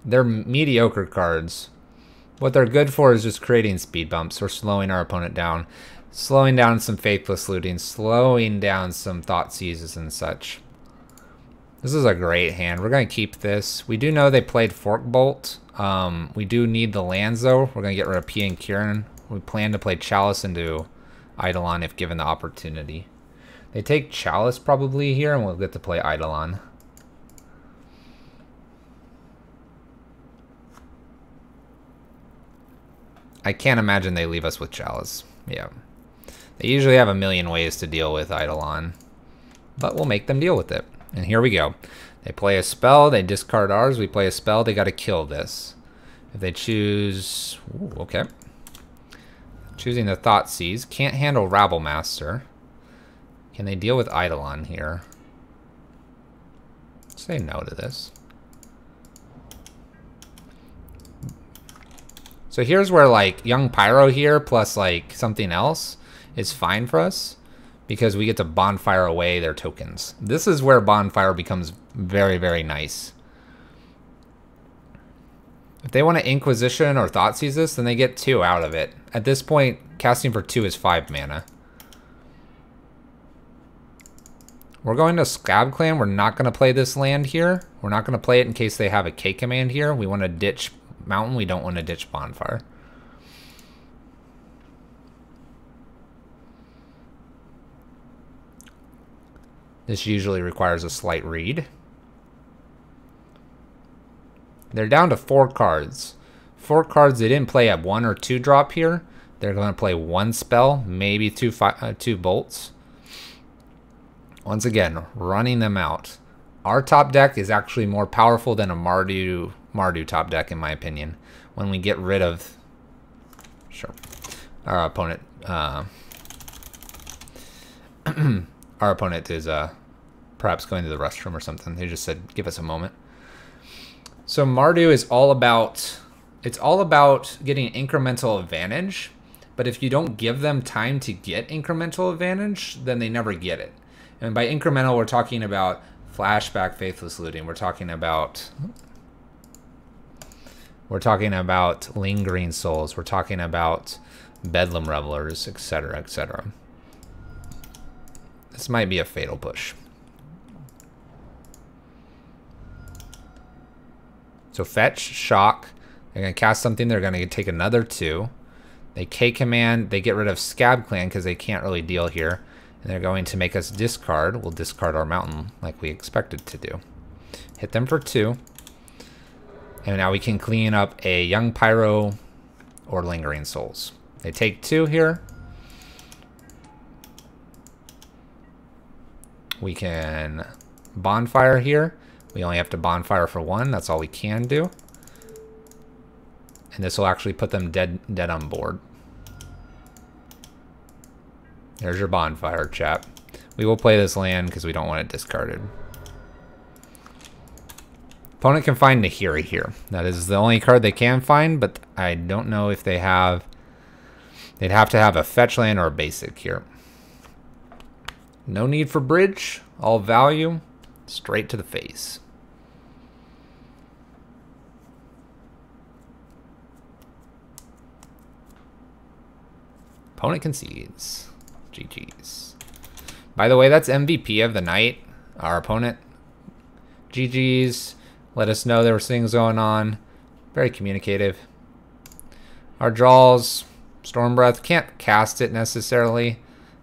They're mediocre cards. What they're good for is just creating speed bumps or slowing our opponent down, slowing down some faithless looting, slowing down some thought seizes and such. This is a great hand. We're going to keep this. We do know they played Fork Bolt. We do need the lands though. We're going to get rid of P and Kieran. We plan to play Chalice into Eidolon if given the opportunity. They take Chalice probably here, and we'll get to play Eidolon. I can't imagine they leave us with Chalice. Yeah. They usually have a million ways to deal with Eidolon, but we'll make them deal with it. And here we go. They play a spell, they discard ours, we play a spell, they got to kill this. If they choose... Ooh, okay. Choosing the Thoughtseize. Can't handle Rabble Master. Can they deal with Eidolon here? Say no to this. So here's where like Young Pyro here plus like something else is fine for us, because we get to bonfire away their tokens. This is where bonfire becomes very, very nice. If they want to Inquisition or Thoughtseize this, then they get 2 out of it. At this point, casting for 2 is 5 mana. We're going to Scab Clan. We're not going to play this land here. We're not going to play it in case they have a K command here. We want to ditch Mountain. We don't want to ditch Bonfire. This usually requires a slight read. They're down to 4 cards. 4 cards. They didn't play a 1 or 2 drop here. They're going to play 1 spell, maybe 2 bolts. Once again, running them out. Our top deck is actually more powerful than a Mardu top deck, in my opinion. When we get rid of, sure, our opponent. Our opponent is perhaps going to the restroom or something. They just said, "Give us a moment." So Mardu is all about. It's all about getting incremental advantage. But if you don't give them time to get incremental advantage, then they never get it. And by incremental, we're talking about flashback, faithless looting. We're talking about lingering souls. We're talking about bedlam revelers, etc., etc. This might be a fatal push. So fetch, shock. They're going to cast something. They're going to take another 2. They K command. They get rid of Scab Clan because they can't really deal here. And they're going to make us discard. We'll discard our mountain like we expected to do. Hit them for 2. And now we can clean up a Young Pyro or Lingering Souls. They take 2 here. We can bonfire here. We only have to bonfire for 1. That's all we can do. And this will actually put them dead on board. There's your bonfire, chap. We will play this land because we don't want it discarded. Opponent can find Nahiri here. That is the only card they can find, but I don't know if they have... They'd have to have a fetch land or a basic here. No need for bridge. All value. Straight to the face. Opponent concedes. GG's. By the way, that's MVP of the night. Our opponent. GG's. Let us know there were things going on. Very communicative. Our draws. Storm Breath. Can't cast it necessarily.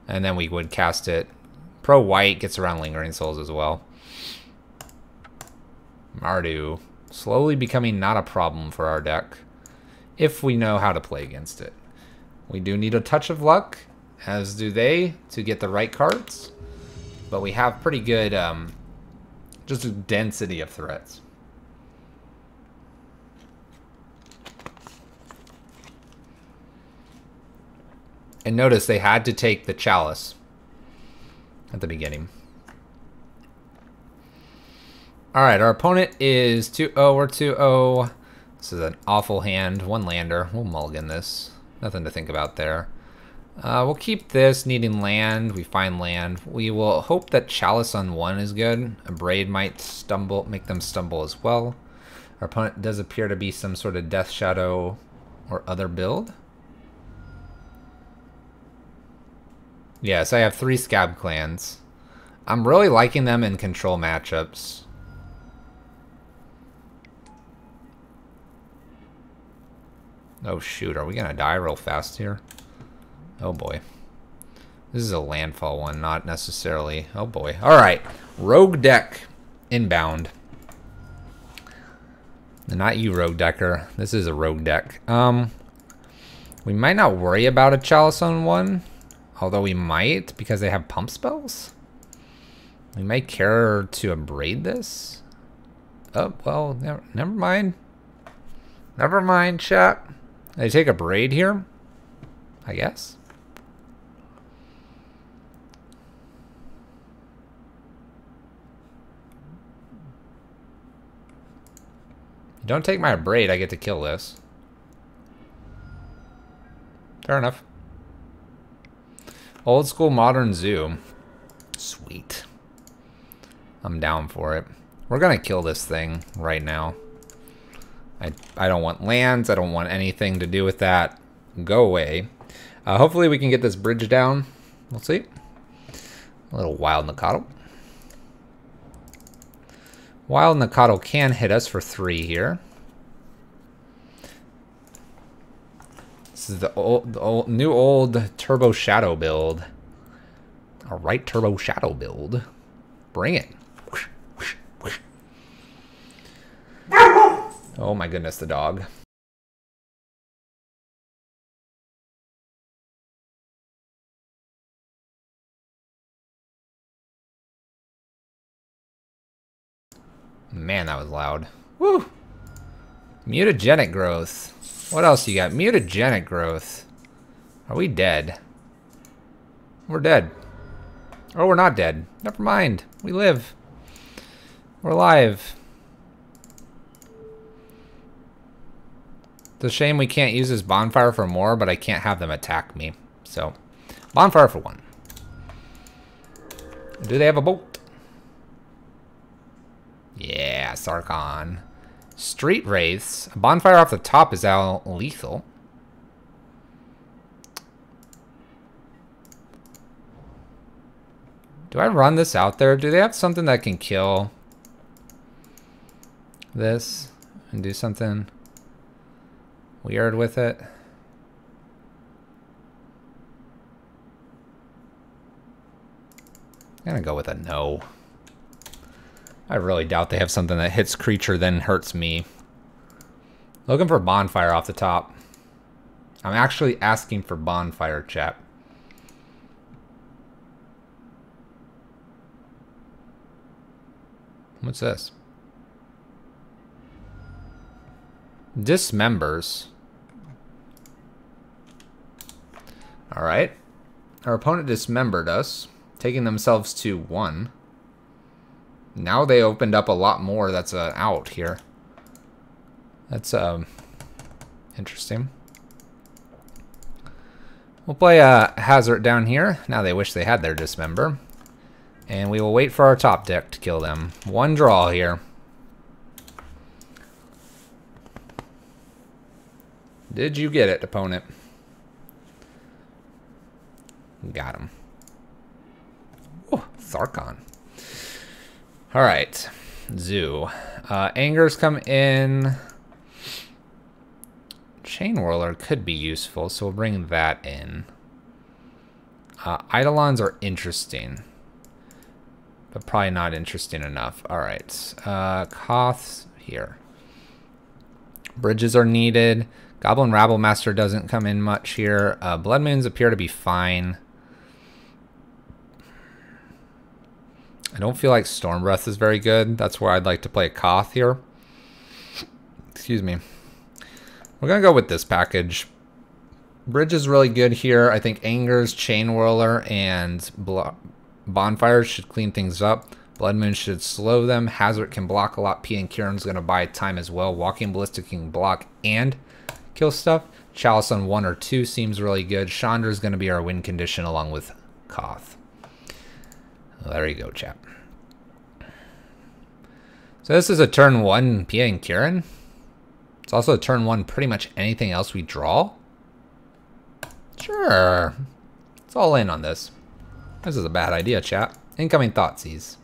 And then we would cast it. Pro White gets around Lingering Souls as well. Mardu. Slowly becoming not a problem for our deck. If we know how to play against it. We do need a touch of luck, as do they, to get the right cards. But we have pretty good Just a density of threats. And notice they had to take the Chalice at the beginning. Alright, our opponent is 2-0. We're 2-0. This is an awful hand. One lander. We'll mulligan this. Nothing to think about there. We'll keep this, needing land. We find land. We will hope that Chalice on 1 is good. A Braid might stumble, make them stumble as well. Our opponent does appear to be some sort of Death Shadow or other build. Yes, I have 3 Scab Clans. I'm really liking them in control matchups. Oh shoot, are we gonna die real fast here? Oh boy. This is a landfall one, not necessarily. Oh boy. Alright. Rogue deck inbound. Not you, Rogue Decker. This is a rogue deck. We might not worry about a Chalice on 1. Although we might, because they have pump spells. We might care to abrade this. Oh, well, never mind. Never mind, chat. They take a braid here, I guess. Don't take my braid, I get to kill this. Fair enough. Old school modern zoo. Sweet. I'm down for it. We're gonna kill this thing right now. I don't want lands. I don't want anything to do with that. Go away. Hopefully we can get this bridge down. We'll see. A little Wild Nikado. Wild Nikado can hit us for 3 here. This is the new old Turbo Shadow build. Alright, Turbo Shadow build. Bring it. Oh my goodness, the dog. Man, that was loud. Woo! Mutagenic growth. What else you got? Mutagenic growth. Are we dead? We're dead. Oh, we're not dead. Never mind. We live. We're alive. It's a shame we can't use this bonfire for more, but I can't have them attack me. So, bonfire for 1. Do they have a boat? Yeah, Sarkhan. Street Wraiths. A bonfire off the top is now lethal. Do I run this out there? Do they have something that can kill this and do something weird with it? I'm gonna go with a no. I really doubt they have something that hits creature then hurts me. Looking for bonfire off the top. I'm actually asking for bonfire, chat. What's this? Dismembers. Alright. Our opponent dismembered us, taking themselves to 1. Now they opened up a lot more that's out here. That's interesting. We'll play Hazard down here. Now they wish they had their dismember. And we will wait for our top deck to kill them. 1 draw here. Did you get it, opponent? Got him. Oh, Sarkhan. Alright. Zoo. Angers come in. Chain Whirler could be useful, so we'll bring that in. Eidolons are interesting, but probably not interesting enough. Alright. Koths here. Bridges are needed. Goblin Rabble Master doesn't come in much here. Blood Moons appear to be fine. I don't feel like Storm Breath is very good. That's where I'd like to play a Koth here. Excuse me. We're going to go with this package. Bridge is really good here. I think Anger's, Chain Whirler, and Bonfire should clean things up. Blood Moon should slow them. Hazard can block a lot. P and Kieran's going to buy time as well. Walking Ballistic can block and kill stuff. Chalice on 1 or 2 seems really good. Chandra's going to be our win condition along with Koth. Well, there you go, chap. So this is a turn 1 P and Kieran. It's also a turn 1 pretty much anything else we draw. Sure. It's all in on this. This is a bad idea, chat. Incoming Thoughtseize.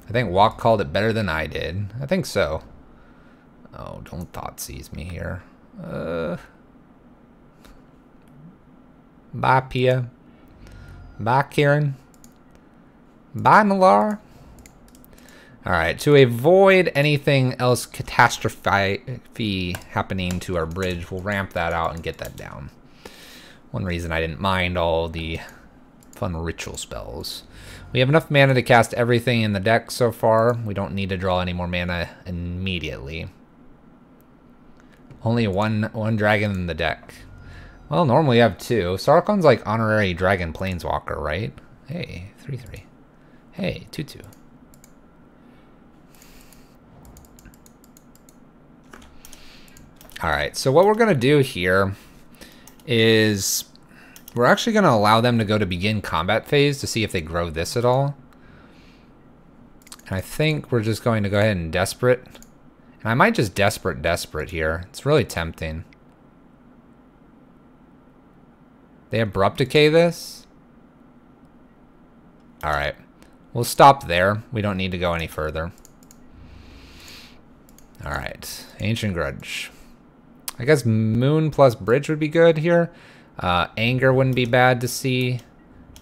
I think Walk called it better than I did. I think so. Oh, don't Thoughtseize me here. Bye, Pia. Bye, Kieran. Bye, Nalar. Alright, to avoid anything else catastrophe happening to our bridge, we'll ramp that out and get that down. One reason I didn't mind all the fun ritual spells. We have enough mana to cast everything in the deck so far. We don't need to draw any more mana immediately. Only one dragon in the deck. Well, normally we have 2. Sarkhan's like honorary dragon planeswalker, right? Hey, 3/3. Hey, 2/2. Alright, so what we're going to do here is we're actually going to allow them to go to begin combat phase to see if they grow this at all. And I think we're just going to go ahead and Desperate. And I might just Desperate here. It's really tempting. They Abrupt Decay this? Alright. We'll stop there. We don't need to go any further. Alright. Ancient Grudge. I guess Moon plus Bridge would be good here. Anger wouldn't be bad to see.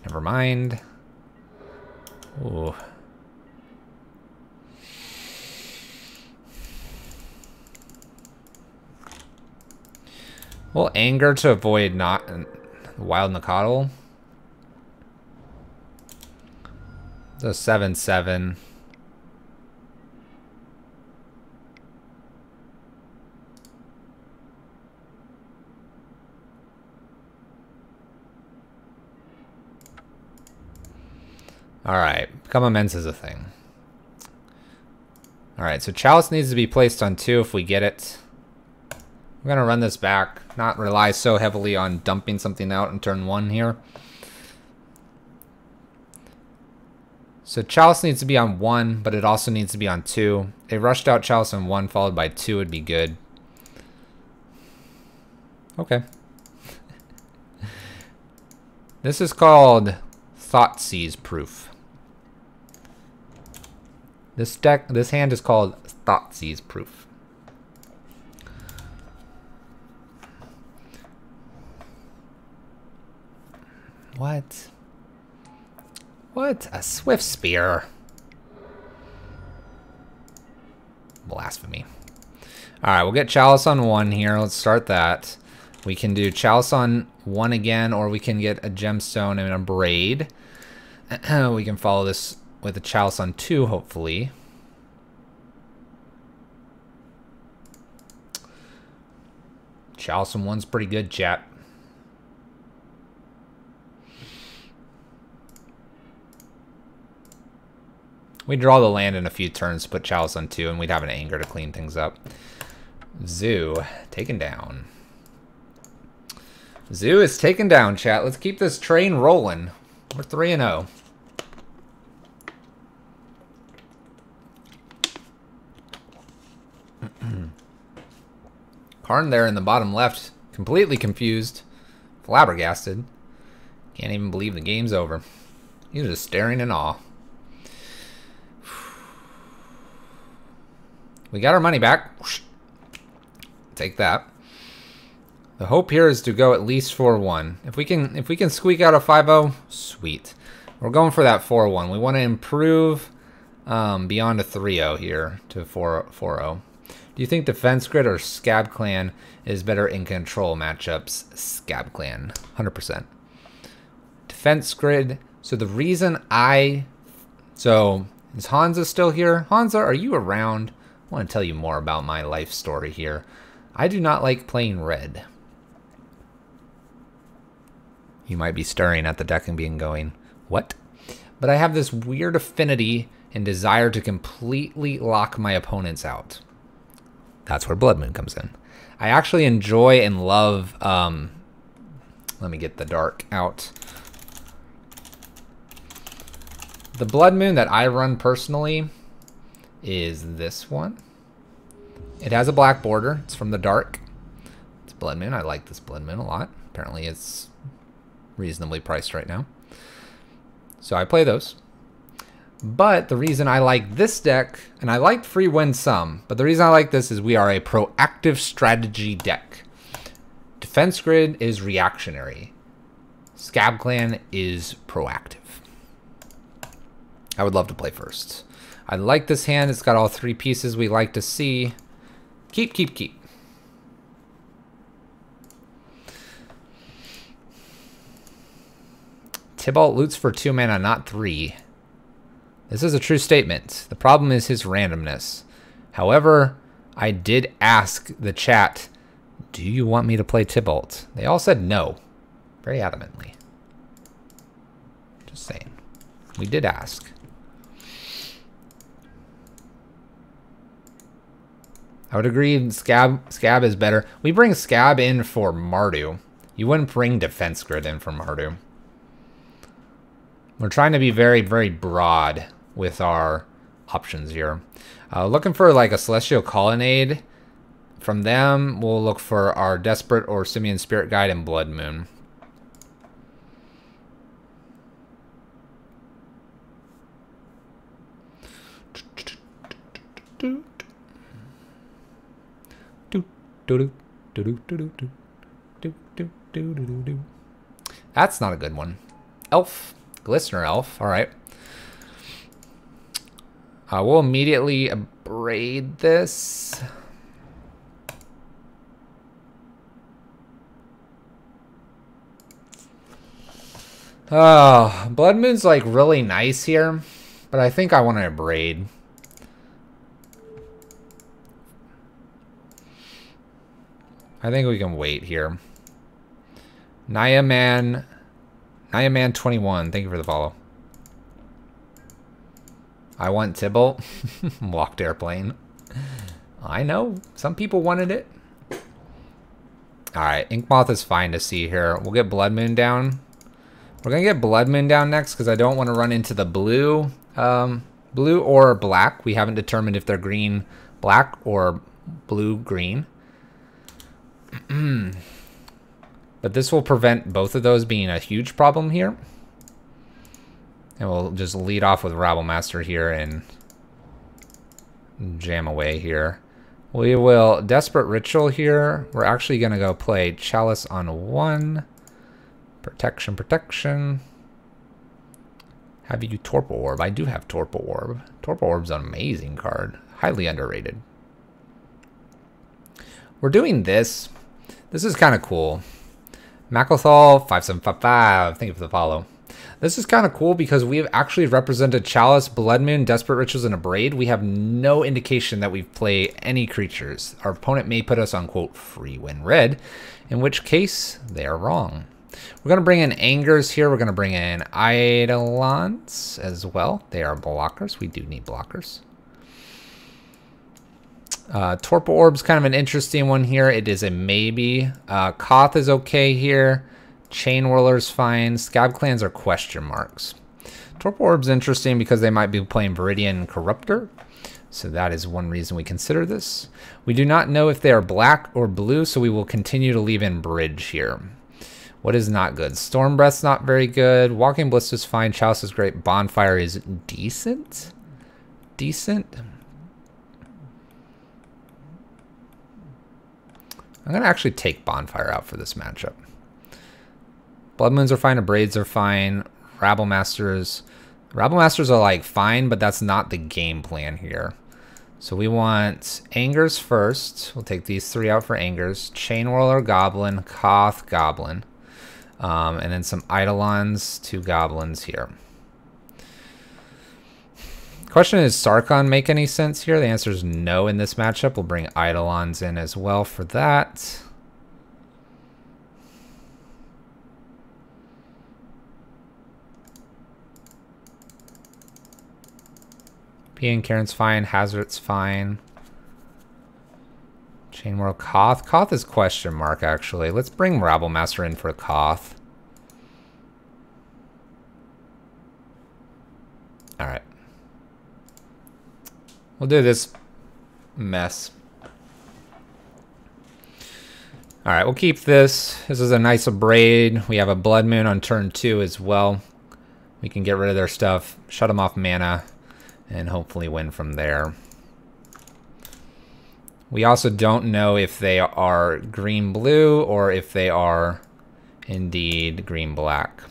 Never mind. Ooh. Well, Anger to avoid not Wild Nacatl. The 7/7. Alright, Become Immense is a thing. Alright, so Chalice needs to be placed on 2 if we get it. We're going to run this back, not rely so heavily on dumping something out in turn 1 here. So Chalice needs to be on 1, but it also needs to be on 2. A rushed out Chalice on 1 followed by 2 would be good. Okay. This is called Thoughtseize Proof. This hand is called Thoughtseize Proof. What? What? A Swift Spear. Blasphemy. Alright, we'll get Chalice on 1 here. Let's start that. We can do Chalice on 1 again, or we can get a Gemstone and a Braid. We can follow this with a Chalice on 2, hopefully. Chalice on 1's pretty good, chat. We'd draw the land in a few turns, put Chalice on 2, and we'd have an Anger to clean things up. Zoo, taken down. Zoo is taken down, chat. Let's keep this train rolling. We're 3-0. Karn there in the bottom left, completely confused, flabbergasted. Can't even believe the game's over. He's just staring in awe. We got our money back. Take that. The hope here is to go at least 4-1. If we can squeak out a 5-0, sweet. We're going for that 4-1. We want to improve beyond a 3-0 here to 4-0. Do you think Defense Grid or Scab Clan is better in control matchups? Scab Clan, 100%. defense grid. So the reason so is Hansa still here? Hansa, are you around? I want to tell you more about my life story here. I do not like playing red. You might be staring at the deck and being going, what? But I have this weird affinity and desire to completely lock my opponents out. That's where Blood Moon comes in. I actually enjoy and love, let me get the dark out. The Blood Moon that I run personally is this one. It has a black border. It's from the dark. It's Blood Moon. I like this Blood Moon a lot. Apparently it's reasonably priced right now. So I play those. But the reason I like this deck, and I like free win some, but the reason I like this is we are a proactive strategy deck. Defense Grid is reactionary. Scab Clan is proactive. I would love to play first. I like this hand. It's got all three pieces we like to see. Keep, keep, keep. Tybalt loots for 2 mana, not 3. This is a true statement. The problem is his randomness. However, I did ask the chat, do you want me to play Tybalt? They all said no. Very adamantly. Just saying. We did ask. I would agree Scab is better. We bring Scab in for Mardu. You wouldn't bring Defense Grid in for Mardu. We're trying to be very, very broad with our options here. Looking for like a Celestial Colonnade. From them, we'll look for our Desperate or Simian Spirit Guide and Blood Moon. That's not a good one. Elf. Glistener Elf. Alright. We'll immediately abrade this. Oh, Blood Moon's like really nice here, but I think I want to abrade. I think we can wait here. Naya Man 21, thank you for the follow. I want Tybalt. Walked airplane. I know, some people wanted it. Alright, Inkmoth is fine to see here. We'll get Blood Moon down. We're gonna get Blood Moon down next because I don't want to run into the blue. Blue or black. We haven't determined if they're green, black, or blue, green. But this will prevent both of those being a huge problem here. And we'll just lead off with Rabble Master here and jam away here. We will Desperate Ritual here. We're actually going to go play Chalice on 1. Protection, protection. Have you Torpor Orb? I do have Torpor Orb. Torpor Orb's an amazing card. Highly underrated. We're doing this. This is kind of cool. Macothal 5755. Thank you for the follow. This is kind of cool because we've actually represented Chalice, Blood Moon, Desperate Rituals, and Abrade. We have no indication that we've played any creatures. Our opponent may put us on, quote, free win red, in which case they are wrong. We're going to bring in Angers here. We're going to bring in Eidolons as well. They are blockers. We do need blockers. Torpor Orb's kind of an interesting one here. It is a maybe. Koth is okay here. Chain Whirler's fine. Scab Clans are question marks. Torpor Orb's interesting because they might be playing Viridian Corruptor. So that is one reason we consider this. We do not know if they are black or blue, so we will continue to leave in Bridge here. What is not good? Storm Breath's not very good. Walking Blister's fine. Chalice is great. Bonfire is decent. Decent. I'm going to actually take Bonfire out for this matchup. Blood Moons are fine. Abrades are fine. Rabble Masters. Rabble Masters are like fine, but that's not the game plan here. So we want Angers first. We'll take these 3 out for Angers. Chain Whirler, Goblin. Koth, Goblin. And then some Eidolons, 2 goblins here. Question is, Sarkhan make any sense here? The answer is no in this matchup. We'll bring Eidolons in as well for that. P and Karen's fine. Hazard's fine. Chain World Koth. Koth is question mark, actually. Let's bring Rabblemaster in for Koth. Alright. We'll do this mess. Alright, we'll keep this. This is a nice Abrade. We have a Blood Moon on turn 2 as well. We can get rid of their stuff, shut them off mana, and hopefully win from there. We also don't know if they are green-blue or if they are indeed green-black.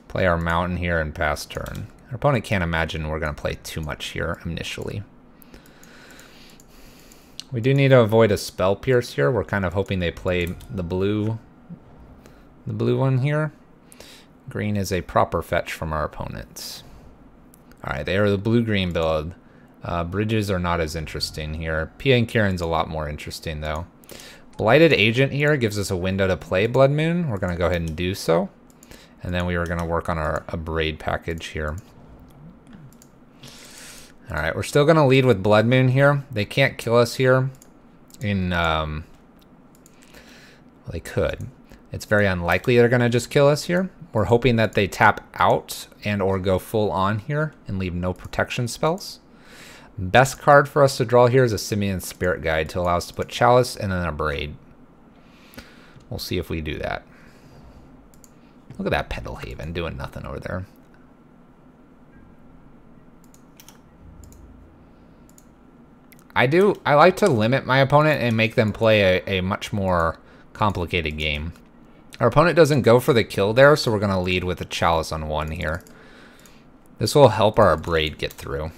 Play our mountain here and pass turn. Our opponent can't imagine we're going to play too much here initially. We do need to avoid a Spell Pierce here. We're kind of hoping they play the blue one here. Green is a proper fetch from our opponents. Alright, they are the blue-green build. Bridges are not as interesting here. Pia and Kieran's a lot more interesting, though. Blighted Agent here gives us a window to play Blood Moon. We're going to go ahead and do so. And then we are going to work on our Abrade package here. Alright, we're still going to lead with Blood Moon here. They can't kill us here. Well, they could. It's very unlikely they're going to just kill us here. We're hoping that they tap out and or go full on here and leave no protection spells. Best card for us to draw here is a Simian Spirit Guide to allow us to put Chalice and then a Braid. We'll see if we do that. Look at that Pendelhaven doing nothing over there. I like to limit my opponent and make them play a much more complicated game. Our opponent doesn't go for the kill there, so we're going to lead with a Chalice on 1 here. This will help our Braid get through.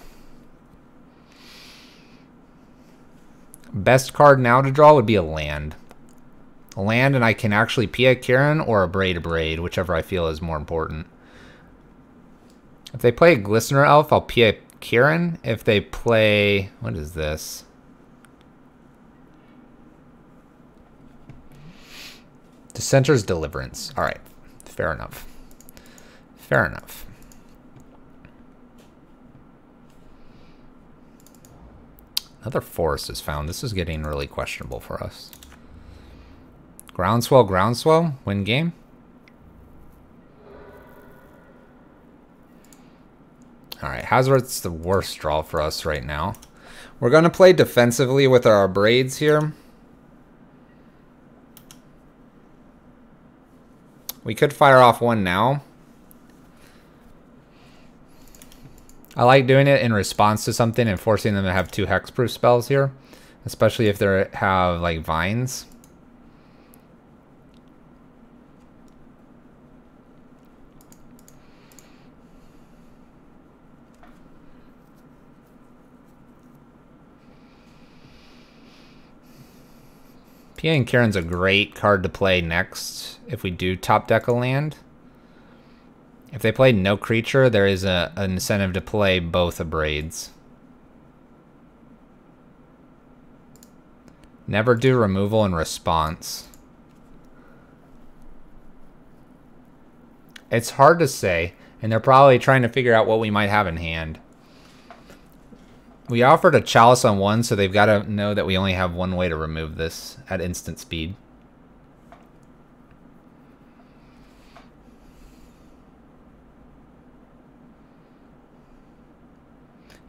Best card now to draw would be a land. A land, and I can actually Pia Kieran or a Braid, whichever I feel is more important. If they play a Glistener Elf, I'll Pia Kieran. If they play... what is this? Dissenter's Deliverance. Alright, fair enough. Fair enough. Another forest is found. This is getting really questionable for us. Groundswell, Groundswell. Win game. Alright, Hazard's the worst draw for us right now. We're going to play defensively with our Braids here. We could fire off 1 now. I like doing it in response to something and forcing them to have 2 hexproof spells here. Especially if they have, like, vines. Pia and Kieran's a great card to play next if we do top deck a land. If they play no creature, there is an incentive to play both Abrades. Never do removal in response. It's hard to say, and they're probably trying to figure out what we might have in hand. We offered a Chalice on 1, so they've got to know that we only have 1 way to remove this at instant speed.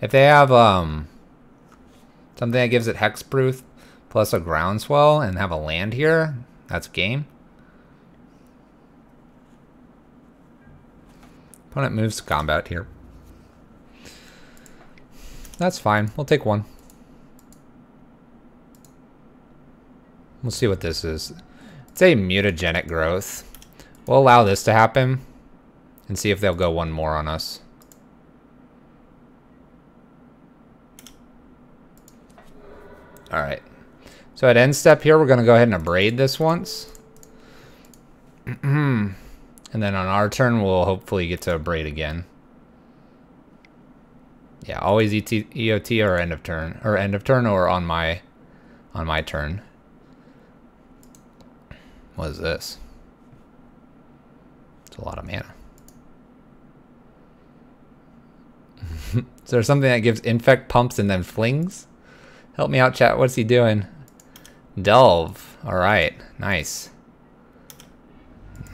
If they have something that gives it hexproof plus a Groundswell and have a land here, that's game. Opponent moves to combat here. That's fine. We'll take 1. We'll see what this is. It's a mutagenic growth. We'll allow this to happen and see if they'll go 1 more on us. Alright. So at end step here, we're going to go ahead and Abrade this once. And then on our turn, we'll hopefully get to abrade again. Yeah, always EOT or end of turn. Or end of turn or on my turn. What is this? It's a lot of mana. Is there something that gives infect pumps and then flings? Help me out, chat. What's he doing? Delve. Alright. Nice.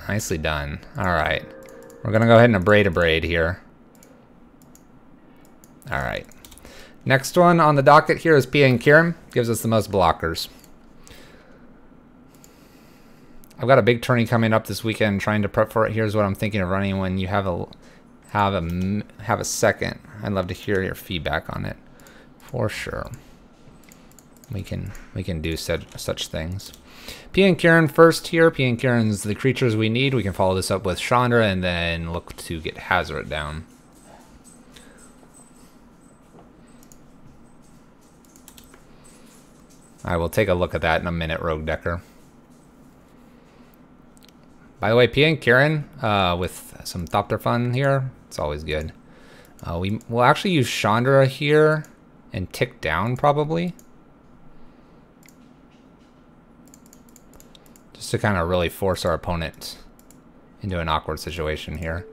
Nicely done. Alright. We're going to go ahead and abrade here. Alright. Next one on the docket here is Pia and Kieran. Gives us the most blockers. I've got a big tourney coming up this weekend, trying to prep for it. Here's what I'm thinking of running when you have a second. I'd love to hear your feedback on it. For sure. We can do such things. Pia and Kieran first here. Pia and Kieran's the creatures we need. We can follow this up with Chandra and then look to get Hazoret down. I will take a look at that in a minute, Rogue Decker. By the way, Pia and Kieran with some Thopter fun here. It's always good. We'll actually use Chandra here and tick down probably. Just to kind of really force our opponent into an awkward situation here.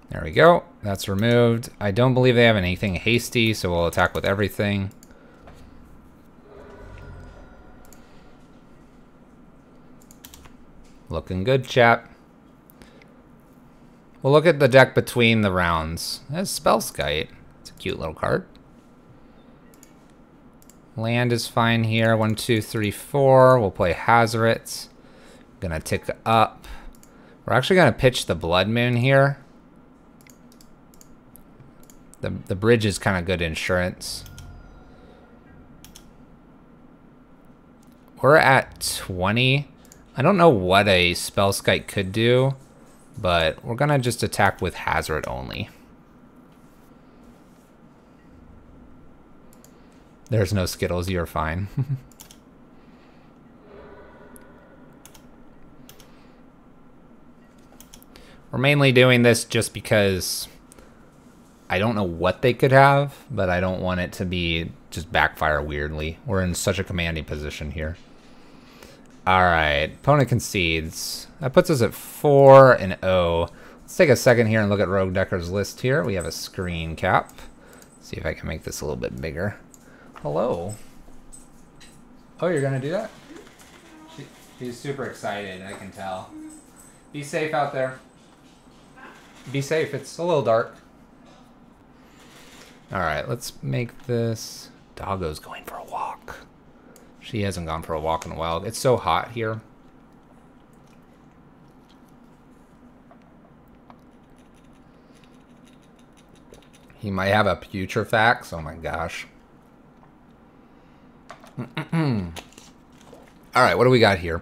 There we go. That's removed. I don't believe they have anything hasty, so we'll attack with everything. Looking good, chap. We'll look at the deck between the rounds. That's Spellskite. It's a cute little card. Land is fine here. 1, 2, 3, 4. We'll play Hazoret. Gonna tick up. We're actually gonna pitch the Blood Moon here. The bridge is kind of good insurance. We're at 20. I don't know what a Spellskite could do, but we're gonna just attack with Hazoret only. There's no Skittles, you're fine. We're mainly doing this just because I don't know what they could have, but I don't want it to be just backfire weirdly. We're in such a commanding position here. Alright, opponent concedes. That puts us at 4-0. Let's take a second here and look at Rogue Decker's list here. We have a screen cap. See if I can make this a little bit bigger. Hello. Oh, you're gonna do that? She's super excited, I can tell. Be safe out there. Be safe, it's a little dark. Alright, let's make this... Doggo's going for a walk. She hasn't gone for a walk in a while. It's so hot here. He might have a Putrefax. Oh my gosh. Alright, what do we got here?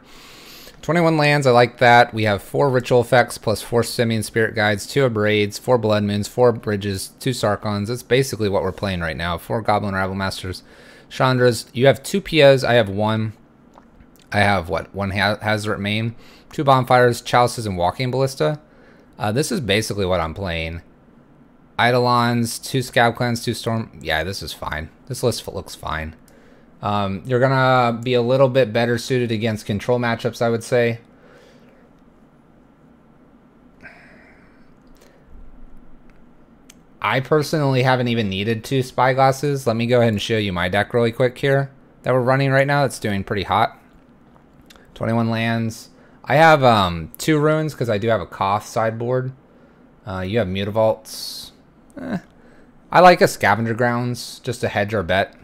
21 lands, I like that. We have 4 ritual effects plus 4 Simian Spirit Guides, 2 Abrades, 4 Blood Moons, 4 Bridges, 2 Sarkhans. That's basically what we're playing right now. 4 Goblin Rabble Masters. Chandras. You have 2 Pias. I have 1. I have, what, 1 Hazoret main, 2 Bonfires, Chalices, and Walking Ballista. This is basically what I'm playing. Eidolons, 2 Scab Clans, 2 Storm. Yeah, this is fine. This list looks fine. You're going to be a little bit better suited against control matchups, I would say. I personally haven't even needed 2 Spyglasses. Let me go ahead and show you my deck really quick here that we're running right now. It's doing pretty hot. 21 lands. I have 2 runes because I do have a Koth sideboard. You have Mutavaults. I like a Scavenger Grounds just to hedge our bet,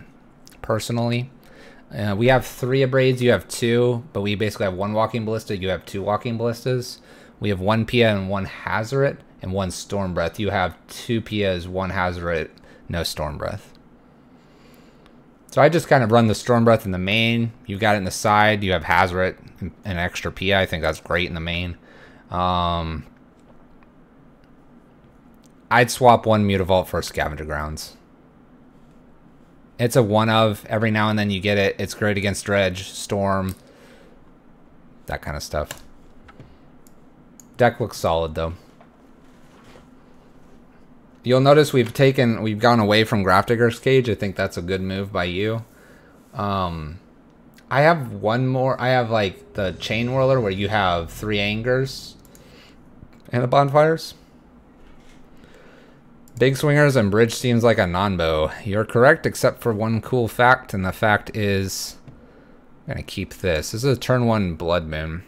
personally. We have 3 Abrades, you have 2, but we basically have 1 Walking Ballista, you have 2 Walking Ballistas. We have 1 Pia and 1 Hazoret and 1 Storm Breath. You have 2 Pias, 1 Hazoret, no Storm Breath. So I just kind of run the Storm Breath in the main. You got it in the side. You have Hazoret and an extra Pia. I think that's great in the main. I'd swap 1 Mutavault for Scavenger Grounds. It's a one of. Every now and then you get it. It's great against Dredge, Storm, that kind of stuff. Deck looks solid though. You'll notice we've gone away from Grafdigger's Cage. I think that's a good move by you. I have one more. I have like the Chain Whirler where you have 3 Angers and the Bonfires. Big Swingers and Bridge seems like a non-bow. You're correct except for one cool fact, and the fact is I'm going to keep this. This is a turn 1 Blood Moon.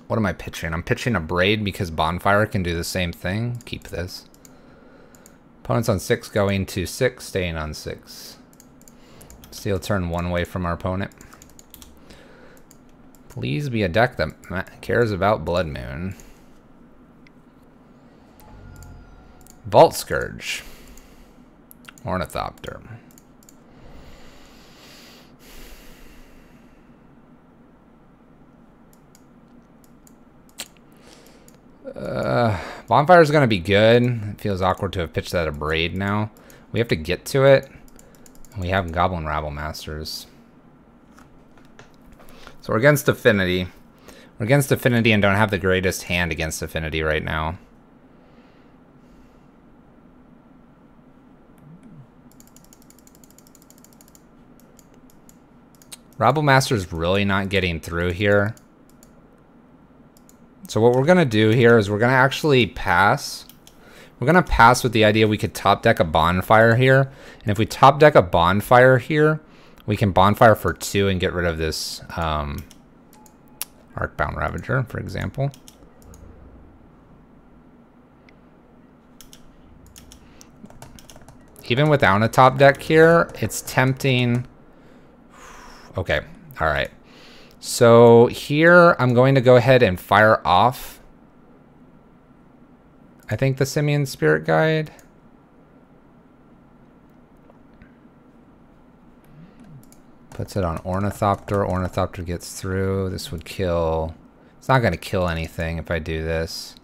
What am I pitching? I'm pitching a Braid because Bonfire can do the same thing. Keep this. Opponent's on 6 going to 6, staying on 6. Steal turn 1 away from our opponent. Please be a deck that cares about Blood Moon. Vault Scourge. Ornithopter. Bonfire's gonna be good. It feels awkward to have pitched that a Braid now. We have to get to it. We have Goblin Rabble Masters. So we're against Affinity. We're against Affinity and don't have the greatest hand against Affinity right now. Rabble Master's really not getting through here. So what we're going to do here is we're going to actually pass. We're going to pass with the idea we could top deck a Bonfire here. And if we top deck a Bonfire here, we can Bonfire for 2 and get rid of this Arcbound Ravager, for example. Even without a top deck here, it's tempting. Okay, all right. So here I'm going to go ahead and fire off, I think, the Simian Spirit Guide. Puts it on Ornithopter. Ornithopter gets through. This would kill. It's not going to kill anything if I do this.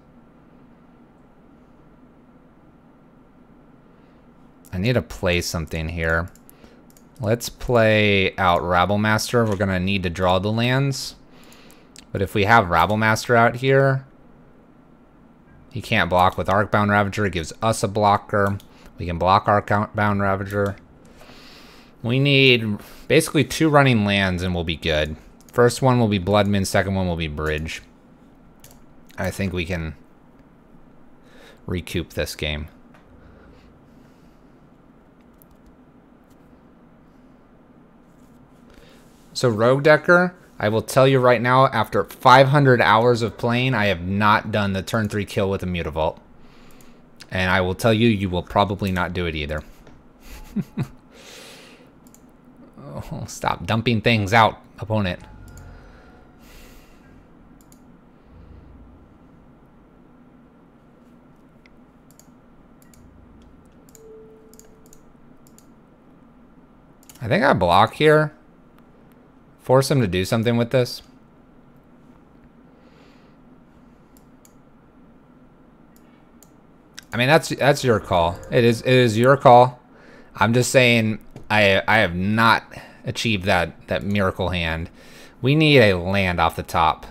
I need to play something here. Let's play out Rabble Master. We're going to need to draw the lands. But if we have Rabble Master out here, he can't block with Arcbound Ravager. It gives us a blocker. We can block Arcbound Ravager. We need basically 2 running lands and we'll be good. First one will be Blood Moon. Second one will be Bridge. I think we can recoup this game. So Rogue Decker, I will tell you right now, after 500 hours of playing, I have not done the turn 3 kill with a Mutavault. And I will tell you, you will probably not do it either. Oh, stop dumping things out, opponent. I think I block here. Force him to do something with this. I mean, that's your call. It is your call. I'm just saying I have not achieved that miracle hand. We need a land off the top.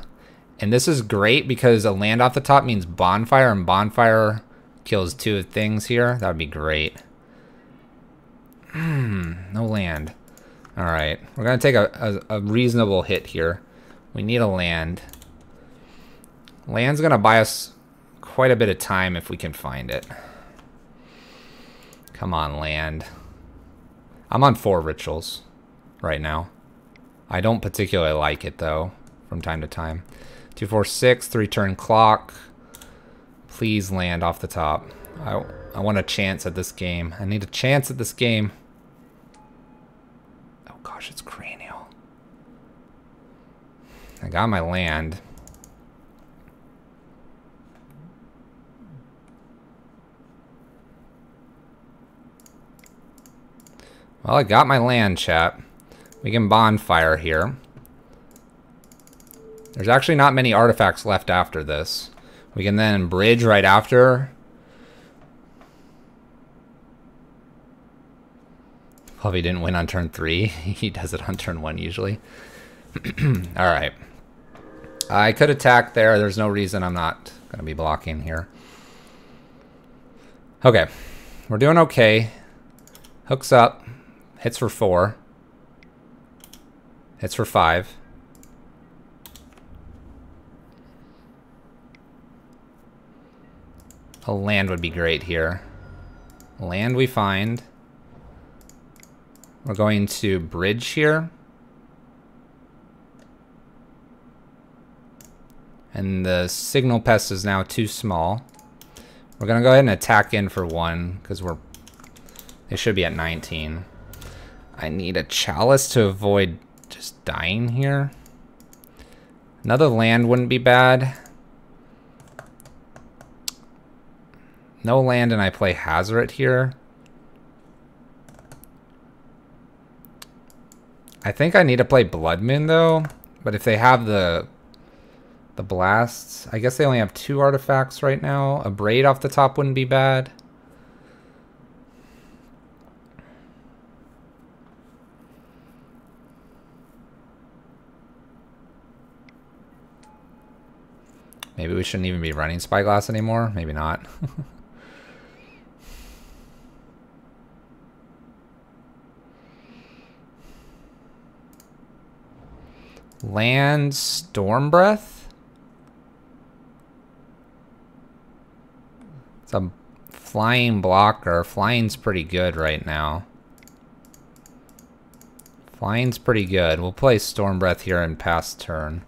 And this is great because a land off the top means Bonfire, and Bonfire kills 2 things here. That would be great. No land. All right, we're gonna take a reasonable hit here. We need a land. Land's gonna buy us quite a bit of time if we can find it. Come on, land. I'm on 4 rituals right now. I don't particularly like it though, from time to time. 2, 4, 6, 3 turn clock. Please land off the top. I want a chance at this game. I need a chance at this game. Gosh, it's cranial. I got my land. Well, I got my land, chat. We can Bonfire here. There's actually not many artifacts left after this. We can then Bridge right after. Probably didn't win on turn 3. He does it on turn 1 usually. Alright. I could attack there. There's no reason I'm not going to be blocking here. Okay. We're doing okay. Hooks up. Hits for 4. Hits for 5. A land would be great here. Land we find. We're going to bridge here. And the signal pest is now too small. We're going to go ahead and attack in for 1 because they should be at 19. I need a chalice to avoid just dying here. Another land wouldn't be bad. No land and I play Hazoret here. I think I need to play Blood Moon though. But if they have the blasts, I guess they only have 2 artifacts right now. A braid off the top wouldn't be bad. Maybe we shouldn't even be running Spyglass anymore. Maybe not. Land Storm Breath. It's a flying blocker. Flying's pretty good right now. Flying's pretty good. We'll play Storm Breath here and pass turn.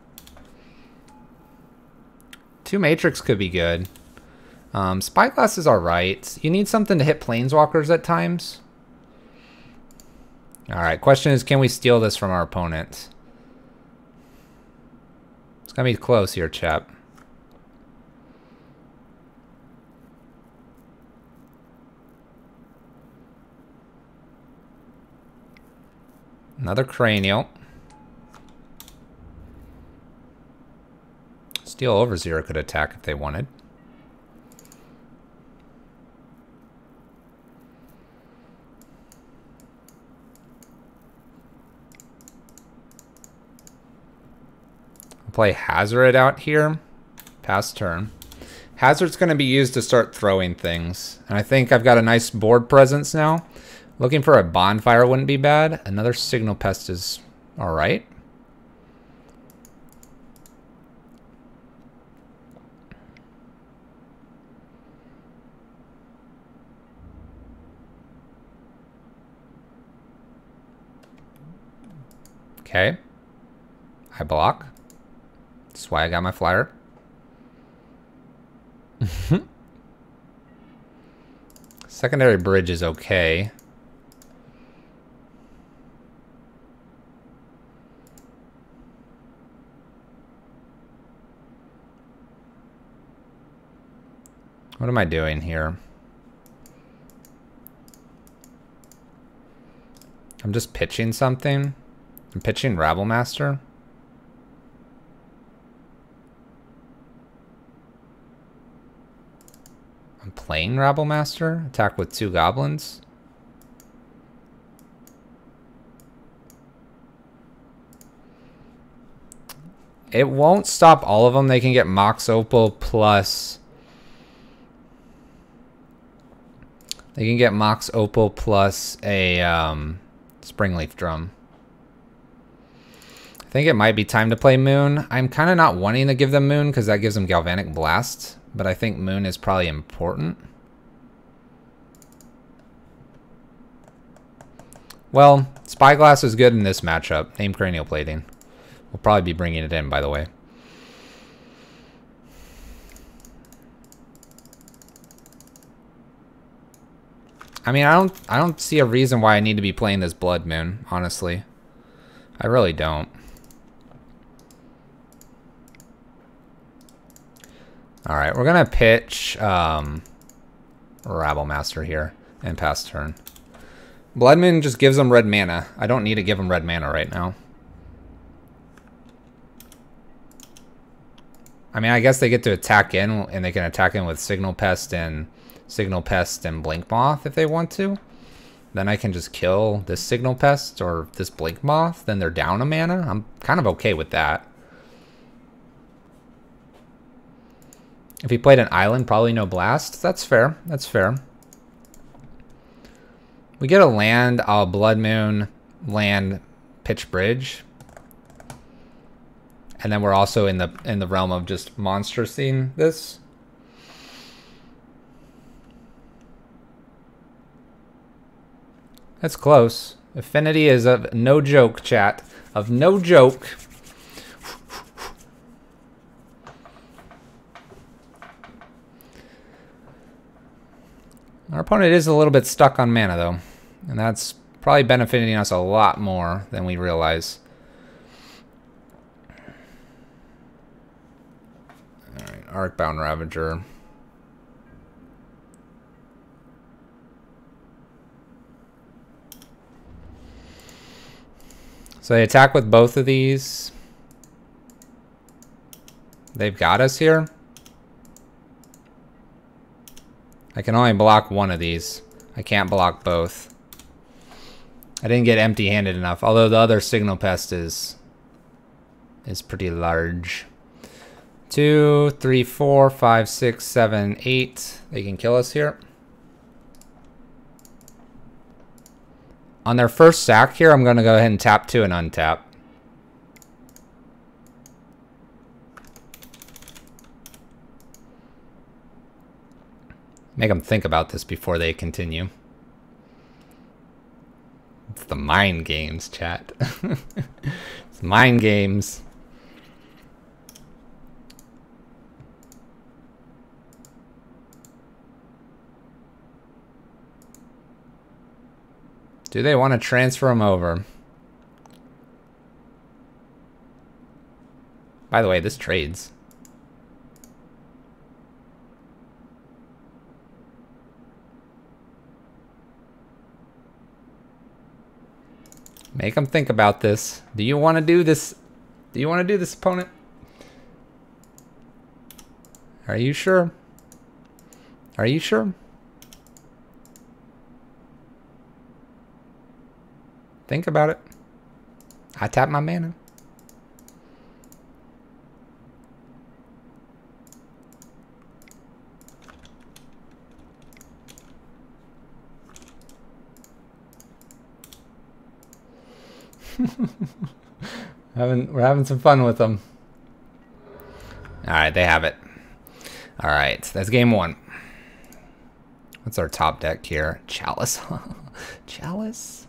2 Matrix could be good. Spyglass is alright. You need something to hit Planeswalkers at times. Alright, question is, can we steal this from our opponent? It's gonna be close here, chap. Another Cranial. Steel Overseer could attack if they wanted. I'll play Hazoret out here. Pass turn. Hazard's going to be used to start throwing things. And I think I've got a nice board presence now. Looking for a Bonfire wouldn't be bad. Another Signal Pest is alright. Okay. I block. That's why I got my flyer. Secondary bridge is okay. What am I doing here? I'm just pitching something. I'm pitching Rabblemaster. I'm playing Rabblemaster. Attack with 2 goblins. It won't stop all of them. They can get Mox Opal plus... They can get Mox Opal plus a Springleaf Drum. I think it might be time to play Moon. I'm kind of not wanting to give them Moon because that gives them Galvanic Blast. But I think Moon is probably important. Well, Spyglass is good in this matchup. Name Cranial Plating. We'll probably be bringing it in, by the way. I mean, I don't see a reason why I need to be playing this Blood Moon, honestly. I really don't. Alright, we're gonna pitch Rabblemaster here and pass turn. Blood Moon just gives them red mana. I don't need to give them red mana right now. I mean, I guess they get to attack in, and they can attack in with Signal Pest and Blink Moth if they want to. then I can just kill this Signal Pest or this Blink Moth, then they're down a mana. I'm kind of okay with that. If he played an island, probably no blast. That's fair. That's fair. We get a land, Blood Moon, land, Pitch Bridge. And then we're also in the realm of just monster seeing this. That's close. Affinity is of no joke, chat. Of no joke. Our opponent is a little bit stuck on mana, though. And that's probably benefiting us a lot more than we realize. Alright, Arcbound Ravager. So they attack with both of these. They've got us here. I can only block one of these. I can't block both. I didn't get empty-handed enough, although the other Signal Pest is pretty large. 2, 3, 4, 5, 6, 7, 8. They can kill us here. On their first sack here, I'm going to go ahead and tap 2 and untap. Make them think about this before they continue. It's the mind games, chat. It's mind games. Do they want to transfer him over? By the way, this trades. Make them think about this. Do you want to do this? Do you want to do this, opponent? Are you sure? Are you sure? Think about it. I tap my mana. We're having some fun with them. All right, they have it. All right, that's game 1. What's our top deck here? Chalice. Chalice.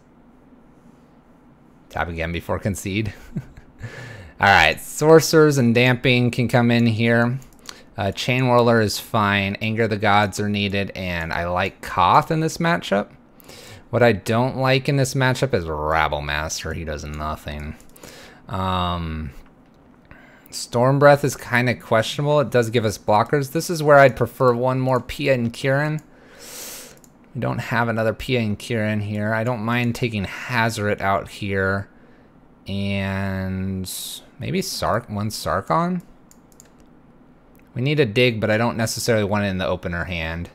Tap again before concede. All right, Sorcerers and Damping can come in here. Chain Whirler is fine. Anger the Gods are needed, and I like Koth in this matchup. What I don't like in this matchup is Rabble Master. He does nothing. Storm Breath is kind of questionable. It does give us blockers. This is where I'd prefer one more Pia and Kirin. We don't have another Pia and Kirin here. I don't mind taking Hazoret out here. And maybe one Sarkhan? We need a dig, but I don't necessarily want it in the opener hand.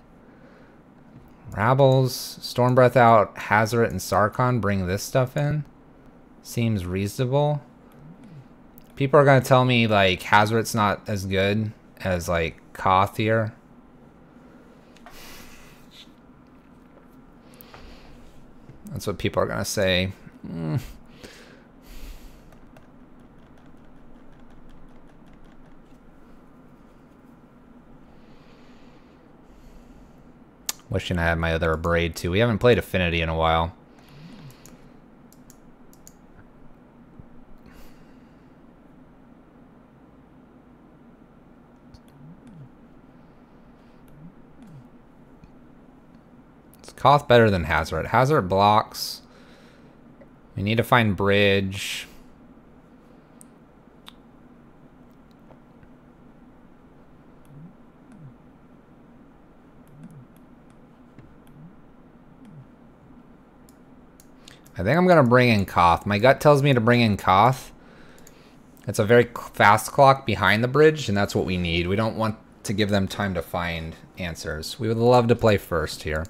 Rabbles, Storm Breath out, Hazoret and Sarkhan bring this stuff in. Seems reasonable. People are going to tell me, like, Hazoret's not as good as, like, Koth here. That's what people are going to say. Wishing I had my other Abrade too. We haven't played Affinity in a while. Is Koth better than Hazoret? Hazoret blocks. We need to find Bridge. I think I'm going to bring in Koth. My gut tells me to bring in Koth. It's a very fast clock behind the bridge, and that's what we need. We don't want to give them time to find answers. We would love to play first here.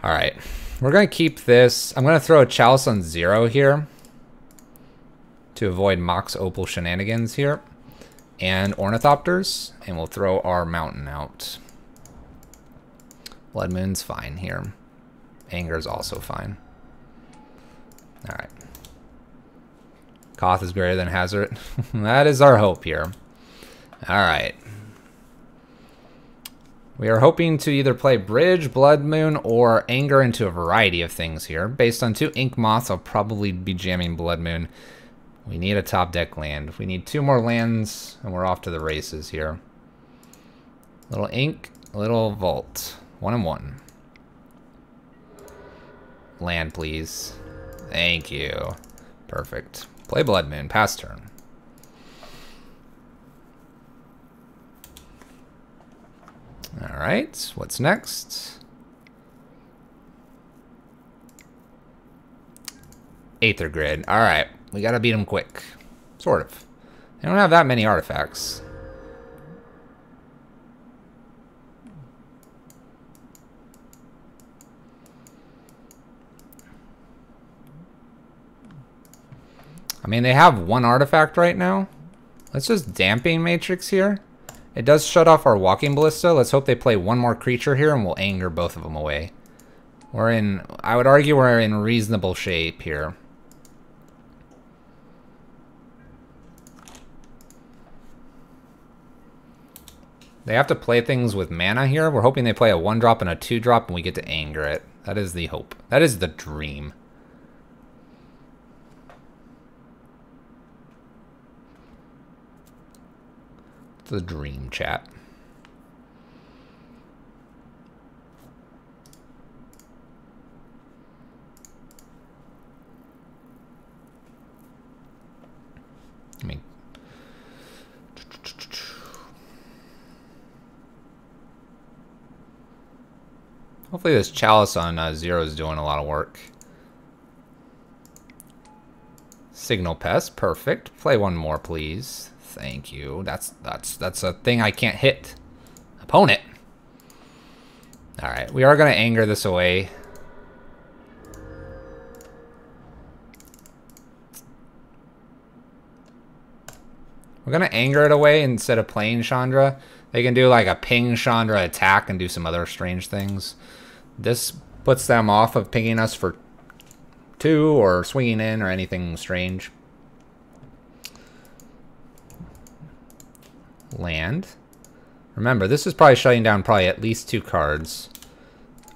Alright. We're going to keep this. I'm going to throw a Chalice on 0 here to avoid Mox Opal shenanigans here. And Ornithopters. And we'll throw our Mountain out. Blood Moon's fine here. Anger's also fine. Alright. Koth is greater than Hazard. That is our hope here. Alright. We are hoping to either play Bridge, Blood Moon, or Anger into a variety of things here. Based on 2 Ink Moths, I'll probably be jamming Blood Moon. We need a top deck land. We need 2 more lands, and we're off to the races here. Little Ink, little Vault. 1 and 1. Land, please. Thank you. Perfect. Play Blood Moon. Pass turn. Alright, what's next? Aether Grid. Alright, we gotta beat them quick. Sort of. They don't have that many artifacts. I mean, they have 1 artifact right now. Let's just Damping Matrix here. It does shut off our Walking Ballista. Let's hope they play 1 more creature here and we'll anger both of them away. We're in, I would argue we're in reasonable shape here. They have to play things with mana here. We're hoping they play a 1-drop and a 2-drop and we get to anger it. That is the hope. That is the dream. The dream, chat. I mean, hopefully this Chalice on 0 is doing a lot of work. Signal Pest, perfect. Play 1 more, please. Thank you. That's a thing I can't hit. Opponent. Alright, we are going to anger this away. We're going to anger it away instead of playing Chandra. They can do like a ping Chandra attack and do some other strange things. This puts them off of pinging us for 2 or swinging in or anything strange. Land. Remember, this is probably shutting down probably at least 2 cards.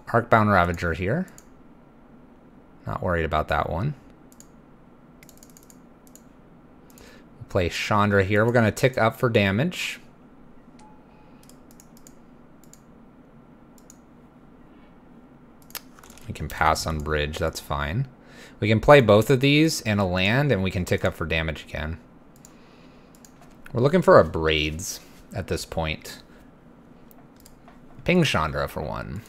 Arcbound Ravager here. Not worried about that one. We'll play Chandra here. We're going to tick up for damage. We can pass on Bridge. That's fine. We can play both of these and a land, and we can tick up for damage again. We're looking for a Braids at this point. Ping Chandra for 1.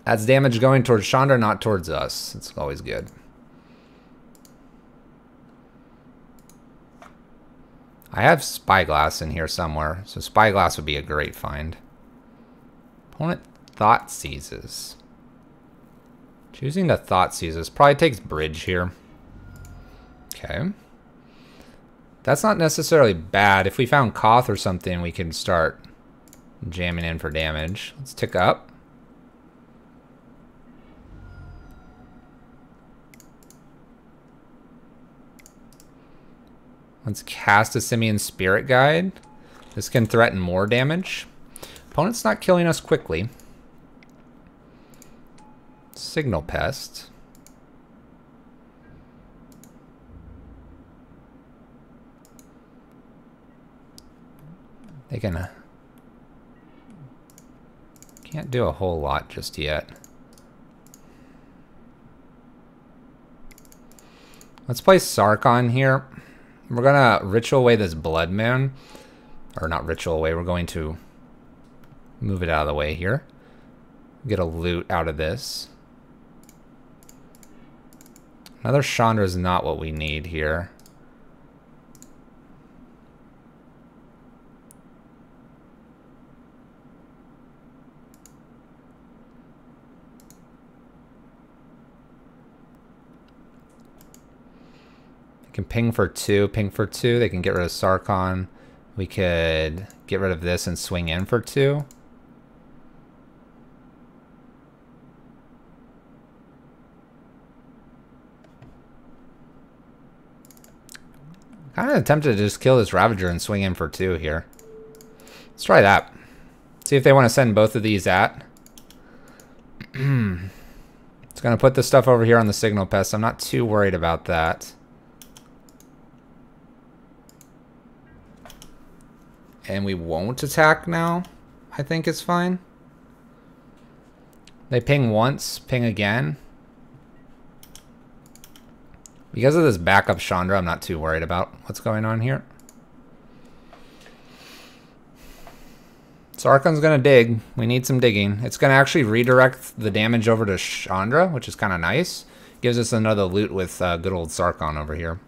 That's damage going towards Chandra, not towards us. It's always good. I have Spyglass in here somewhere, so Spyglass would be a great find. Opponent Thought Seizes. Choosing the Thought Seizes probably takes Bridge here. Okay. That's not necessarily bad. If we found Koth or something, we can start jamming in for damage. Let's tick up. Let's cast a Simian Spirit Guide. This can threaten more damage. Opponent's not killing us quickly. Signal Pest. They can... can't do a whole lot just yet. Let's play Sarkhan here. We're gonna Ritual away this Blood Moon. Or not Ritual away, we're going to move it out of the way here. Get a loot out of this. Another Chandra is not what we need here. Can ping for 2, ping for 2. They can get rid of Sarkhan. We could get rid of this and swing in for 2. Kind of tempted to just kill this Ravager and swing in for 2 here. Let's try that. See if they want to send both of these at. It's going to put the stuff over here on the Signal Pest. I'm not too worried about that. And we won't attack now. I think it's fine. They ping once, ping again. Because of this backup Chandra, I'm not too worried about what's going on here. Sarkhan's gonna dig. We need some digging. It's gonna actually redirect the damage over to Chandra, which is kind of nice. Gives us another loot with good old Sarkhan over here.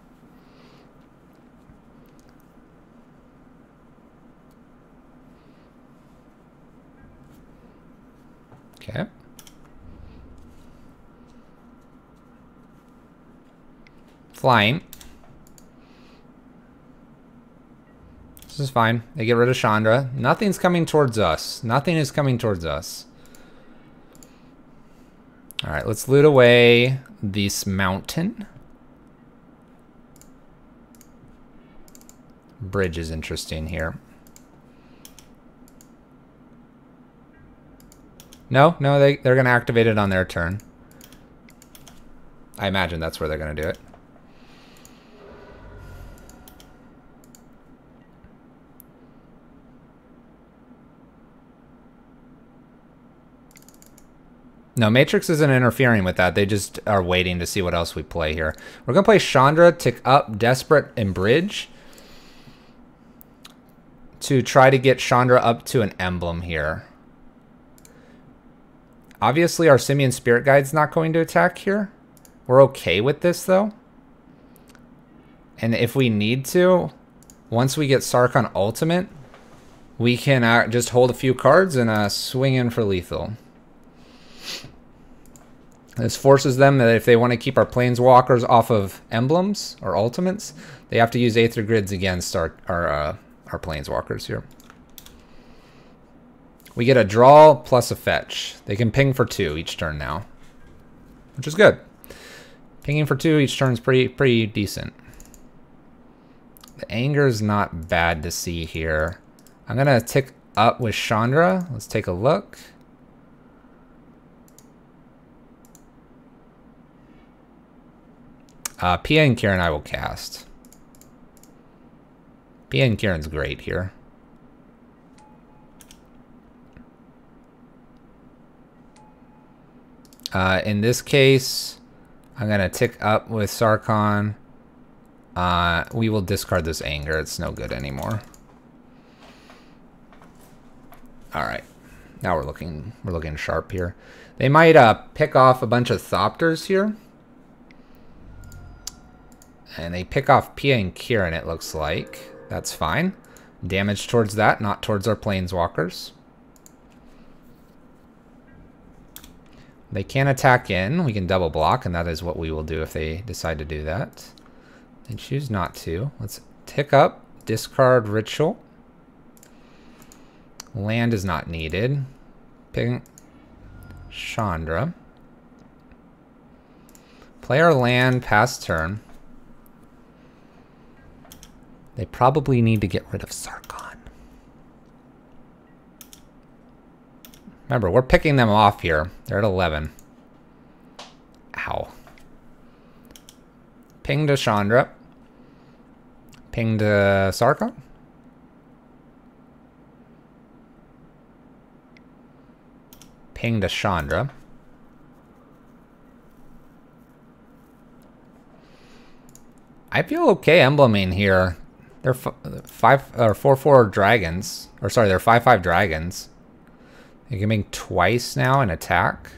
Okay. Flying. This is fine. They get rid of Chandra. Nothing's coming towards us. Nothing is coming towards us. Alright, let's loot away this mountain. Bridge is interesting here. No, they're going to activate it on their turn. I imagine that's where they're going to do it. No, Matrix isn't interfering with that. They just are waiting to see what else we play here. We're going to play Chandra, tick up, Desperate, and Bridge to try to get Chandra up to an emblem here. Obviously, our Simian Spirit Guide's not going to attack here. We're okay with this, though. And if we need to, once we get Sarkhan Ultimate, we can just hold a few cards and swing in for lethal. This forces them that if they want to keep our Planeswalkers off of emblems or ultimates, they have to use Aether Grids against our Planeswalkers here. We get a draw plus a fetch. They can ping for 2 each turn now, which is good. Pinging for 2 each turn is pretty decent. The anger is not bad to see here. I'm gonna tick up with Chandra. Let's take a look. Pia and Kieran I will cast. Pia and Kieran's great here. In this case, I'm going to tick up with Sarkhan. We will discard this anger. It's no good anymore. Alright. Now we're looking sharp here. They might pick off a bunch of Thopters here. And they pick off Pia and Kieran, it looks like. That's fine. Damage towards that, not towards our Planeswalkers. They can attack in. We can double block, and that is what we will do if they decide to do that. They choose not to. Let's tick up, discard Ritual. Land is not needed. Ping Chandra. Play our land past turn. They probably need to get rid of Sarkhan. Remember, we're picking them off here. They're at 11. Ow. Ping to Chandra. Ping to Sarkhan. Ping to Chandra. I feel okay embleming here. They're 4/4 dragons. Or sorry, they're 5/5 dragons. They can make twice now and attack.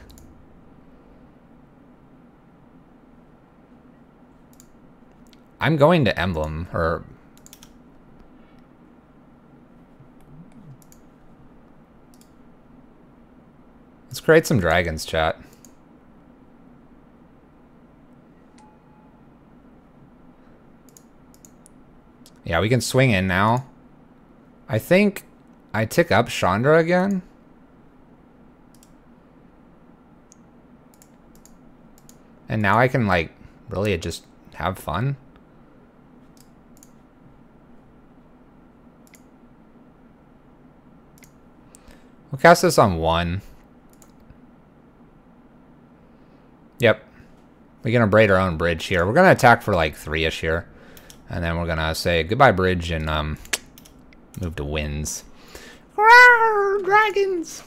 I'm going to emblem, or... Let's create some dragons, chat. Yeah, we can swing in now. I think I tick up Chandra again. And now I can, like, really just have fun. We'll cast this on 1. Yep. We're going to braid our own bridge here. We're going to attack for like 3-ish here. And then we're going to say goodbye bridge and move to winds. Rawr, dragons!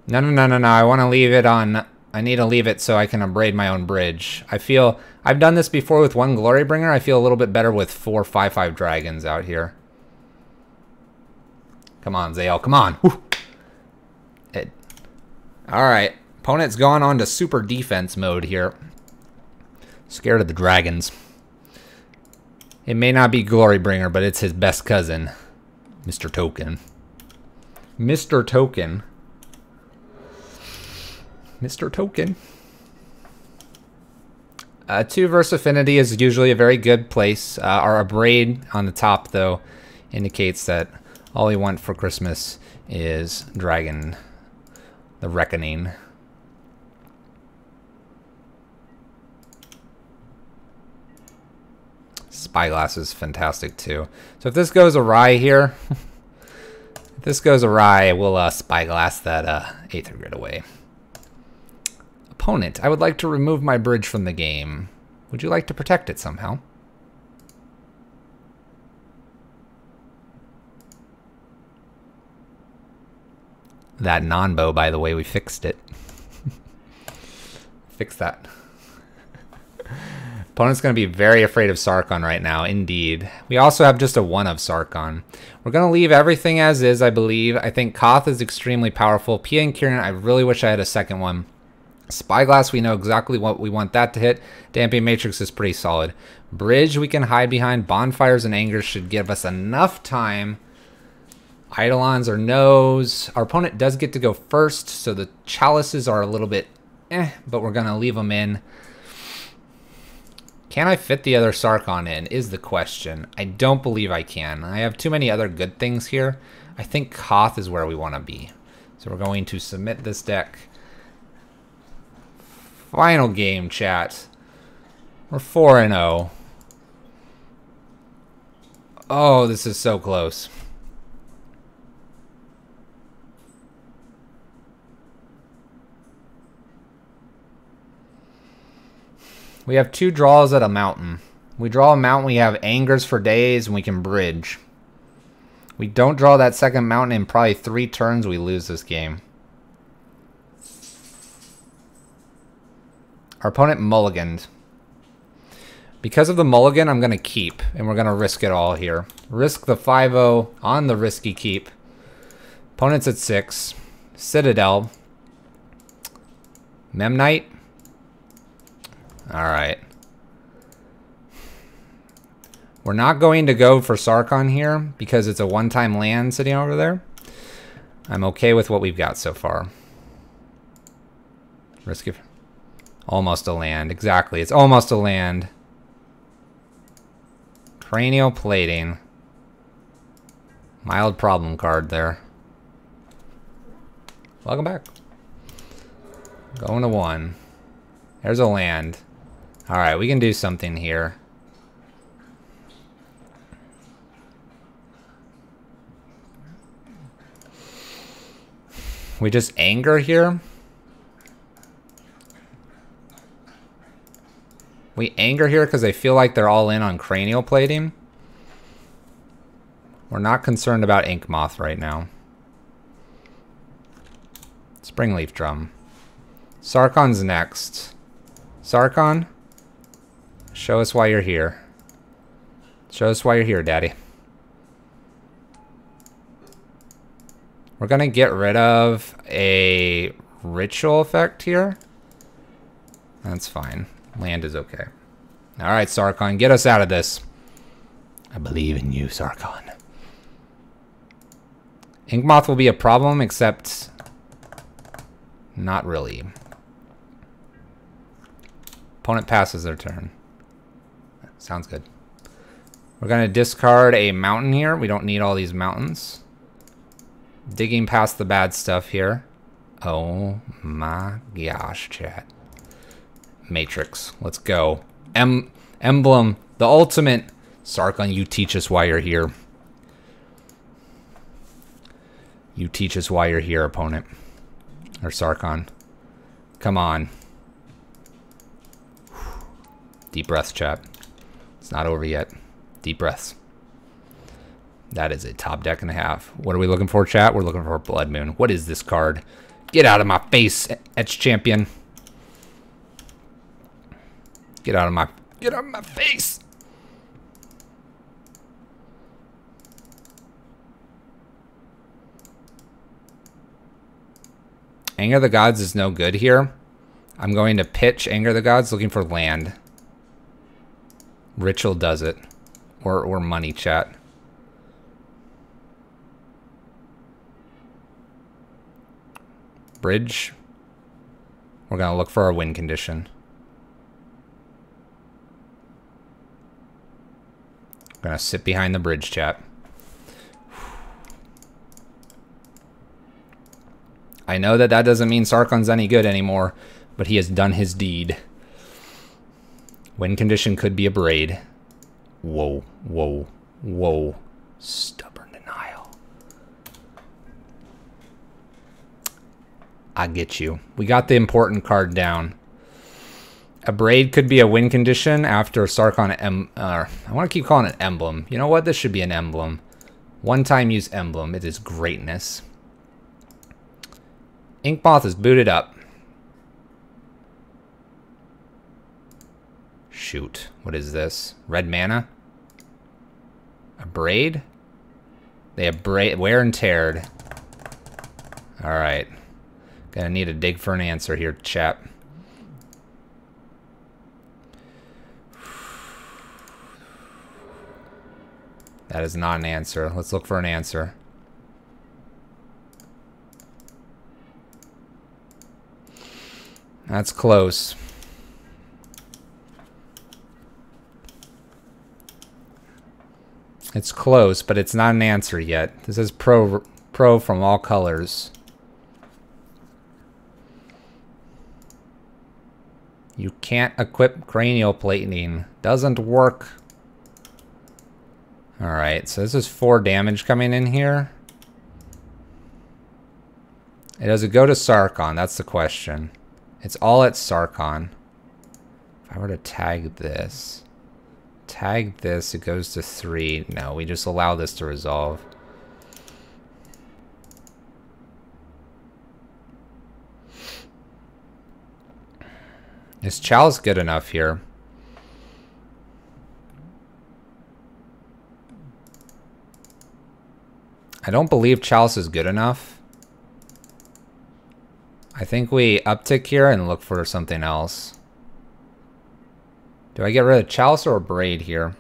No. I want to leave it on... I need to leave it so I can braid my own bridge. I feel... I've done this before with 1 Glorybringer. I feel a little bit better with 4 5/5 dragons out here. Come on, Zael. Come on. Alright. Opponent's gone on to super defense mode here. Scared of the dragons. It may not be Glorybringer, but it's his best cousin. Mr. Token. Mr. Token. Mr. Token. 2 versus Affinity is usually a very good place. Our braid on the top, though, indicates that all we want for Christmas is Dragon, the Reckoning. Spyglass is fantastic, too. So if this goes awry here, if this goes awry, we'll Spyglass that Aether Grid away. Opponent, I would like to remove my bridge from the game. Would you like to protect it somehow? That non-bow, by the way, we fixed it. Fix that. Opponent's going to be very afraid of Sarkhan right now, indeed. We also have just a 1 of Sarkhan. We're going to leave everything as is, I believe. I think Koth is extremely powerful. Pia and Kieran, I really wish I had a second one. Spyglass, we know exactly what we want that to hit. Damping Matrix is pretty solid. Bridge, we can hide behind. Bonfires and Angers should give us enough time. Eidolons or no's. Our opponent does get to go first, so the chalices are a little bit but we're going to leave them in. Can I fit the other Sarkhan in is the question. I don't believe I can. I have too many other good things here. I think Koth is where we want to be. So we're going to submit this deck. Final game, chat. We're 4-0. Oh, this is so close. We have 2 draws at a mountain. We draw a mountain, we have Angers for days, and we can bridge. We don't draw that second mountain in probably 3 turns, we lose this game. Our opponent mulliganed. Because of the mulligan, I'm going to keep, and we're going to risk it all here. Risk the 5-0 on the risky keep. Opponent's at 6. Citadel. Memnite. Alright. We're not going to go for Sarkhan here because it's a one-time land sitting over there. I'm okay with what we've got so far. Risk of... Almost a land. Exactly. It's almost a land. Cranial Plating. Mild problem card there. Welcome back. Going to 1. There's a land. Alright, we can do something here. We just anger here. We anger here because I feel like they're all in on Cranial Plating. We're not concerned about Ink Moth right now. Springleaf Drum. Sarkhan's next. Sarkhan, show us why you're here. Show us why you're here, Daddy. We're going to get rid of a ritual effect here. That's fine. Land is okay. Alright, Sarkhan, get us out of this. I believe in you, Sarkhan. Inkmoth will be a problem, except... not really. Opponent passes their turn. Sounds good. We're going to discard a mountain here. We don't need all these mountains. Digging past the bad stuff here. Oh my gosh, chat. Matrix. Let's go. Emblem. The ultimate. Sarkhan, you teach us why you're here. You teach us why you're here, opponent. Or Sarkhan. Come on. Deep breaths, chat. It's not over yet. Deep breaths. That is a top deck and a half. What are we looking for, chat? We're looking for Blood Moon. What is this card? Get out of my face, Etch Champion. Get out of my face. Anger of the Gods is no good here. I'm going to pitch Anger of the Gods looking for land. Ritual does it. Or money, chat. Bridge. We're going to look for our win condition. I'm going to sit behind the bridge, chat. I know that doesn't mean Sarkhan's any good anymore, but he has done his deed. Win condition could be a braid. Whoa, whoa, whoa. Stubborn denial. I get you. We got the important card down. A braid could be a win condition after Sarkhan. I want to keep calling it emblem. You know what? This should be an emblem. One time use emblem. It is greatness. Inkmoth is booted up. Shoot. What is this? Red mana? A braid? They have braid. Wear and teared. Alright. Gonna need to dig for an answer here, chap. That is not an answer. Let's look for an answer. That's close. It's close, but it's not an answer yet. This is pro from all colors. You can't equip cranial plating. Doesn't work. Alright, so this is 4 damage coming in here. Does it go to Sarkhan? That's the question. It's all at Sarkhan. If I were to tag this, it goes to 3. No, we just allow this to resolve. Is Chalice good enough here? I don't believe Chalice is good enough. I think we uptick here and look for something else. Do I get rid of Chalice or Braid here?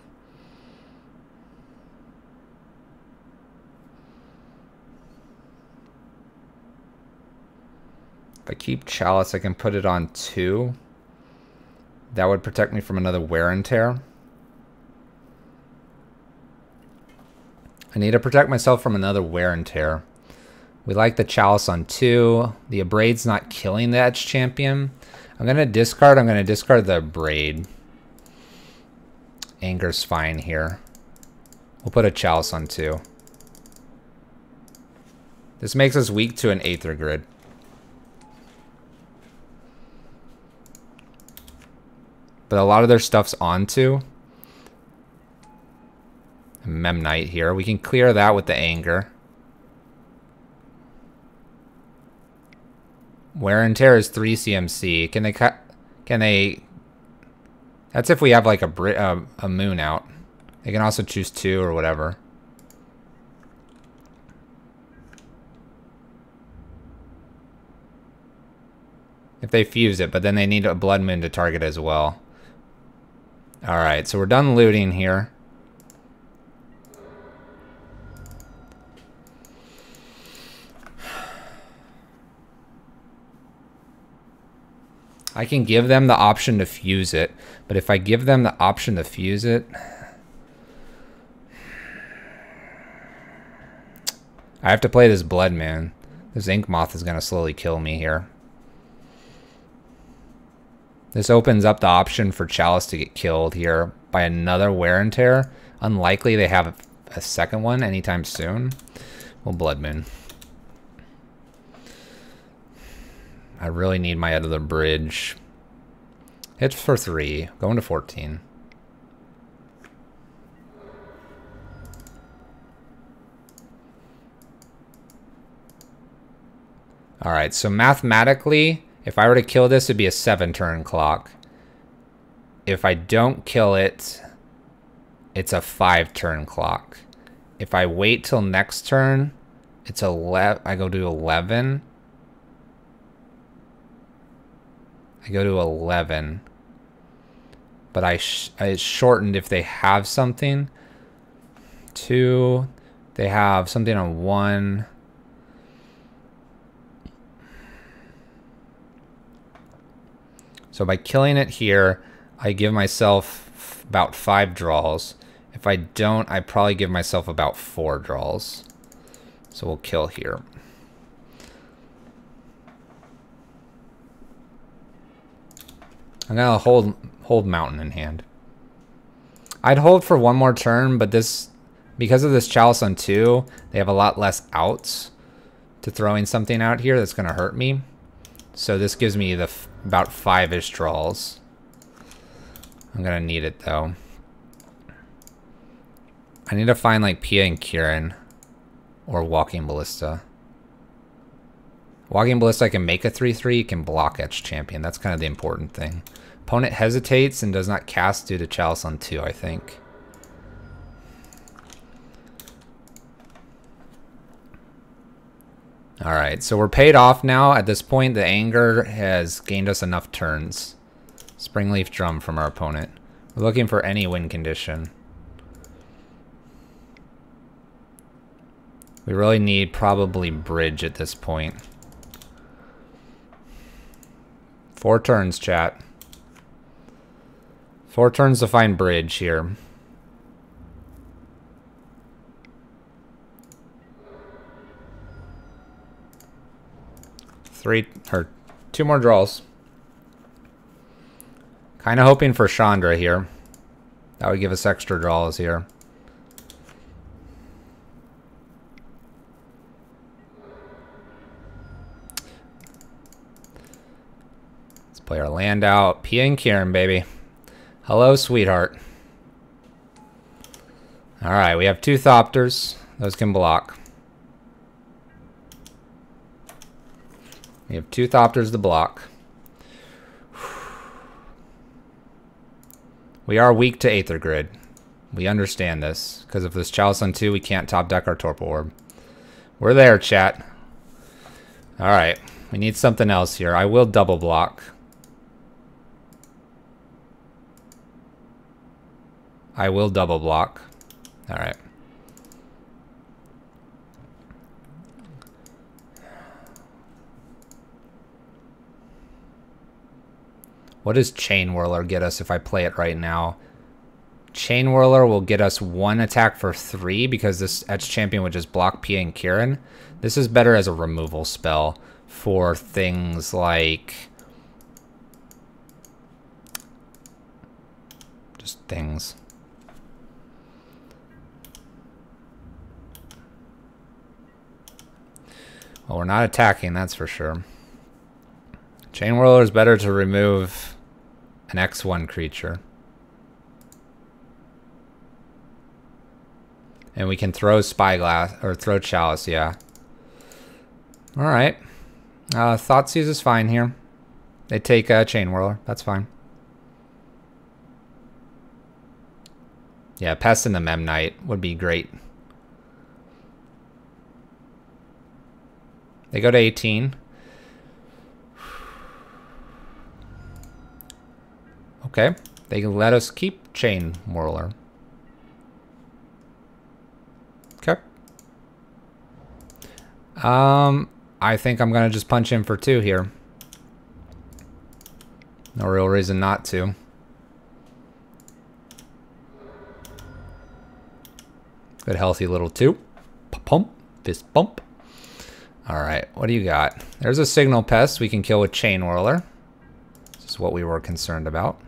If I keep Chalice, I can put it on 2. That would protect me from another wear and tear. I need to protect myself from another wear and tear. We like the Chalice on 2. The Abraid's not killing the Etch Champion. I'm going to discard the Abraid. Anger's fine here. We'll put a Chalice on 2. This makes us weak to an Aether Grid. But a lot of their stuff's on 2. Memnite here. We can clear that with the Anger. Wear and Tear is 3 CMC. Can they cut? Can they? That's if we have like a moon out. They can also choose 2 or whatever. If they fuse it, but then they need a Blood Moon to target as well. Alright, so we're done looting here. I can give them the option to fuse it, but if I give them the option to fuse it, I have to play this Blood Moon. This Ink Moth is going to slowly kill me here. This opens up the option for Chalice to get killed here by another Wear and Tear. Unlikely they have a second one anytime soon. Well, Blood Moon. I really need my other bridge. Hit for 3. Going to 14. Alright, so mathematically, if I were to kill this, it'd be a 7-turn clock. If I don't kill it, it's a 5-turn clock. If I wait till next turn, it's 11. I go to 11. I go to 11. But I shortened if they have something. 2. They have something on 1. So by killing it here, I give myself about 5 draws. If I don't, I probably give myself about 4 draws. So we'll kill here. I'm gonna hold Mountain in hand. I'd hold for 1 more turn, but this, because of this Chalice on 2, they have a lot less outs to throwing something out here that's gonna hurt me. So this gives me the about 5-ish draws. I'm gonna need it though. I need to find like Pia and Kieran or Walking Ballista. Walking Ballista can make a 3/3, can block Etch Champion. That's kind of the important thing. Opponent hesitates and does not cast due to Chalice on 2, I think. Alright, so we're paid off now. At this point, the anger has gained us enough turns. Springleaf Drum from our opponent. We're looking for any win condition. We really need probably Bridge at this point. 4 turns, chat. 4 turns to find Bridge here. Two more draws. Kind of hoping for Chandra here. That would give us extra draws here. Let's play our land out. Pia and Kieran, baby. Hello, sweetheart. Alright, we have 2 Thopters. Those can block. We have 2 Thopters to block. We are weak to Aether Grid. We understand this. Because if this Chalice on 2, we can't top deck our Torpor Orb. We're there, chat. Alright. We need something else here. I will double block. I will double block. Alright. What does Chain Whirler get us if I play it right now? Chain Whirler will get us 1 attack for 3 because this Etch Champion would just block Pia and Kieran. This is better as a removal spell for things like... just things. Well, we're not attacking, that's for sure. Chain Whirler is better to remove an X1 creature. And we can throw Spyglass, or throw Chalice, yeah. Alright. Thoughtseize is fine here. They take Chain Whirler, that's fine. Yeah, Pest and the Memnite would be great. They go to 18. Okay, they can let us keep Chain Whirler. Okay. I think I'm gonna just punch in for 2 here. No real reason not to. Good healthy little 2. Pump. Fist bump. Alright, what do you got? There's a signal pest we can kill with Chain Whirler. This is what we were concerned about.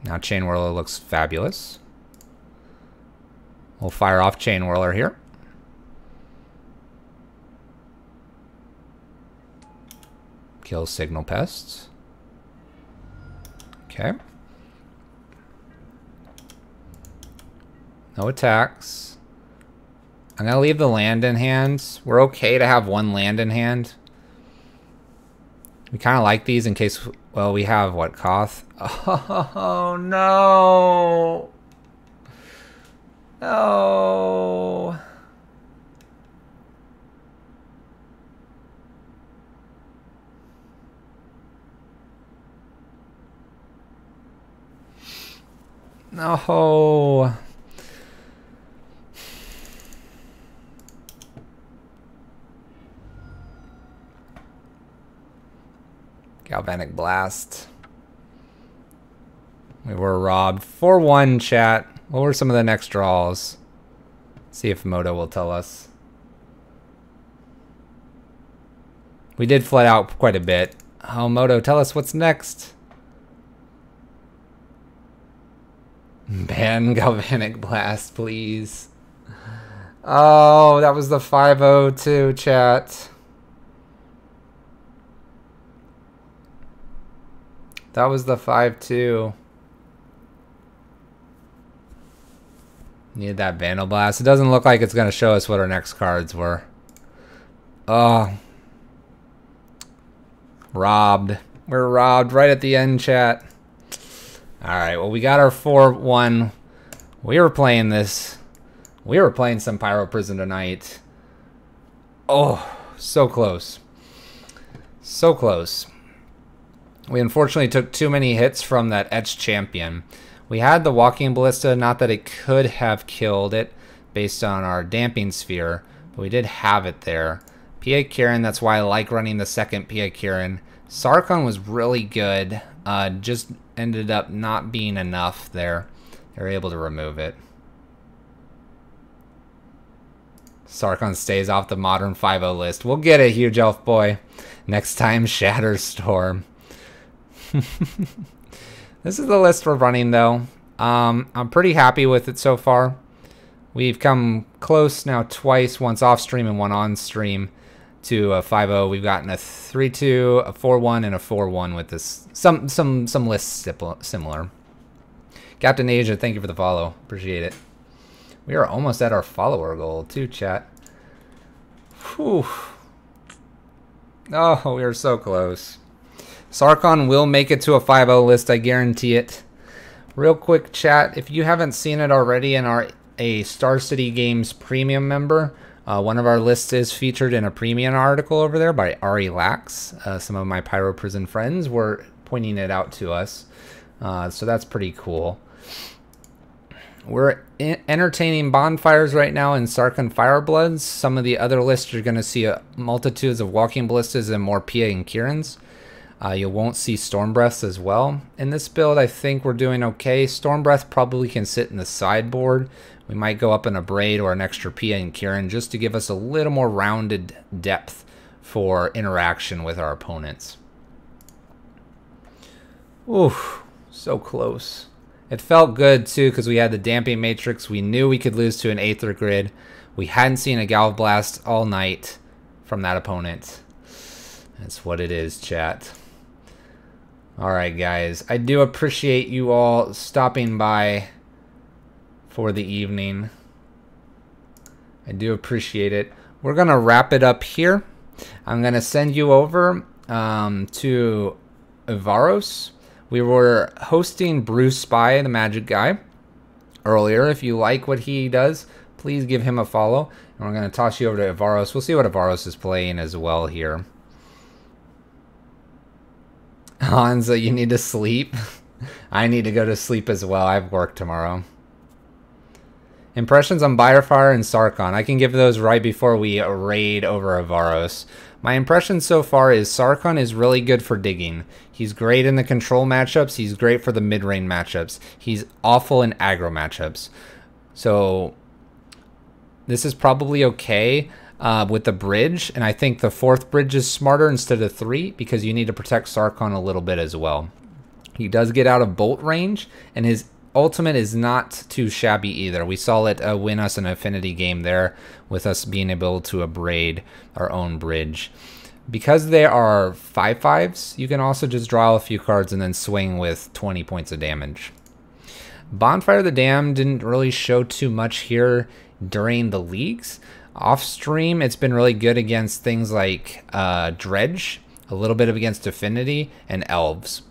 Now Chain Whirler looks fabulous. We'll fire off Chain Whirler here. Kill signal pests. Okay. No attacks. I'm going to leave the land in hand. We're okay to have 1 land in hand. We kind of like these in case, well, we have, what, Koth? Oh, no. No. No. Galvanic Blast. We were robbed. 4-1, chat. What were some of the next draws? See if Moto will tell us. We did flood out quite a bit. Oh, Moto, tell us what's next. Ban Galvanic Blast, please. Oh, that was the 502, chat. That was the 5-2. Need that Vandal Blast. It doesn't look like it's going to show us what our next cards were. Oh. Robbed. We're robbed right at the end, chat. Alright, well, we got our 4-1. We were playing this. We were playing some Pyro Prison tonight. Oh, so close. So close. We unfortunately took too many hits from that Etched Champion. We had the Walking Ballista, not that it could have killed it based on our Damping Sphere, but we did have it there. PA Kieran, that's why I like running the second PA Kieran. Sarkhan was really good, just ended up not being enough there. They were able to remove it. Sarkhan stays off the Modern 5-0 list. We'll get it, Huge Elf Boy. Next time, Shatterstorm. This is the list we're running, though. I'm pretty happy with it so far. We've come close now twice, once off stream and one on stream, to a 5-0. We've gotten a 3-2, a 4-1, and a 4-1 with this. Some lists similar. Captain Asia, thank you for the follow. Appreciate it. We are almost at our follower goal, too, chat. Whew. Oh, we are so close. Sarkhan will make it to a 5-0 list, I guarantee it. Real quick, chat, if you haven't seen it already and are a Star City Games premium member, one of our lists is featured in a premium article over there by Ari Lax. Some of my Pyro Prison friends were pointing it out to us, so that's pretty cool. We're entertaining bonfires right now in Sarkhan Firebloods. Some of the other lists you're going to see multitudes of Walking Ballistas and more PA and Kierans. You won't see Storm Breaths as well. In this build, I think we're doing okay. Storm Breath probably can sit in the sideboard. We might go up in a Braid or an extra PA and Kieran just to give us a little more rounded depth for interaction with our opponents. Ooh, so close. It felt good, too, because we had the Damping Matrix. We knew we could lose to an Aether Grid. We hadn't seen a Galv Blast all night from that opponent. That's what it is, chat. Alright, guys. I do appreciate you all stopping by for the evening. I do appreciate it. We're going to wrap it up here. I'm going to send you over to Evaros. We were hosting Bruce Spy, the Magic Guy, earlier. If you like what he does, please give him a follow. And we're going to toss you over to Evaros. We'll see what Evaros is playing as well here. Hansa, you need to sleep. I need to go to sleep as well. I have work tomorrow. Impressions on Firefire and Sarkhan. I can give those right before we raid over Avaros. My impression so far is Sarkhan is really good for digging. He's great in the control matchups. He's great for the mid-range matchups. He's awful in aggro matchups. So this is probably okay with the bridge. And I think the 4th bridge is smarter instead of 3 because you need to protect Sarkhan a little bit as well. He does get out of bolt range, and his ultimate is not too shabby either. We saw it win us an affinity game there with us being able to abrade our own bridge. Because they are 5/5s, you can also just draw a few cards and then swing with 20 points of damage. Bonfire the Dam didn't really show too much here during the leagues. Off stream, it's been really good against things like Dredge, a little bit of against Affinity, and Elves.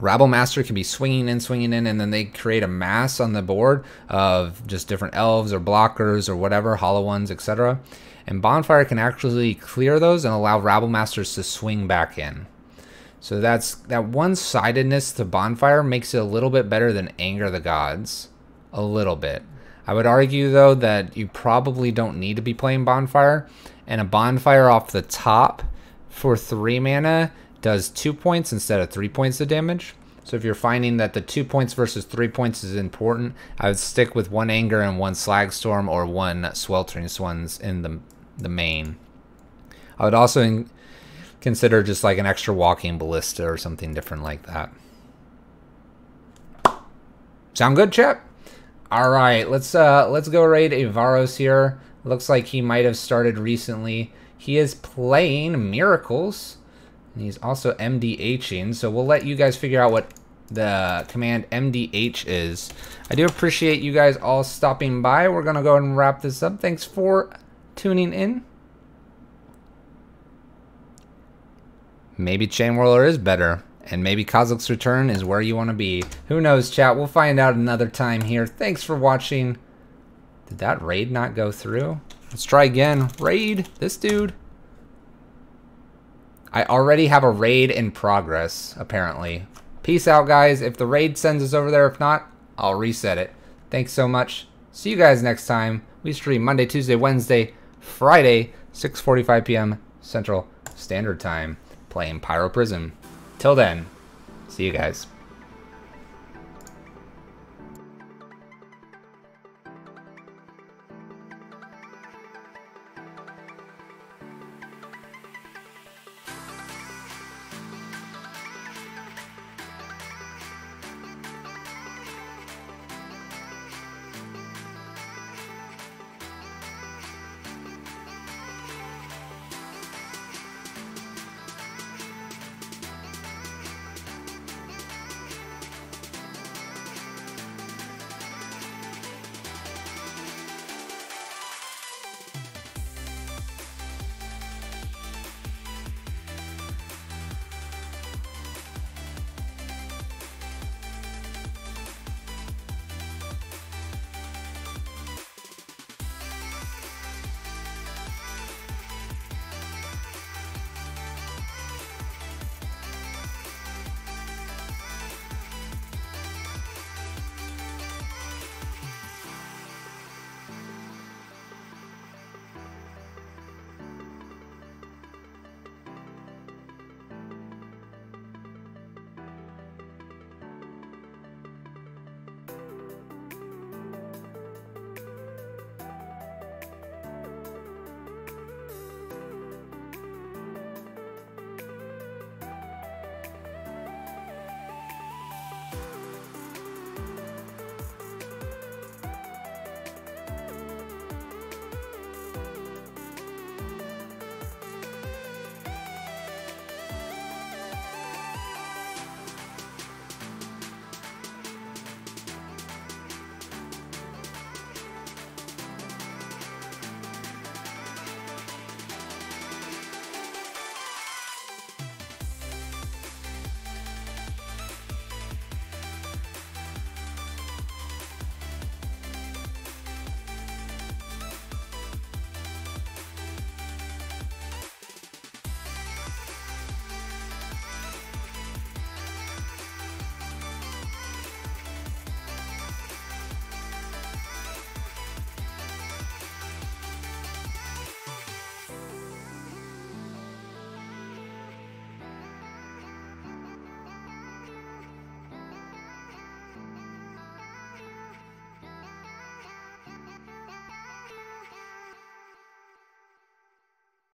Rabble Master can be swinging in, and then they create a mass on the board of just different elves or blockers or whatever, hollow ones, etc. And Bonfire can actually clear those and allow Rabble Masters to swing back in. So that one-sidedness to Bonfire makes it a little bit better than Anger the Gods. A little bit. I would argue, though, that you probably don't need to be playing Bonfire. And a Bonfire off the top for 3 mana does 2 points instead of 3 points of damage. So if you're finding that the 2 points versus 3 points is important, I would stick with 1 Anger and 1 Slagstorm or 1 Sweltering Swans in the main. I would also consider just like an extra Walking Ballista or something different like that. Sound good, chat? All right, let's go raid Avaros here. Looks like he might have started recently. He is playing Miracles. And he's also MDHing, so we'll let you guys figure out what the command MDH is. I do appreciate you guys all stopping by. We're going to go ahead and wrap this up. Thanks for tuning in. Maybe Chain Whirler is better, and maybe Kozilek's Return is where you want to be. Who knows, chat? We'll find out another time here. Thanks for watching. Did that raid not go through? Let's try again. Raid this dude. I already have a raid in progress, apparently. Peace out, guys. If the raid sends us over there, if not, I'll reset it. Thanks so much. See you guys next time. We stream Monday, Tuesday, Wednesday, Friday, 6:45 p.m. Central Standard Time, playing Pyro Prism. Till then, see you guys.